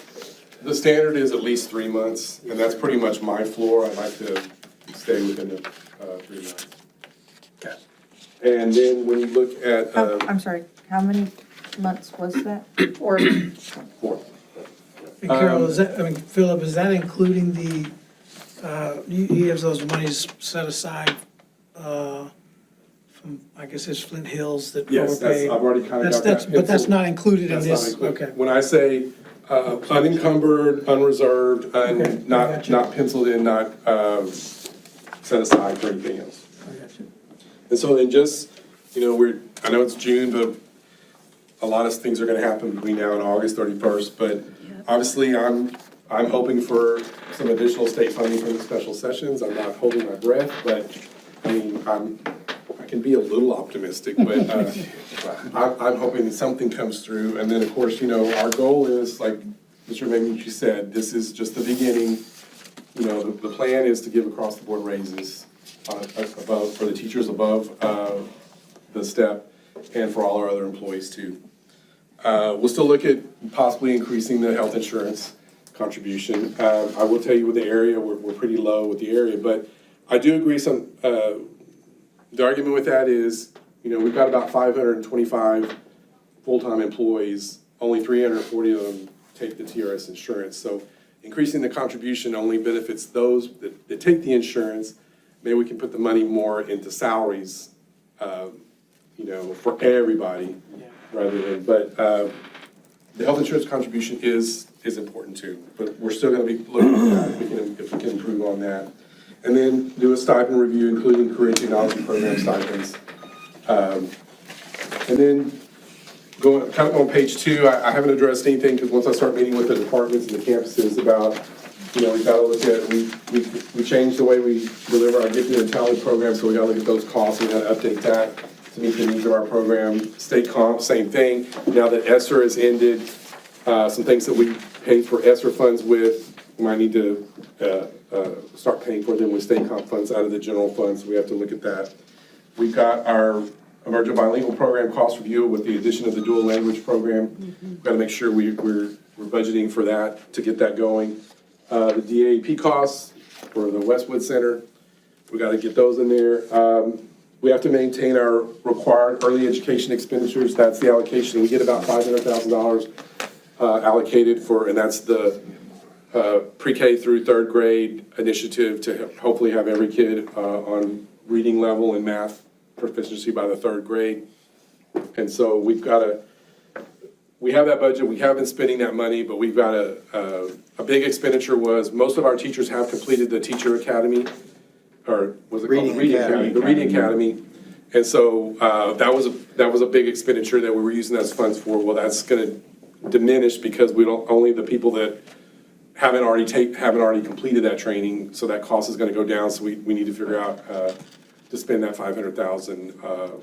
Q: the standard is at least 3 months, and that's pretty much my floor. I'd like to stay within the 3 months.
L: Okay.
Q: And then when you look at,
D: I'm sorry, how many months was that?
Q: four.
P: And Carol, is that, I mean, Philip, is that including the, he has those monies set aside, from, I guess it's Flint Hills that
Q: Yes, that's,
P: overpaid?
Q: I've already kind of got
P: That's,
Q: that.
P: but that's not included in
Q: That's not
P: this,
Q: included.
P: okay.
Q: When I say unencumbered, unreserved,
P: Okay, I got you.
Q: not penciled in, not set aside for anything else.
P: I got you.
Q: And so then just, you know, I know it's June, but a lot of things are gonna happen between now and August 31st. But obviously, I'm hoping for some additional state funding from the special sessions. I'm not holding my breath, but, I mean, I can be a little optimistic, but I'm hoping that something comes through. And then, of course, you know, our goal is, like Mr. Maymuchi said, this is just the beginning. You know, the plan is to give across-the-board raises above, for the teachers above the step, and for all our other employees too. We'll still look at possibly increasing the health insurance contribution. I will tell you with the area, we're pretty low with the area, but I do agree the argument with that is, you know, we've got about 525 full-time employees, only 340 of them take the TRS insurance. So increasing the contribution only benefits those that take the insurance. Maybe we can put the money more into salaries, you know, for everybody, rather than, but the health insurance contribution is important too. But we're still gonna be looking at that, if we can improve on that. And then do a stipend review, including career technology program stipends. And then going, kind of on page 2, I haven't addressed anything, because once I start meeting with the departments and the campuses about, you know, we gotta look at, we changed the way we deliver our gifted and talented program, so we gotta look at those costs, and we gotta update that to meet the needs of our program. State comp, same thing. Now that ESSER has ended, some things that we paid for ESSER funds with, we might need to start paying for them with state comp funds out of the general funds. We have to look at that. We've got our emerging bilingual program cost review with the addition of the dual language program. We've got to make sure we're budgeting for that to get that going. The DAEP costs for the Westwood Center, we got to get those in there. We have to maintain our required early education expenditures. That's the allocation. We get about $500,000 allocated for, and that's the pre-K through 3rd grade initiative to hopefully have every kid on reading level and math proficiency by the 3rd grade. And so we have that budget, we have been spending that money, but we've got a big expenditure was, most of our teachers have completed the teacher academy, or was it called?
B: Reading Academy.
Q: The Reading Academy. And so that was a big expenditure that we were using those funds for. Well, that's gonna diminish because only the people that haven't already completed that training, so that cost is gonna go down, so we need to figure out to spend that $500,000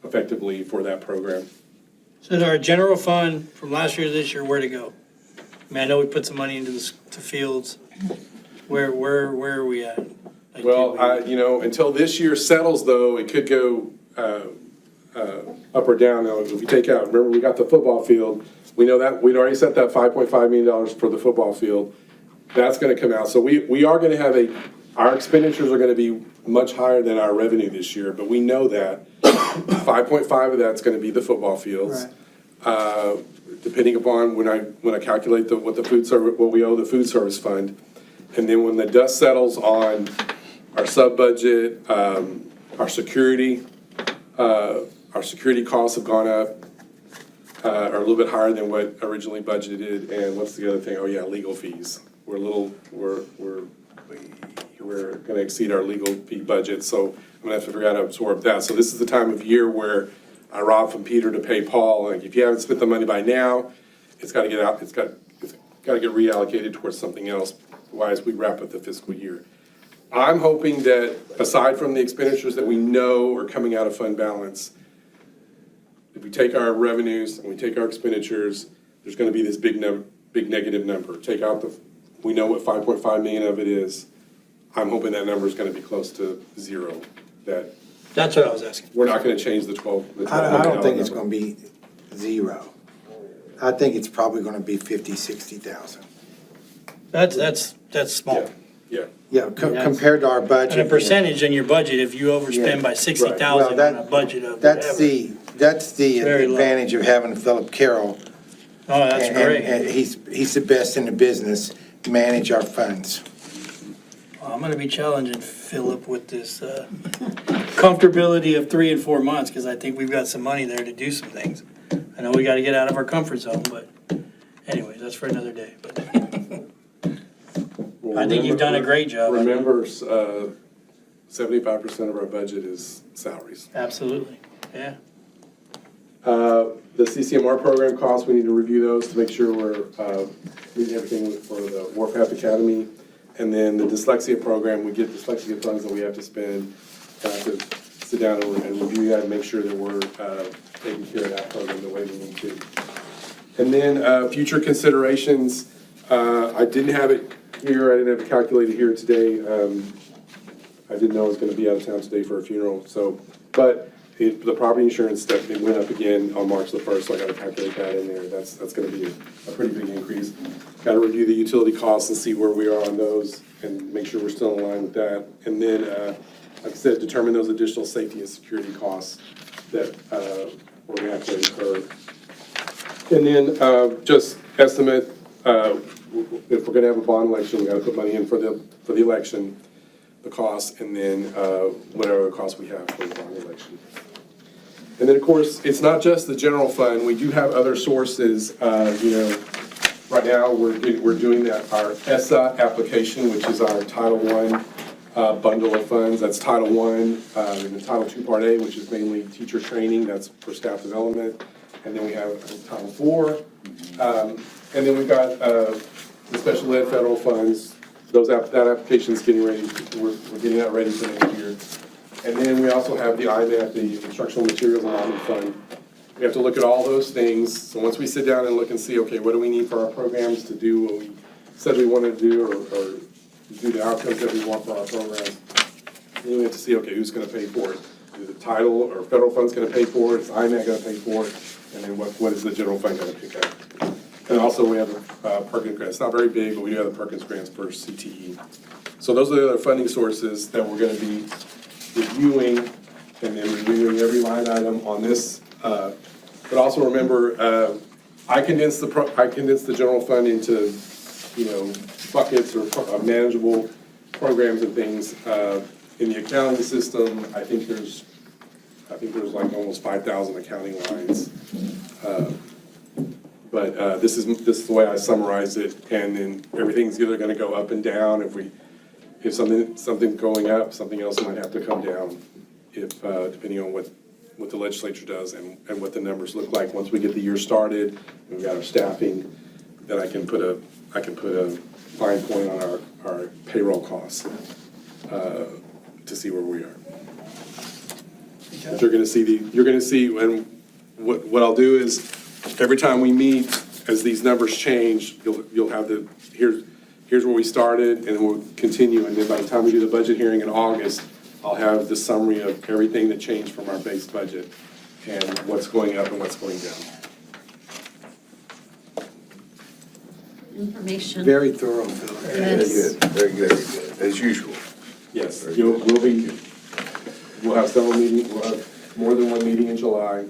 Q: effectively for that program.
L: So our general fund from last year to this year, where to go? I mean, I know we put some money into to fields. Where are we at? Like,
Q: Well, you know, until this year settles though, it could go up or down. Now, if we take out, remember we got the football field, we know that, we'd already set that $5.5 million for the football field. That's gonna come out. So we are gonna have our expenditures are gonna be much higher than our revenue this year, but we know that 5.5 of that's gonna be the football fields. Depending upon when I calculate what we owe the food service fund. And then when the dust settles on our sub-budget, our security costs have gone up, are a little bit higher than what originally budgeted. And what's the other thing? Oh yeah, legal fees. We're gonna exceed our legal fee budget, so I'm gonna have to figure out how to absorb that. So this is the time of year where I rob from Peter to pay Paul. Like, if you haven't spent the money by now, it's gotta get out, it's gotta get reallocated towards something else, otherwise we wrap up the fiscal year. I'm hoping that, aside from the expenditures that we know are coming out of fund balance, if we take our revenues and we take our expenditures, there's gonna be this big negative number. Take out the we know what 5.5 million of it is. I'm hoping that number is gonna be close to zero, that
L: That's what I was asking.
Q: we're not gonna change the 12.
B: I don't think it's gonna be zero. I think it's probably gonna be 50, 60,000.
L: That's small.
Q: Yeah.
B: Yeah, compared to our budget.
L: And a percentage in your budget, if you overspend by 60,000 on a budget of
B: That's
L: whatever.
B: that's the
L: Very low.
B: advantage of having Philip Carroll.
L: Oh, that's
B: And-
L: great.
B: And he's the best in the business, manage our funds.
L: Well, I'm gonna be challenging Philip with this comfortability of 3 and 4 months, because I think we've got some money there to do some things. I know we gotta get out of our comfort zone, but anyways, that's for another day. But I think you've done a great job.
Q: Remember, 75% of our budget is salaries.
L: Absolutely, yeah.
Q: The CCMR program costs, we need to review those to make sure we're meeting everything for the Warpath Academy. And then the dyslexia program, we get dyslexia funds that we have to spend. I have to sit down and review that and make sure that we're taking care of that program the way we need to. And then future considerations, I didn't have it here, I didn't have it calculated here today. I didn't know I was gonna be out of town today for a funeral, so, but the property insurance stuff, it went up again on March the 1st, so I gotta calculate that in there. That's gonna be a pretty big increase. Gotta review the utility costs and see where we are on those and make sure we're still in line with that. And then, like I said, determine those additional safety and security costs that we're gonna have to incur. And then just estimate, if we're gonna have a bond election, we gotta put money in for the election, the costs, and then whatever costs we have for the bond election. And then, of course, it's not just the general fund, we do have other sources, right now, we're doing our ESSA application, which is our Title I bundle of funds. That's Title I, and the Title II Part A, which is mainly teacher training, that's for staff development. And then we have Title IV, and then we've got the special ed federal funds. That application's getting ready, we're getting that ready for next year. And then we also have the IMAT, the Instructional Materials Allotment Fund. We have to look at all those things. So once we sit down and look and see, okay, what do we need for our programs to do what we said we wanted to do, or do the outcomes that we want for our programs, then we have to see, okay, who's gonna pay for it? Is the title or federal fund's gonna pay for it? Is IMAT gonna pay for it? And then what is the general fund gonna pick up? And also we have a Perkins grant. It's not very big, but we do have the Perkins grants for CTE. So those are the other funding sources that we're gonna be reviewing, and then reviewing every line item on this. But also remember, I condensed the general fund into, buckets or manageable programs and things. In the accounting system, I think there's like almost 5,000 accounting lines. But this is the way I summarized it, and then everything's either gonna go up and down. If something's going up, something else might have to come down, depending on what the legislature does and what the numbers look like. Once we get the year started, and we've got our staffing, then I can put a fine point on our payroll costs to see where we are. But you're gonna see, and what I'll do is, every time we meet, as these numbers change, you'll have here's where we started, and we'll continue, and then by the time we do the budget hearing in August, I'll have the summary of everything that changed from our base budget, and what's going up and what's going down.
A: Information.
B: Very thorough, Philip.
A: Yes.
K: Very good, as usual.
Q: Yes, we'll have several meetings, we'll have more than one meeting in July,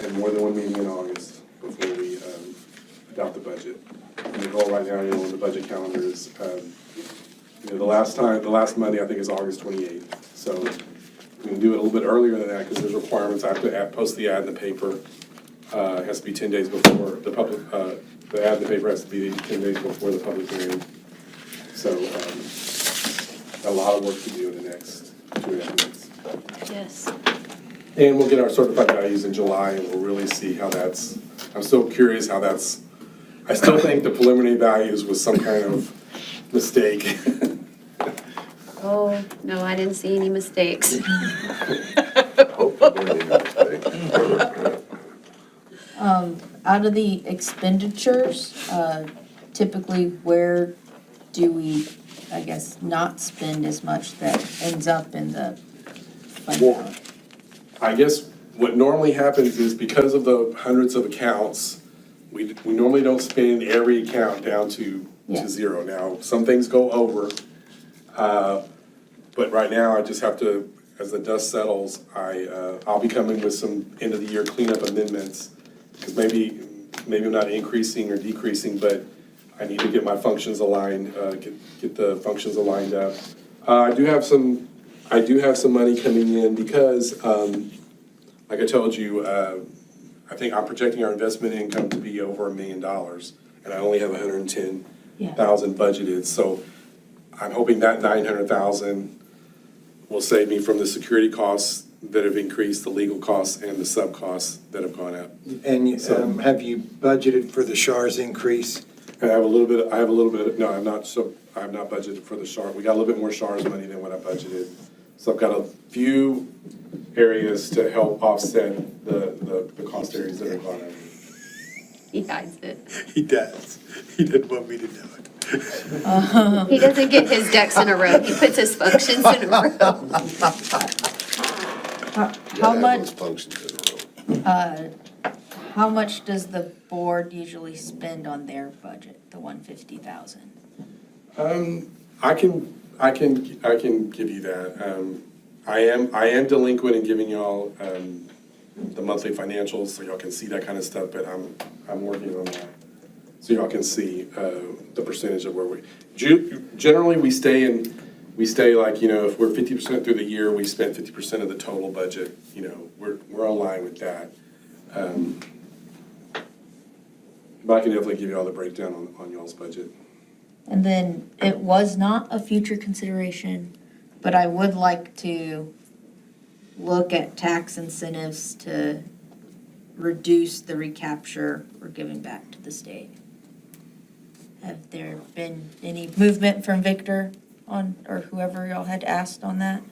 Q: and more than one meeting in August before we adopt the budget. And the goal right now, when the budget calendar is, the last Monday, I think, is August 28th. So we can do it a little bit earlier than that, because there's requirements. I have to post the ad in the paper. It has to be 10 days before the public, the ad in the paper has to be 10 days before the public hearing. So a lot of work to do in the next 2.5 months.
A: Yes.
Q: And we'll get our certified values in July, and we'll really see how that's, I'm so curious how that's, I still think the preliminary values was some kind of mistake.
A: Oh, no, I didn't see any mistakes.
D: Out of the expenditures, typically where do we, I guess, not spend as much that ends up in the fund
Q: Well,
D: balance?
Q: I guess what normally happens is because of the hundreds of accounts, we normally don't spend every account down to
D: Yeah.
Q: zero. Now, some things go over, but right now I just have to, as the dust settles, I'll be coming with some end of the year cleanup amendments. Because maybe I'm not increasing or decreasing, but I need to get my functions aligned, get the functions aligned up. I do have some money coming in because, like I told you, I think I'm projecting our investment income to be over $1 million, and I only have 110,000 budgeted. So I'm hoping that 900,000 will save me from the security costs that have increased, the legal costs, and the sub costs that have gone up.
B: And have you budgeted for the SHARS increase?
Q: I have a little bit, no, I'm not budgeted for the SHARS. We got a little bit more SHARS money than what I budgeted. So I've got a few areas to help offset the cost areas that are gone up.
A: He hides it.
B: He does. He didn't want me to know it.
A: He doesn't get his ducks in a row. He puts his functions in a row.
D: How much,
K: Those functions in a row.
D: how much does the board usually spend on their budget, the 150,000?
Q: I can give you that. I am delinquent in giving y'all, the monthly financials, so y'all can see that kind of stuff, but I'm working on that. So y'all can see, the percentage of where generally we stay like, if we're 50% through the year, we spend 50% of the total budget, we're on line with that. But I can definitely give you all the breakdown on y'all's budget.
D: And then it was not a future consideration, but I would like to look at tax incentives to reduce the recapture we're giving back to the state. Have there been any movement from Victor on, or whoever y'all had asked on that?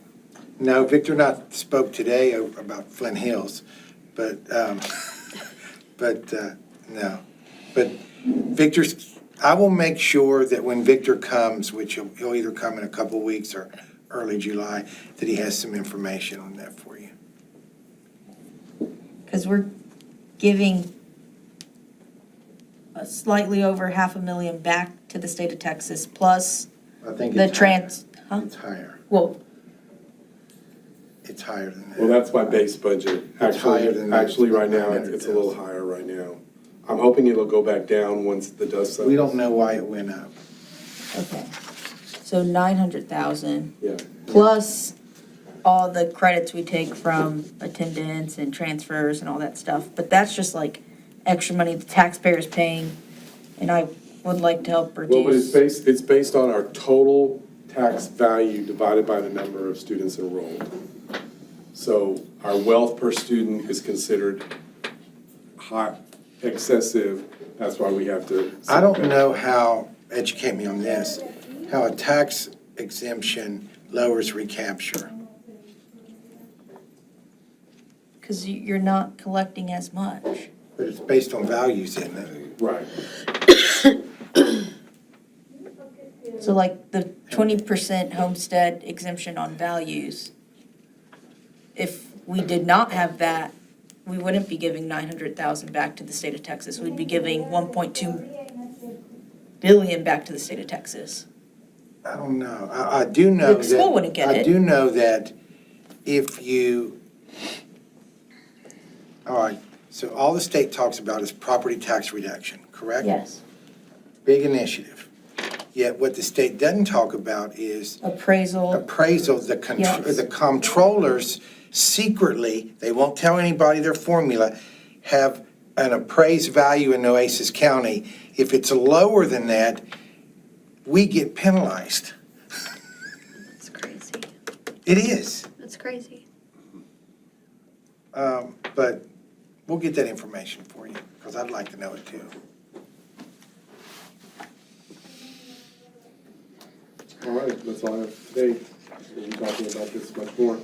B: No, Victor and I spoke today about Flint Hills, but no. But Victor's, I will make sure that when Victor comes, which he'll either come in a couple of weeks or early July, that he has some information on that for you.
D: Because we're giving slightly over $500,000 back to the state of Texas, plus
B: I think
D: the
B: it's higher.
D: huh?
B: It's higher.
D: Well,
B: It's higher than that.
Q: Well, that's my base budget.
B: It's higher than that.
Q: Actually, right now, it's a little higher right now. I'm hoping it'll go back down once the dust settles.
B: We don't know why it went up.
D: okay. So 900,000
Q: Yeah.
D: plus all the credits we take from attendance and transfers and all that stuff. But that's just like extra money the taxpayer's paying, and I would like to help reduce.
Q: Well, but it's based on our total tax value divided by the number of students enrolled. So our wealth per student is considered high, excessive. That's why we have to.
B: I don't know how, educate me on this, how a tax exemption lowers recapture.
D: Because you're not collecting as much.
B: But it's based on values, isn't it?
Q: Right.
D: So like the 20% homestead exemption on values, if we did not have that, we wouldn't be giving 900,000 back to the state of Texas. We'd be giving 1.2 billion back to the state of Texas.
B: I don't know. I do know
D: The school wouldn't get
B: I
D: it.
B: do know that if you, all right, so all the state talks about is property tax reduction, correct?
D: Yes.
B: Big initiative. Yet what the state doesn't talk about is
D: Appraisal. Yes.
B: The comptrollers secretly, they won't tell anybody their formula, have an appraised value in Oasis County. If it's lower than that, we get penalized.
A: That's crazy.
B: It is.
A: That's crazy.
B: But we'll get that information for you, because I'd like to know it too.
Q: All right, that's all I have today. We'll be talking about this much more.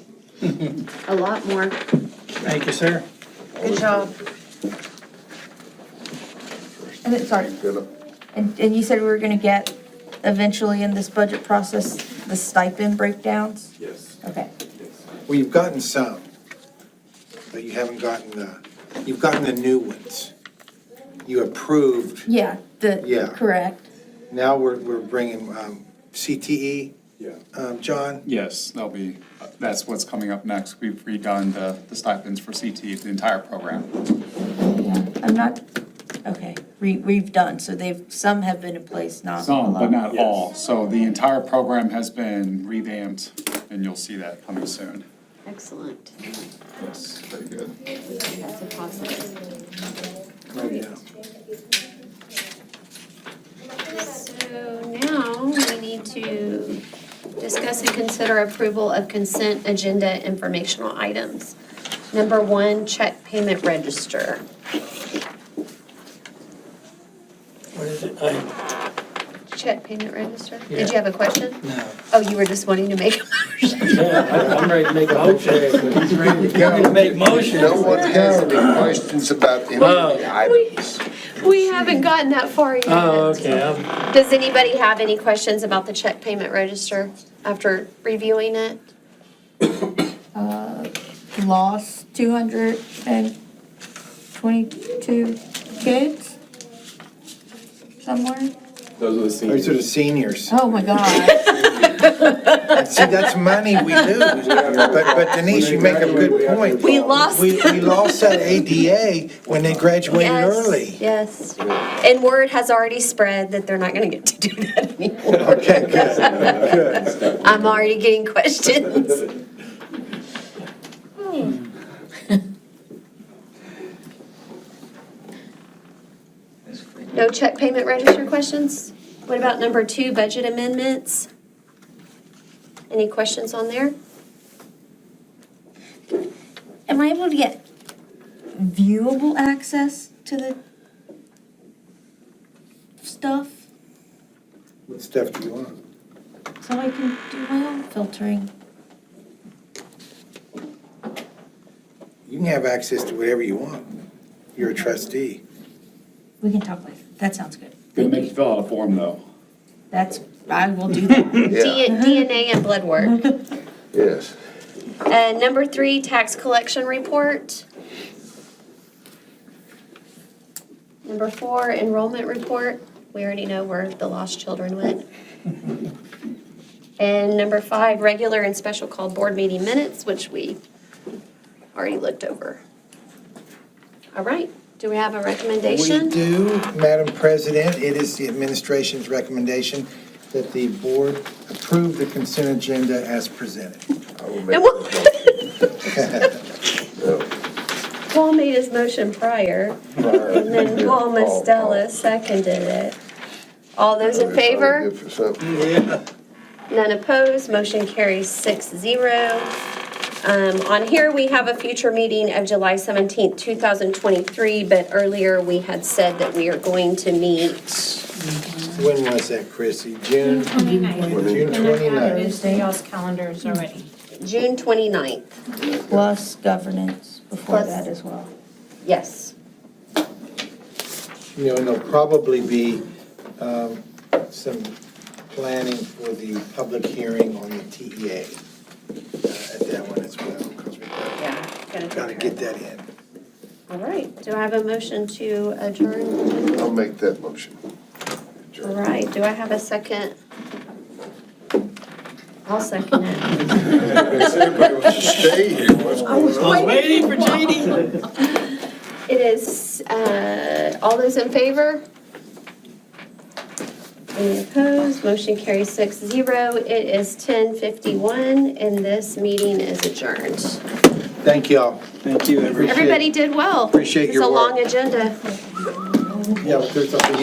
A: A lot more.
L: Thank you, sir.
D: Good job. And then, sorry, and you said we were gonna get eventually in this budget process, the stipend breakdowns?
Q: Yes.
D: Okay.
B: Well, you've gotten some, but you haven't gotten you've gotten the new ones. You approved,
D: Yeah,
B: Yeah.
D: correct.
B: now we're bringing CTE,
Q: Yeah.
B: John?
R: Yes, that's what's coming up next. We've redone the stipends for CT, the entire program.
D: Yeah, I'm not, okay, we've done, so some have been in place, not a
R: Some,
D: lot.
R: but not all. So the entire program has been revamped, and you'll see that coming soon.
A: Excellent.
K: Yes, very good.
A: That's a positive. So now we need to discuss and consider approval of consent agenda informational items. Number 1, check payment register.
L: What is it?
A: Check payment register?
L: Yeah.
A: Did you have a question?
L: No.
A: Oh, you were just wanting to make a motion?
L: Yeah, I'm ready to make a motion. He's ready to make motion.
K: No one has any questions about any of the items.
A: We haven't gotten that far yet.
L: Oh, okay.
A: Does anybody have any questions about the check payment register after reviewing it?
D: Lost 222 kids somewhere?
Q: Those are the seniors.
B: Those are the seniors.
D: Oh, my God.
B: See, that's money we lose. But Denise, you make a good point.
A: We lost.
B: We lost that ADA when they graduated
A: Yes,
B: early.
A: yes. And word has already spread that they're not gonna get to do that anymore.
B: Okay, good.
A: I'm already getting questions. No check payment register questions? What about number 2, budget amendments? Any questions on there?
D: Am I able to get viewable access to the stuff
B: What stuff do you want?
D: so I can do my own filtering?
B: You can have access to whatever you want. You're a trustee.
D: We can talk later. That sounds good.
R: Gonna make you fill out a form, though.
D: I will do that.
A: DNA and blood work.
K: Yes.
A: Number 3, tax collection report. Number 4, enrollment report. We already know where the lost children went. And number 5, regular and special called board meeting minutes, which we already looked over. All right, do we have a recommendation?
B: We do, Madam President. It is the administration's recommendation that the board approve the consent agenda as presented.
K: I will make
A: And Paul made his motion prior, and then Paul Mastella seconded it. All those in favor?
K: Good for something.
B: Yeah.
A: None opposed, motion carries 6-0. On here, we have a future meeting of July 17th, 2023, but earlier we had said that we are going to meet,
B: When was that, Chrissy? June? June
E: And I have
B: 29th.
E: it in y'all's calendars already.
A: June 29th.
D: Plus governance before
A: Plus-
D: that as well.
A: Yes.
B: You know, and there'll probably be some planning for the public hearing on the TEA at that one as well, because we gotta get that in.
A: All right, do I have a motion to adjourn?
K: I'll make that motion.
A: All right, do I have a second? I'll second it.
K: Everybody wants to stay here. What's going on?
L: I was waiting for JD.
A: It is, all those in favor? Any opposed? Motion carries 6-0. It is 10:51, and this meeting is adjourned.
B: Thank y'all.
J: Thank you,
A: Everybody did well.
B: Appreciate your
A: It's a
B: work.
A: long agenda.
B: Yeah, but there's, you know,